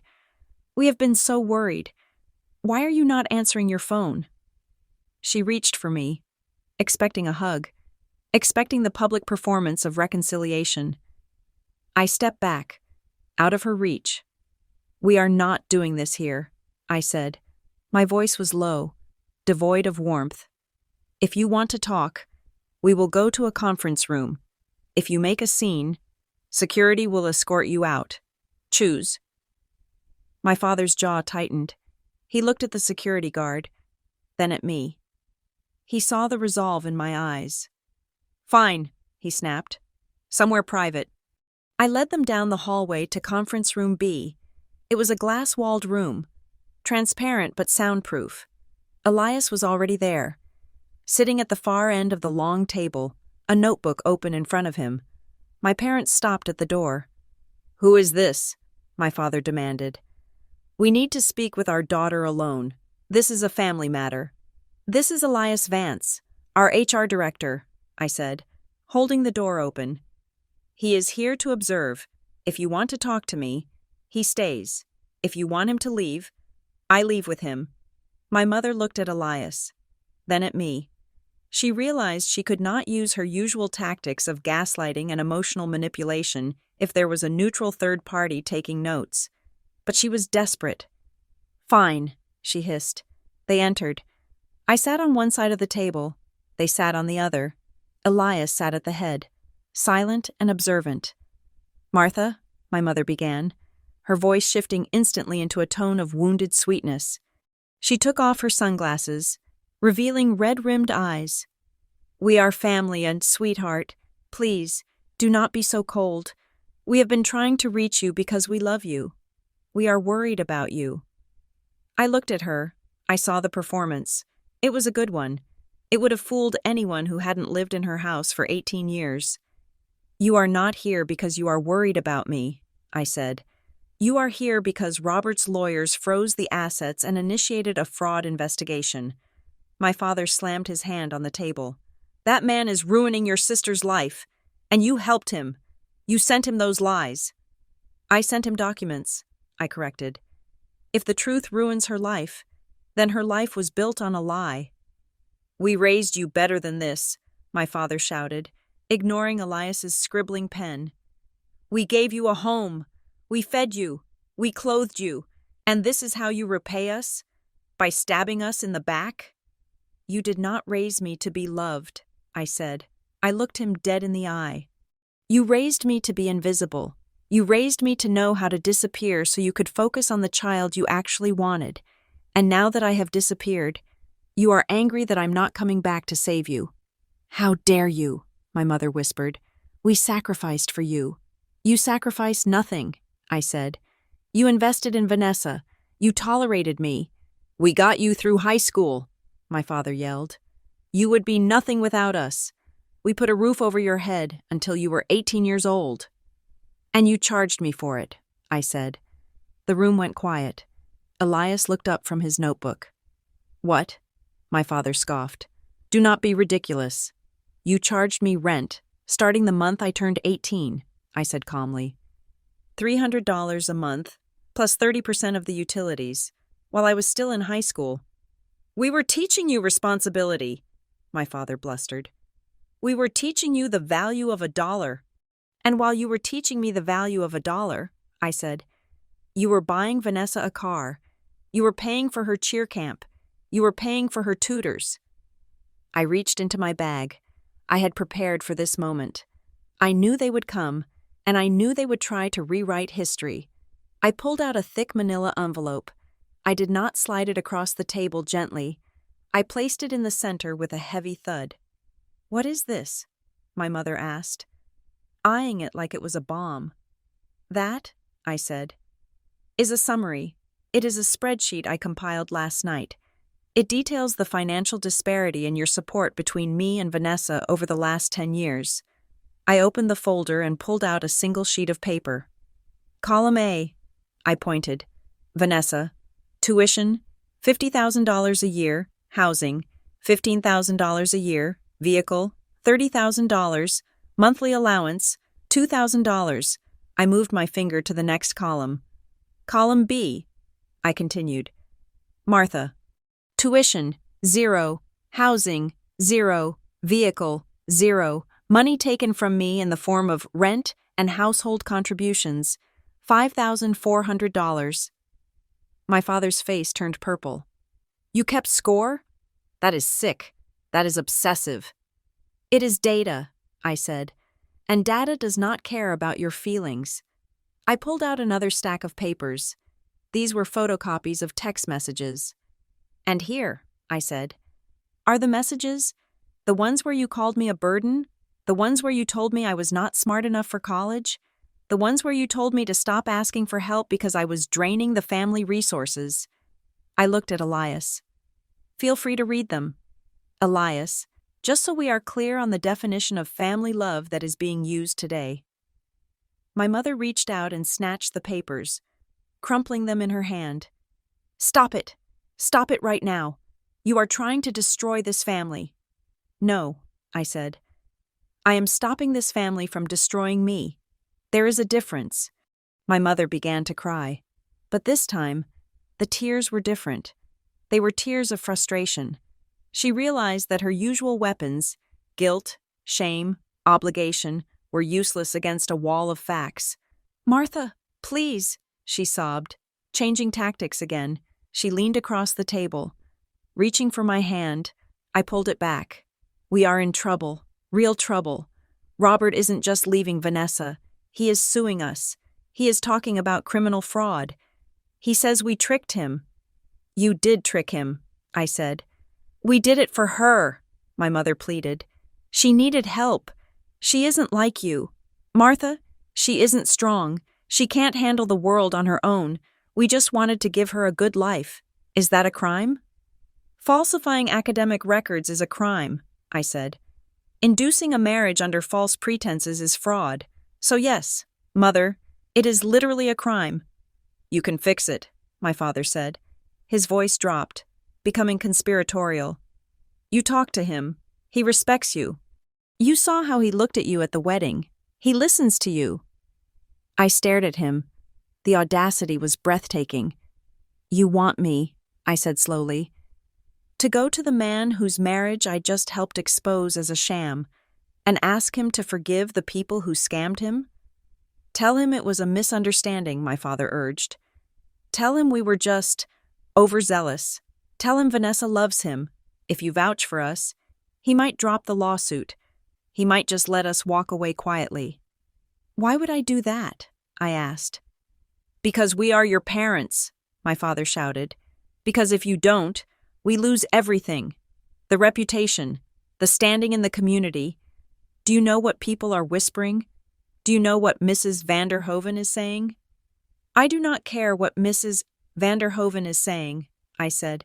We have been so worried. Why are you not answering your phone?" She reached for me, expecting a hug, expecting the public performance of reconciliation. I stepped back, out of her reach. "We are not doing this here," I said. My voice was low, devoid of warmth. "If you want to talk, we will go to a conference room. If you make a scene, Security will escort you out. Choose. My father's jaw tightened. He looked at the security guard, then at me. He saw the resolve in my eyes. Fine, he snapped. Somewhere private. I led them down the hallway to conference room B. It was a glass-walled room, transparent but soundproof. Elias was already there, sitting at the far end of the long table, a notebook open in front of him. My parents stopped at the door. "Who is this?" my father demanded. "We need to speak with our daughter alone. This is a family matter." "This is Elias Vance, our HR director," I said, holding the door open. "He is here to observe. If you want to talk to me, he stays. If you want him to leave, I leave with him." My mother looked at Elias, then at me. She realized she could not use her usual tactics of gaslighting and emotional manipulation if there was a neutral third party taking notes. But she was desperate. "Fine," she hissed. They entered. I sat on one side of the table. They sat on the other. Elias sat at the head, silent and observant. "Martha," my mother began, her voice shifting instantly into a tone of wounded sweetness. She took off her sunglasses, revealing red-rimmed eyes. "We are family, and sweetheart, please, do not be so cold. We have been trying to reach you because we love you. We are worried about you." I looked at her. I saw the performance. It was a good one. It would have fooled anyone who hadn't lived in her house for 18 years. "You are not here because you are worried about me," I said. "You are here because Robert's lawyers froze the assets and initiated a fraud investigation." My father slammed his hand on the table. "That man is ruining your sister's life, and you helped him. You sent him those lies." "I sent him documents," I corrected. "If the truth ruins her life, then her life was built on a lie." "We raised you better than this," my father shouted, ignoring Elias's scribbling pen. "We gave you a home. We fed you. We clothed you. And this is how you repay us? By stabbing us in the back?" "You did not raise me to be loved," I said. I looked him dead in the eye. "You raised me to be invisible. You raised me to know how to disappear so you could focus on the child you actually wanted. And now that I have disappeared, you are angry that I'm not coming back to save you." "How dare you?" my mother whispered. "We sacrificed for you." "You sacrificed nothing," I said. "You invested in Vanessa. You tolerated me." "We got you through high school," my father yelled. "You would be nothing without us. We put a roof over your head until you were 18 years old." "And you charged me for it," I said. The room went quiet. Elias looked up from his notebook. "What?" my father scoffed. "Do not be ridiculous. You charged me rent, starting the month I turned 18, I said calmly. $300 a month, plus 30% of the utilities, while I was still in high school. "We were teaching you responsibility," my father blustered. "We were teaching you the value of $1. And while you were teaching me the value of $1, I said, you were buying Vanessa a car. You were paying for her cheer camp. You were paying for her tutors." I reached into my bag. I had prepared for this moment. I knew they would come, and I knew they would try to rewrite history. I pulled out a thick manila envelope. I did not slide it across the table gently. I placed it in the center with a heavy thud. "What is this?" my mother asked, eyeing it like it was a bomb. "That," I said, "is a summary. It is a spreadsheet I compiled last night. It details the financial disparity in your support between me and Vanessa over the last 10 years. I opened the folder and pulled out a single sheet of paper. "Column A," I pointed. "Vanessa. Tuition, $50,000 a year. Housing, $15,000 a year. Vehicle, $30,000. Monthly allowance, $2,000. I moved my finger to the next column. "Column B," I continued. "Martha. Tuition, 0. Housing, 0. Vehicle, 0. Money taken from me in the form of rent and household contributions, $5,400. My father's face turned purple. "You kept score? That is sick. That is obsessive." "It is data," I said. And data does not care about your feelings. I pulled out another stack of papers. These were photocopies of text messages. And here, I said, are the messages, the ones where you called me a burden, the ones where you told me I was not smart enough for college, the ones where you told me to stop asking for help because I was draining the family resources. I looked at Elias. Feel free to read them. Elias, just so we are clear on the definition of family love that is being used today. My mother reached out and snatched the papers, crumpling them in her hand. Stop it! Stop it right now! You are trying to destroy this family. No, I said. I am stopping this family from destroying me. There is a difference. My mother began to cry. But this time, the tears were different. They were tears of frustration. She realized that her usual weapons, guilt, shame, obligation, were useless against a wall of facts. Martha, please, she sobbed. Changing tactics again, she leaned across the table. Reaching for my hand, I pulled it back. We are in trouble, real trouble. Robert isn't just leaving Vanessa. He is suing us. He is talking about criminal fraud. He says we tricked him. You did trick him, I said. We did it for her, my mother pleaded. She needed help. She isn't like you. Martha, she isn't strong. She can't handle the world on her own. We just wanted to give her a good life. Is that a crime? Falsifying academic records is a crime, I said. Inducing a marriage under false pretenses is fraud. So yes, Mother, it is literally a crime. You can fix it, my father said. His voice dropped, becoming conspiratorial. You talk to him. He respects you. You saw how he looked at you at the wedding. He listens to you. I stared at him. The audacity was breathtaking. You want me, I said slowly, to go to the man whose marriage I just helped expose as a sham, and ask him to forgive the people who scammed him? Tell him it was a misunderstanding, my father urged. Tell him we were just overzealous. Tell him Vanessa loves him. If you vouch for us, he might drop the lawsuit. He might just let us walk away quietly. Why would I do that? I asked. Because we are your parents, my father shouted. Because if you don't, we lose everything. The reputation, the standing in the community. Do you know what people are whispering? Do you know what Mrs. Vanderhoven is saying? I do not care what Mrs. Vanderhoven is saying, I said.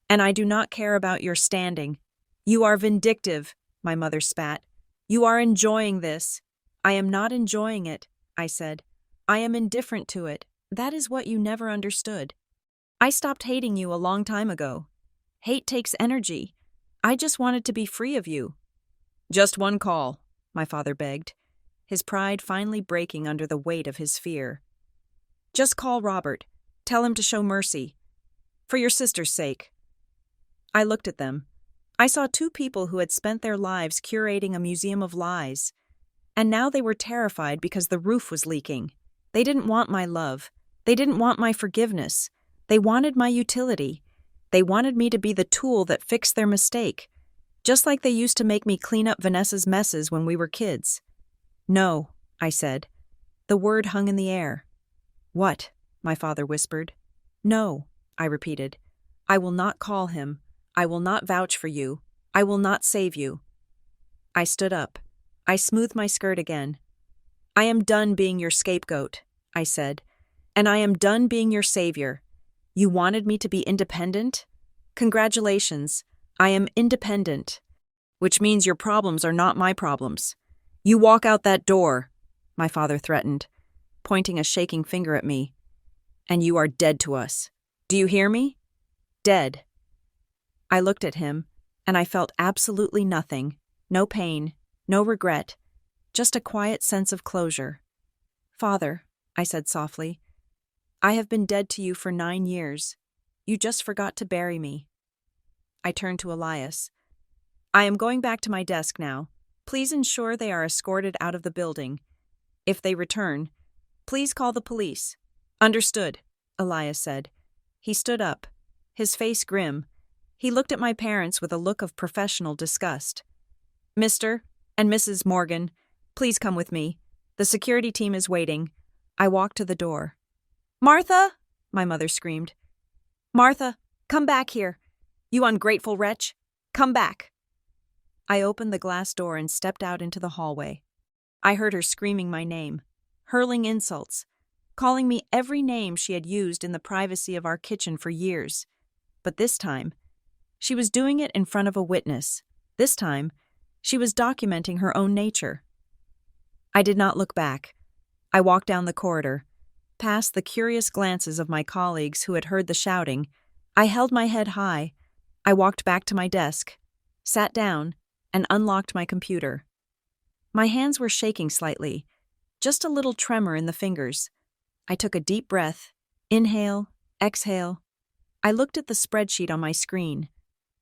And I do not care about your standing. You are vindictive, my mother spat. You are enjoying this. I am not enjoying it, I said. I am indifferent to it. That is what you never understood. I stopped hating you a long time ago. Hate takes energy. I just wanted to be free of you. Just one call, my father begged, his pride finally breaking under the weight of his fear. Just call Robert. Tell him to show mercy. For your sister's sake. I looked at them. I saw two people who had spent their lives curating a museum of lies. And now they were terrified because the roof was leaking. They didn't want my love. They didn't want my forgiveness. They wanted my utility. They wanted me to be the tool that fixed their mistake, just like they used to make me clean up Vanessa's messes when we were kids. No, I said. The word hung in the air. What? My father whispered. No, I repeated. I will not call him. I will not vouch for you. I will not save you. I stood up. I smoothed my skirt again. I am done being your scapegoat, I said, and I am done being your savior. You wanted me to be independent? Congratulations, I am independent, which means your problems are not my problems. You walk out that door, my father threatened, pointing a shaking finger at me, and you are dead to us. Do you hear me? Dead. I looked at him, and I felt absolutely nothing, no pain, no regret, just a quiet sense of closure. Father, I said softly, I have been dead to you for 9 years. You just forgot to bury me. I turned to Elias. I am going back to my desk now. Please ensure they are escorted out of the building. If they return, please call the police. Understood, Elias said. He stood up, his face grim. He looked at my parents with a look of professional disgust. Mr. and Mrs. Morgan, Please come with me. The security team is waiting. I walked to the door. Martha! My mother screamed. Martha, come back here. You ungrateful wretch. Come back. I opened the glass door and stepped out into the hallway. I heard her screaming my name, hurling insults, calling me every name she had used in the privacy of our kitchen for years. But this time, she was doing it in front of a witness. This time, she was documenting her own nature. I did not look back. I walked down the corridor, past the curious glances of my colleagues who had heard the shouting. I held my head high. I walked back to my desk, sat down, and unlocked my computer. My hands were shaking slightly, just a little tremor in the fingers. I took a deep breath, inhale, exhale. I looked at the spreadsheet on my screen.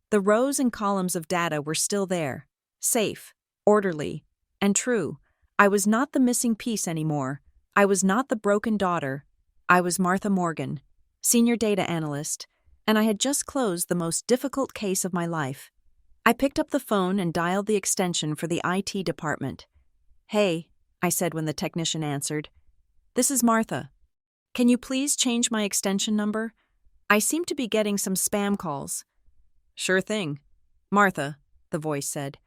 The rows and columns of data were still there, safe, orderly, and true. I was not the missing piece anymore. I was not the broken daughter. I was Martha Morgan, senior data analyst, and I had just closed the most difficult case of my life. I picked up the phone and dialed the extension for the IT department. Hey, I said when the technician answered. This is Martha. Can you please change my extension number? I seem to be getting some spam calls. Sure thing. Martha, the voice said.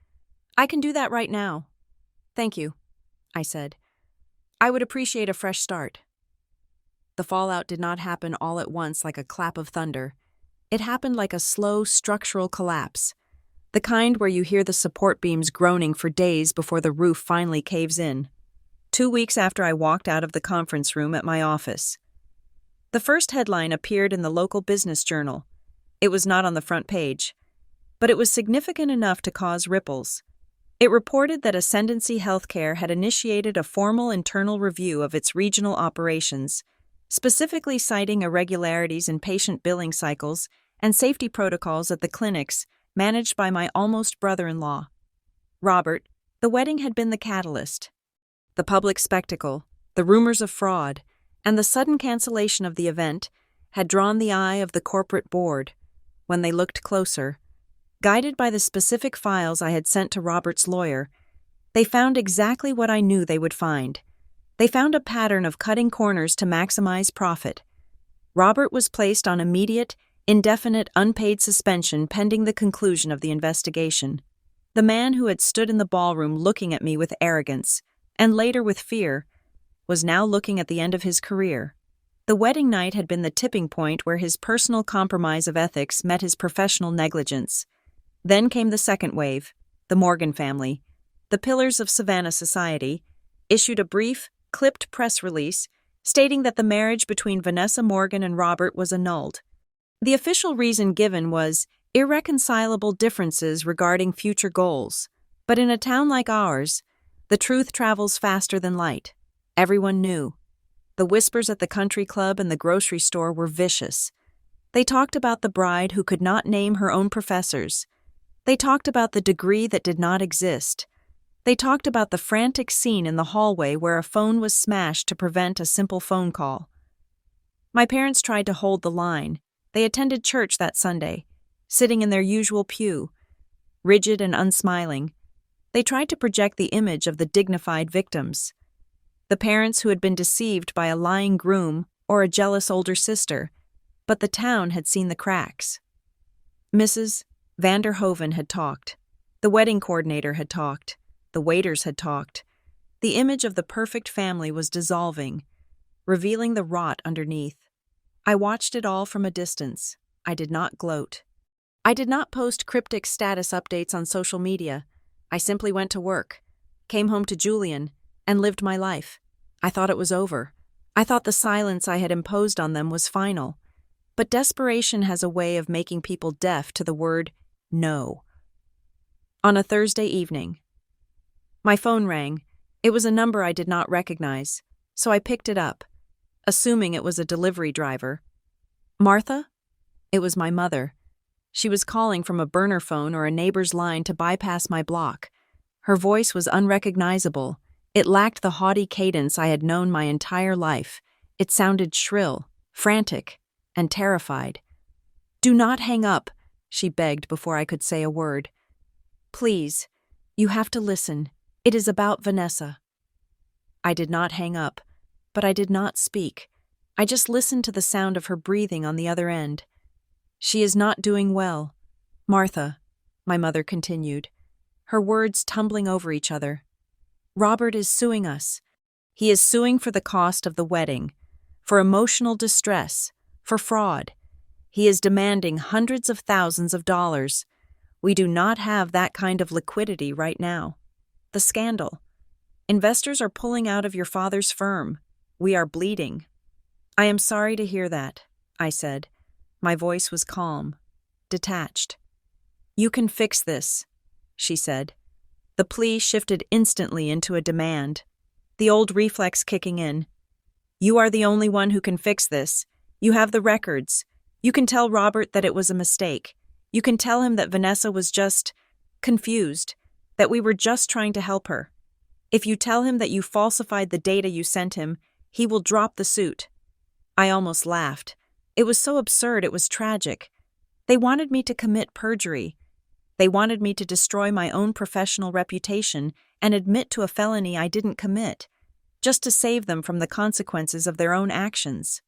I can do that right now. Thank you, I said. I would appreciate a fresh start. The fallout did not happen all at once like a clap of thunder. It happened like a slow structural collapse, the kind where you hear the support beams groaning for days before the roof finally caves in. 2 weeks after I walked out of the conference room at my office. The first headline appeared in the local business journal. It was not on the front page, but it was significant enough to cause ripples. It reported that Ascendancy Healthcare had initiated a formal internal review of its regional operations, specifically citing irregularities in patient billing cycles and safety protocols at the clinics managed by my almost brother-in-law. Robert, the wedding had been the catalyst. The public spectacle, the rumors of fraud, and the sudden cancellation of the event had drawn the eye of the corporate board. When they looked closer, guided by the specific files I had sent to Robert's lawyer, they found exactly what I knew they would find. They found a pattern of cutting corners to maximize profit. Robert was placed on immediate, indefinite, unpaid suspension pending the conclusion of the investigation. The man who had stood in the ballroom looking at me with arrogance, and later with fear, was now looking at the end of his career. The wedding night had been the tipping point where his personal compromise of ethics met his professional negligence. Then came the second wave. The Morgan family, the pillars of Savannah society, issued a brief, clipped press release stating that the marriage between Vanessa Morgan and Robert was annulled. The official reason given was irreconcilable differences regarding future goals. But in a town like ours, the truth travels faster than light. Everyone knew. The whispers at the country club and the grocery store were vicious. They talked about the bride who could not name her own professors. They talked about the degree that did not exist. They talked about the frantic scene in the hallway where a phone was smashed to prevent a simple phone call. My parents tried to hold the line. They attended church that Sunday, sitting in their usual pew, rigid and unsmiling. They tried to project the image of the dignified victims. The parents who had been deceived by a lying groom or a jealous older sister, but the town had seen the cracks. Mrs. Vanderhoven had talked. The wedding coordinator had talked. The waiters had talked. The image of the perfect family was dissolving, revealing the rot underneath. I watched it all from a distance. I did not gloat. I did not post cryptic status updates on social media. I simply went to work, came home to Julian, and lived my life. I thought it was over. I thought the silence I had imposed on them was final. But desperation has a way of making people deaf to the word no. On a Thursday evening, my phone rang. It was a number I did not recognize, so I picked it up, assuming it was a delivery driver. Martha? It was my mother. She was calling from a burner phone or a neighbor's line to bypass my block. Her voice was unrecognizable. It lacked the haughty cadence I had known my entire life. It sounded shrill, frantic, and terrified. "Do not hang up," she begged before I could say a word. "Please, you have to listen. It is about Vanessa. I did not hang up, but I did not speak. I just listened to the sound of her breathing on the other end. She is not doing well. Martha, my mother continued, her words tumbling over each other. Robert is suing us. He is suing for the cost of the wedding, for emotional distress, for fraud. He is demanding hundreds of thousands of dollars. We do not have that kind of liquidity right now. The scandal. Investors are pulling out of your father's firm. We are bleeding. I am sorry to hear that, I said. My voice was calm, detached. You can fix this, she said. The plea shifted instantly into a demand, the old reflex kicking in. You are the only one who can fix this. You have the records. You can tell Robert that it was a mistake. You can tell him that Vanessa was just confused, that we were just trying to help her. If you tell him that you falsified the data you sent him, he will drop the suit. I almost laughed. It was so absurd, it was tragic. They wanted me to commit perjury. They wanted me to destroy my own professional reputation and admit to a felony I didn't commit, just to save them from the consequences of their own actions.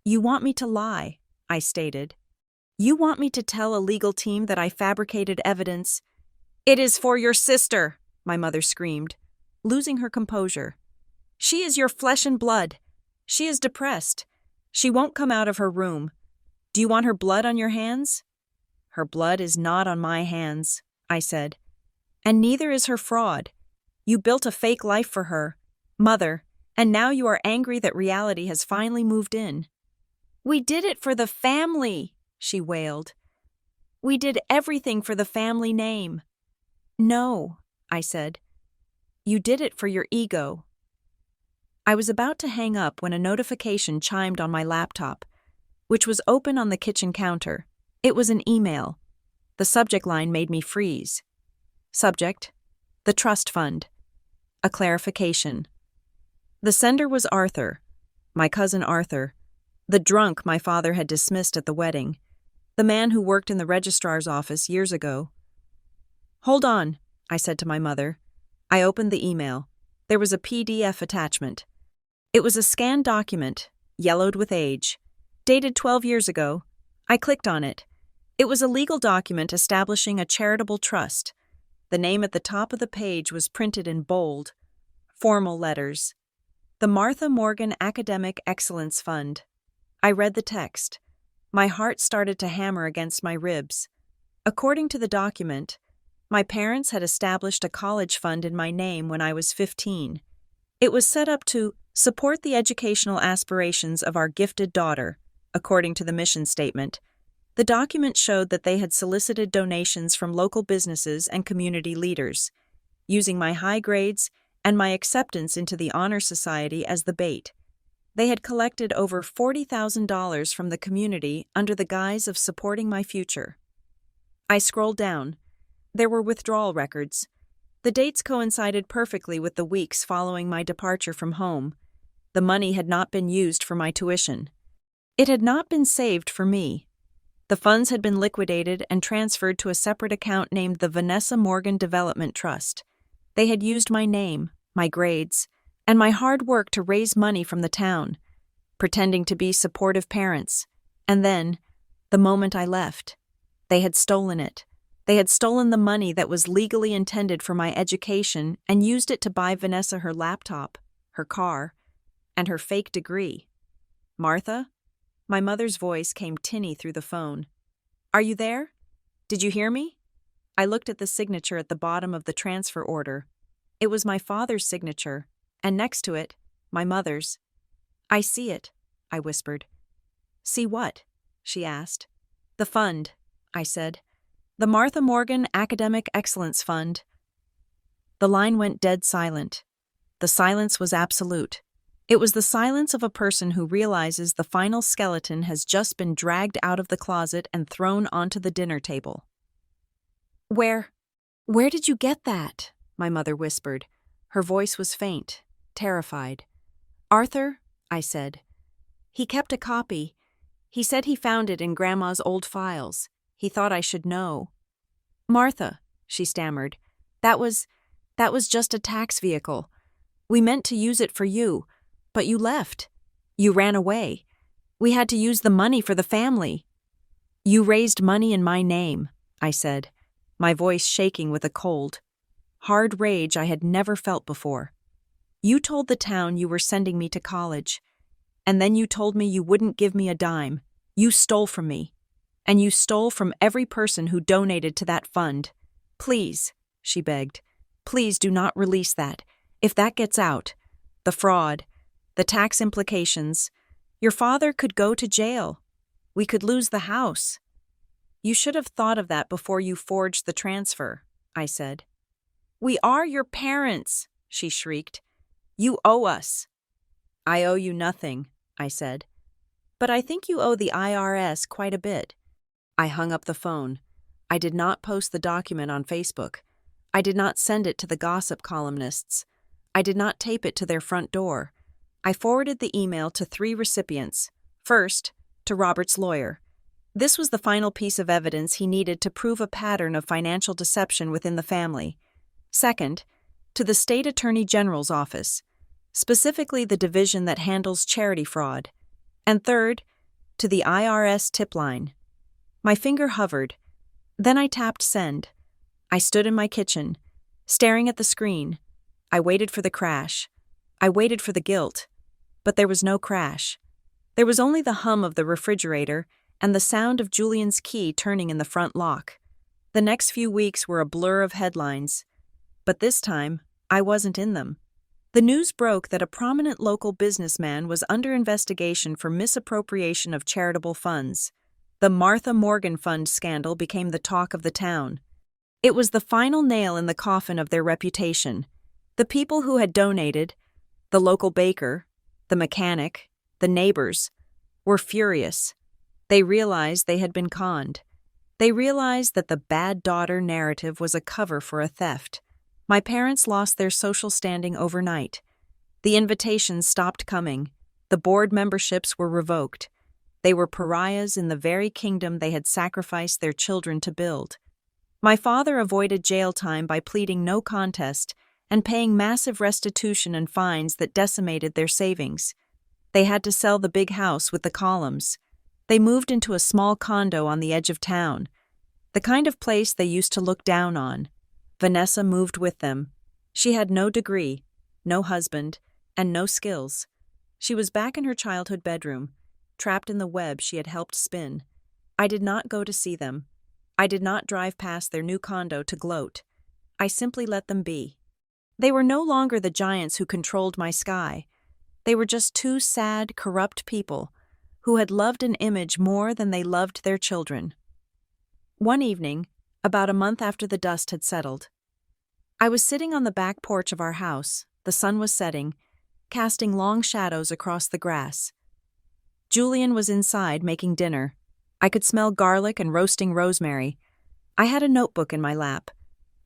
You want me to lie, I stated. You want me to tell a legal team that I fabricated evidence. It is for your sister, my mother screamed, losing her composure. She is your flesh and blood. She is depressed. She won't come out of her room. Do you want her blood on your hands? Her blood is not on my hands, I said. And neither is her fraud. You built a fake life for her, Mother, and now you are angry that reality has finally moved in. We did it for the family, she wailed. We did everything for the family name. No, I said. You did it for your ego. I was about to hang up when a notification chimed on my laptop, which was open on the kitchen counter. It was an email. The subject line made me freeze. Subject: The Trust Fund. A clarification. The sender was Arthur, my cousin Arthur, the drunk my father had dismissed at the wedding, the man who worked in the registrar's office years ago. Hold on, I said to my mother. I opened the email. There was a PDF attachment. It was a scanned document, yellowed with age, dated 12 years ago. I clicked on it. It was a legal document establishing a charitable trust. The name at the top of the page was printed in bold, formal letters. The Martha Morgan Academic Excellence Fund. I read the text. My heart started to hammer against my ribs. According to the document, my parents had established a college fund in my name when I was 15. It was set up to support the educational aspirations of our gifted daughter, according to the mission statement. The document showed that they had solicited donations from local businesses and community leaders, using my high grades and my acceptance into the Honor Society as the bait. They had collected over $40,000 from the community under the guise of supporting my future. I scrolled down. There were withdrawal records. The dates coincided perfectly with the weeks following my departure from home. The money had not been used for my tuition. It had not been saved for me. The funds had been liquidated and transferred to a separate account named the Vanessa Morgan Development Trust. They had used my name, my grades, and my hard work to raise money from the town, pretending to be supportive parents. And then, the moment I left, they had stolen it. They had stolen the money that was legally intended for my education and used it to buy Vanessa her laptop, her car, and her fake degree. Martha? My mother's voice came tinny through the phone. Are you there? Did you hear me? I looked at the signature at the bottom of the transfer order. It was my father's signature, and next to it, my mother's. I see it, I whispered. See what? She asked. The fund, I said. The Martha Morgan Academic Excellence Fund. The line went dead silent. The silence was absolute. It was the silence of a person who realizes the final skeleton has just been dragged out of the closet and thrown onto the dinner table. Where did you get that? My mother whispered. Her voice was faint, terrified. Arthur, I said. He kept a copy. He said he found it in Grandma's old files. He thought I should know. Martha, she stammered. That was That was just a tax vehicle. We meant to use it for you, but you left. You ran away. We had to use the money for the family." "You raised money in my name," I said, my voice shaking with a cold, hard rage I had never felt before. "You told the town you were sending me to college, and then you told me you wouldn't give me a dime. You stole from me. And you stole from every person who donated to that fund. Please," she begged, "please do not release that. If that gets out, the fraud, the tax implications, your father could go to jail. We could lose the house." "You should have thought of that before you forged the transfer," I said. "We are your parents," she shrieked. "You owe us." "I owe you nothing," I said. "But I think you owe the IRS quite a bit." I hung up the phone. I did not post the document on Facebook. I did not send it to the gossip columnists. I did not tape it to their front door. I forwarded the email to 3 recipients. First, to Robert's lawyer. This was the final piece of evidence he needed to prove a pattern of financial deception within the family. Second, to the State Attorney General's office, specifically the division that handles charity fraud. And third, to the IRS tip line. My finger hovered. Then I tapped send. I stood in my kitchen, staring at the screen. I waited for the crash. I waited for the guilt. But there was no crash. There was only the hum of the refrigerator and the sound of Julian's key turning in the front lock. The next few weeks were a blur of headlines. But this time, I wasn't in them. The news broke that a prominent local businessman was under investigation for misappropriation of charitable funds. The Martha Morgan Fund scandal became the talk of the town. It was the final nail in the coffin of their reputation. The people who had donated, the local baker, the mechanic, the neighbors, were furious. They realized they had been conned. They realized that the bad daughter narrative was a cover for a theft. My parents lost their social standing overnight. The invitations stopped coming. The board memberships were revoked. They were pariahs in the very kingdom they had sacrificed their children to build. My father avoided jail time by pleading no contest and paying massive restitution and fines that decimated their savings. They had to sell the big house with the columns. They moved into a small condo on the edge of town, the kind of place they used to look down on. Vanessa moved with them. She had no degree, no husband, and no skills. She was back in her childhood bedroom, trapped in the web she had helped spin. I did not go to see them. I did not drive past their new condo to gloat. I simply let them be. They were no longer the giants who controlled my sky. They were just 2 sad, corrupt people who had loved an image more than they loved their children. One evening, about a month after the dust had settled, I was sitting on the back porch of our house. The sun was setting, casting long shadows across the grass. Julian was inside making dinner. I could smell garlic and roasting rosemary. I had a notebook in my lap.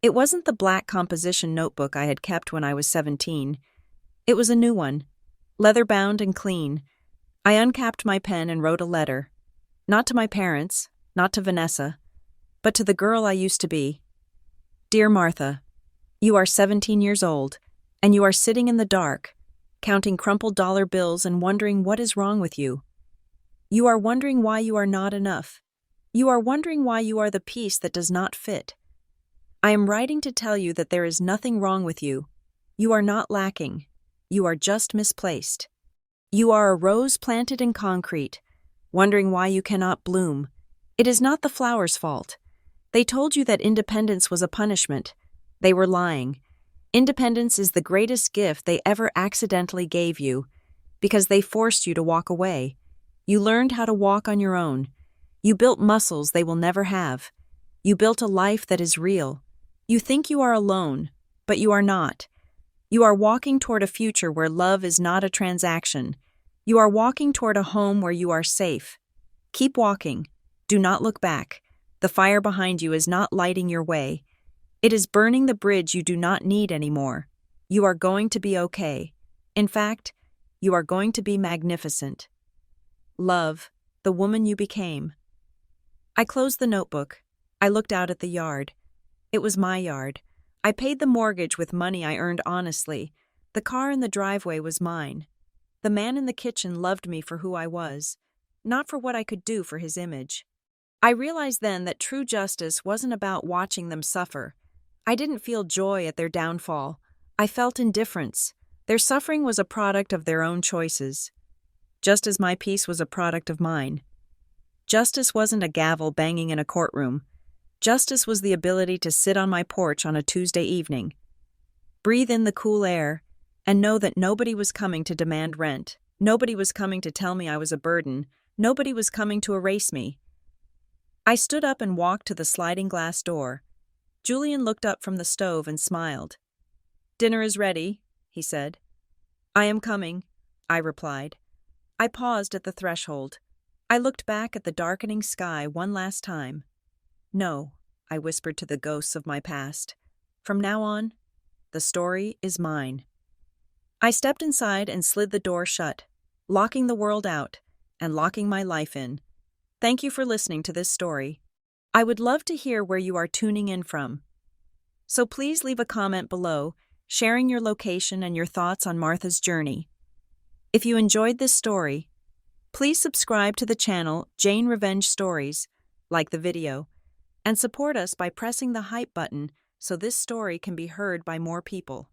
It wasn't the black composition notebook I had kept when I was 17. It was a new one, leather-bound and clean. I uncapped my pen and wrote a letter. Not to my parents, not to Vanessa, but to the girl I used to be. Dear Martha, you are 17 years old, and you are sitting in the dark, counting crumpled dollar bills and wondering what is wrong with you. You are wondering why you are not enough. You are wondering why you are the piece that does not fit. I am writing to tell you that there is nothing wrong with you. You are not lacking. You are just misplaced. You are a rose planted in concrete, wondering why you cannot bloom. It is not the flower's fault. They told you that independence was a punishment. They were lying. Independence is the greatest gift they ever accidentally gave you, because they forced you to walk away. You learned how to walk on your own. You built muscles they will never have. You built a life that is real. You think you are alone, but you are not. You are walking toward a future where love is not a transaction. You are walking toward a home where you are safe. Keep walking. Do not look back. The fire behind you is not lighting your way. It is burning the bridge you do not need anymore. You are going to be okay. In fact, you are going to be magnificent. Love, the woman you became. I closed the notebook. I looked out at the yard. It was my yard. I paid the mortgage with money I earned honestly. The car in the driveway was mine. The man in the kitchen loved me for who I was, not for what I could do for his image. I realized then that true justice wasn't about watching them suffer. I didn't feel joy at their downfall. I felt indifference. Their suffering was a product of their own choices, just as my peace was a product of mine. Justice wasn't a gavel banging in a courtroom. Justice was the ability to sit on my porch on a Tuesday evening, breathe in the cool air, and know that nobody was coming to demand rent. Nobody was coming to tell me I was a burden. Nobody was coming to erase me. I stood up and walked to the sliding glass door. Julian looked up from the stove and smiled. "Dinner is ready," he said. "I am coming," I replied. I paused at the threshold. I looked back at the darkening sky one last time. "No," I whispered to the ghosts of my past. "From now on, the story is mine." I stepped inside and slid the door shut, locking the world out and locking my life in. Thank you for listening to this story. I would love to hear where you are tuning in from. So please leave a comment below, sharing your location and your thoughts on Martha's journey. If you enjoyed this story, please subscribe to the channel Jane Revenge Stories, like the video, and support us by pressing the hype button so this story can be heard by more people.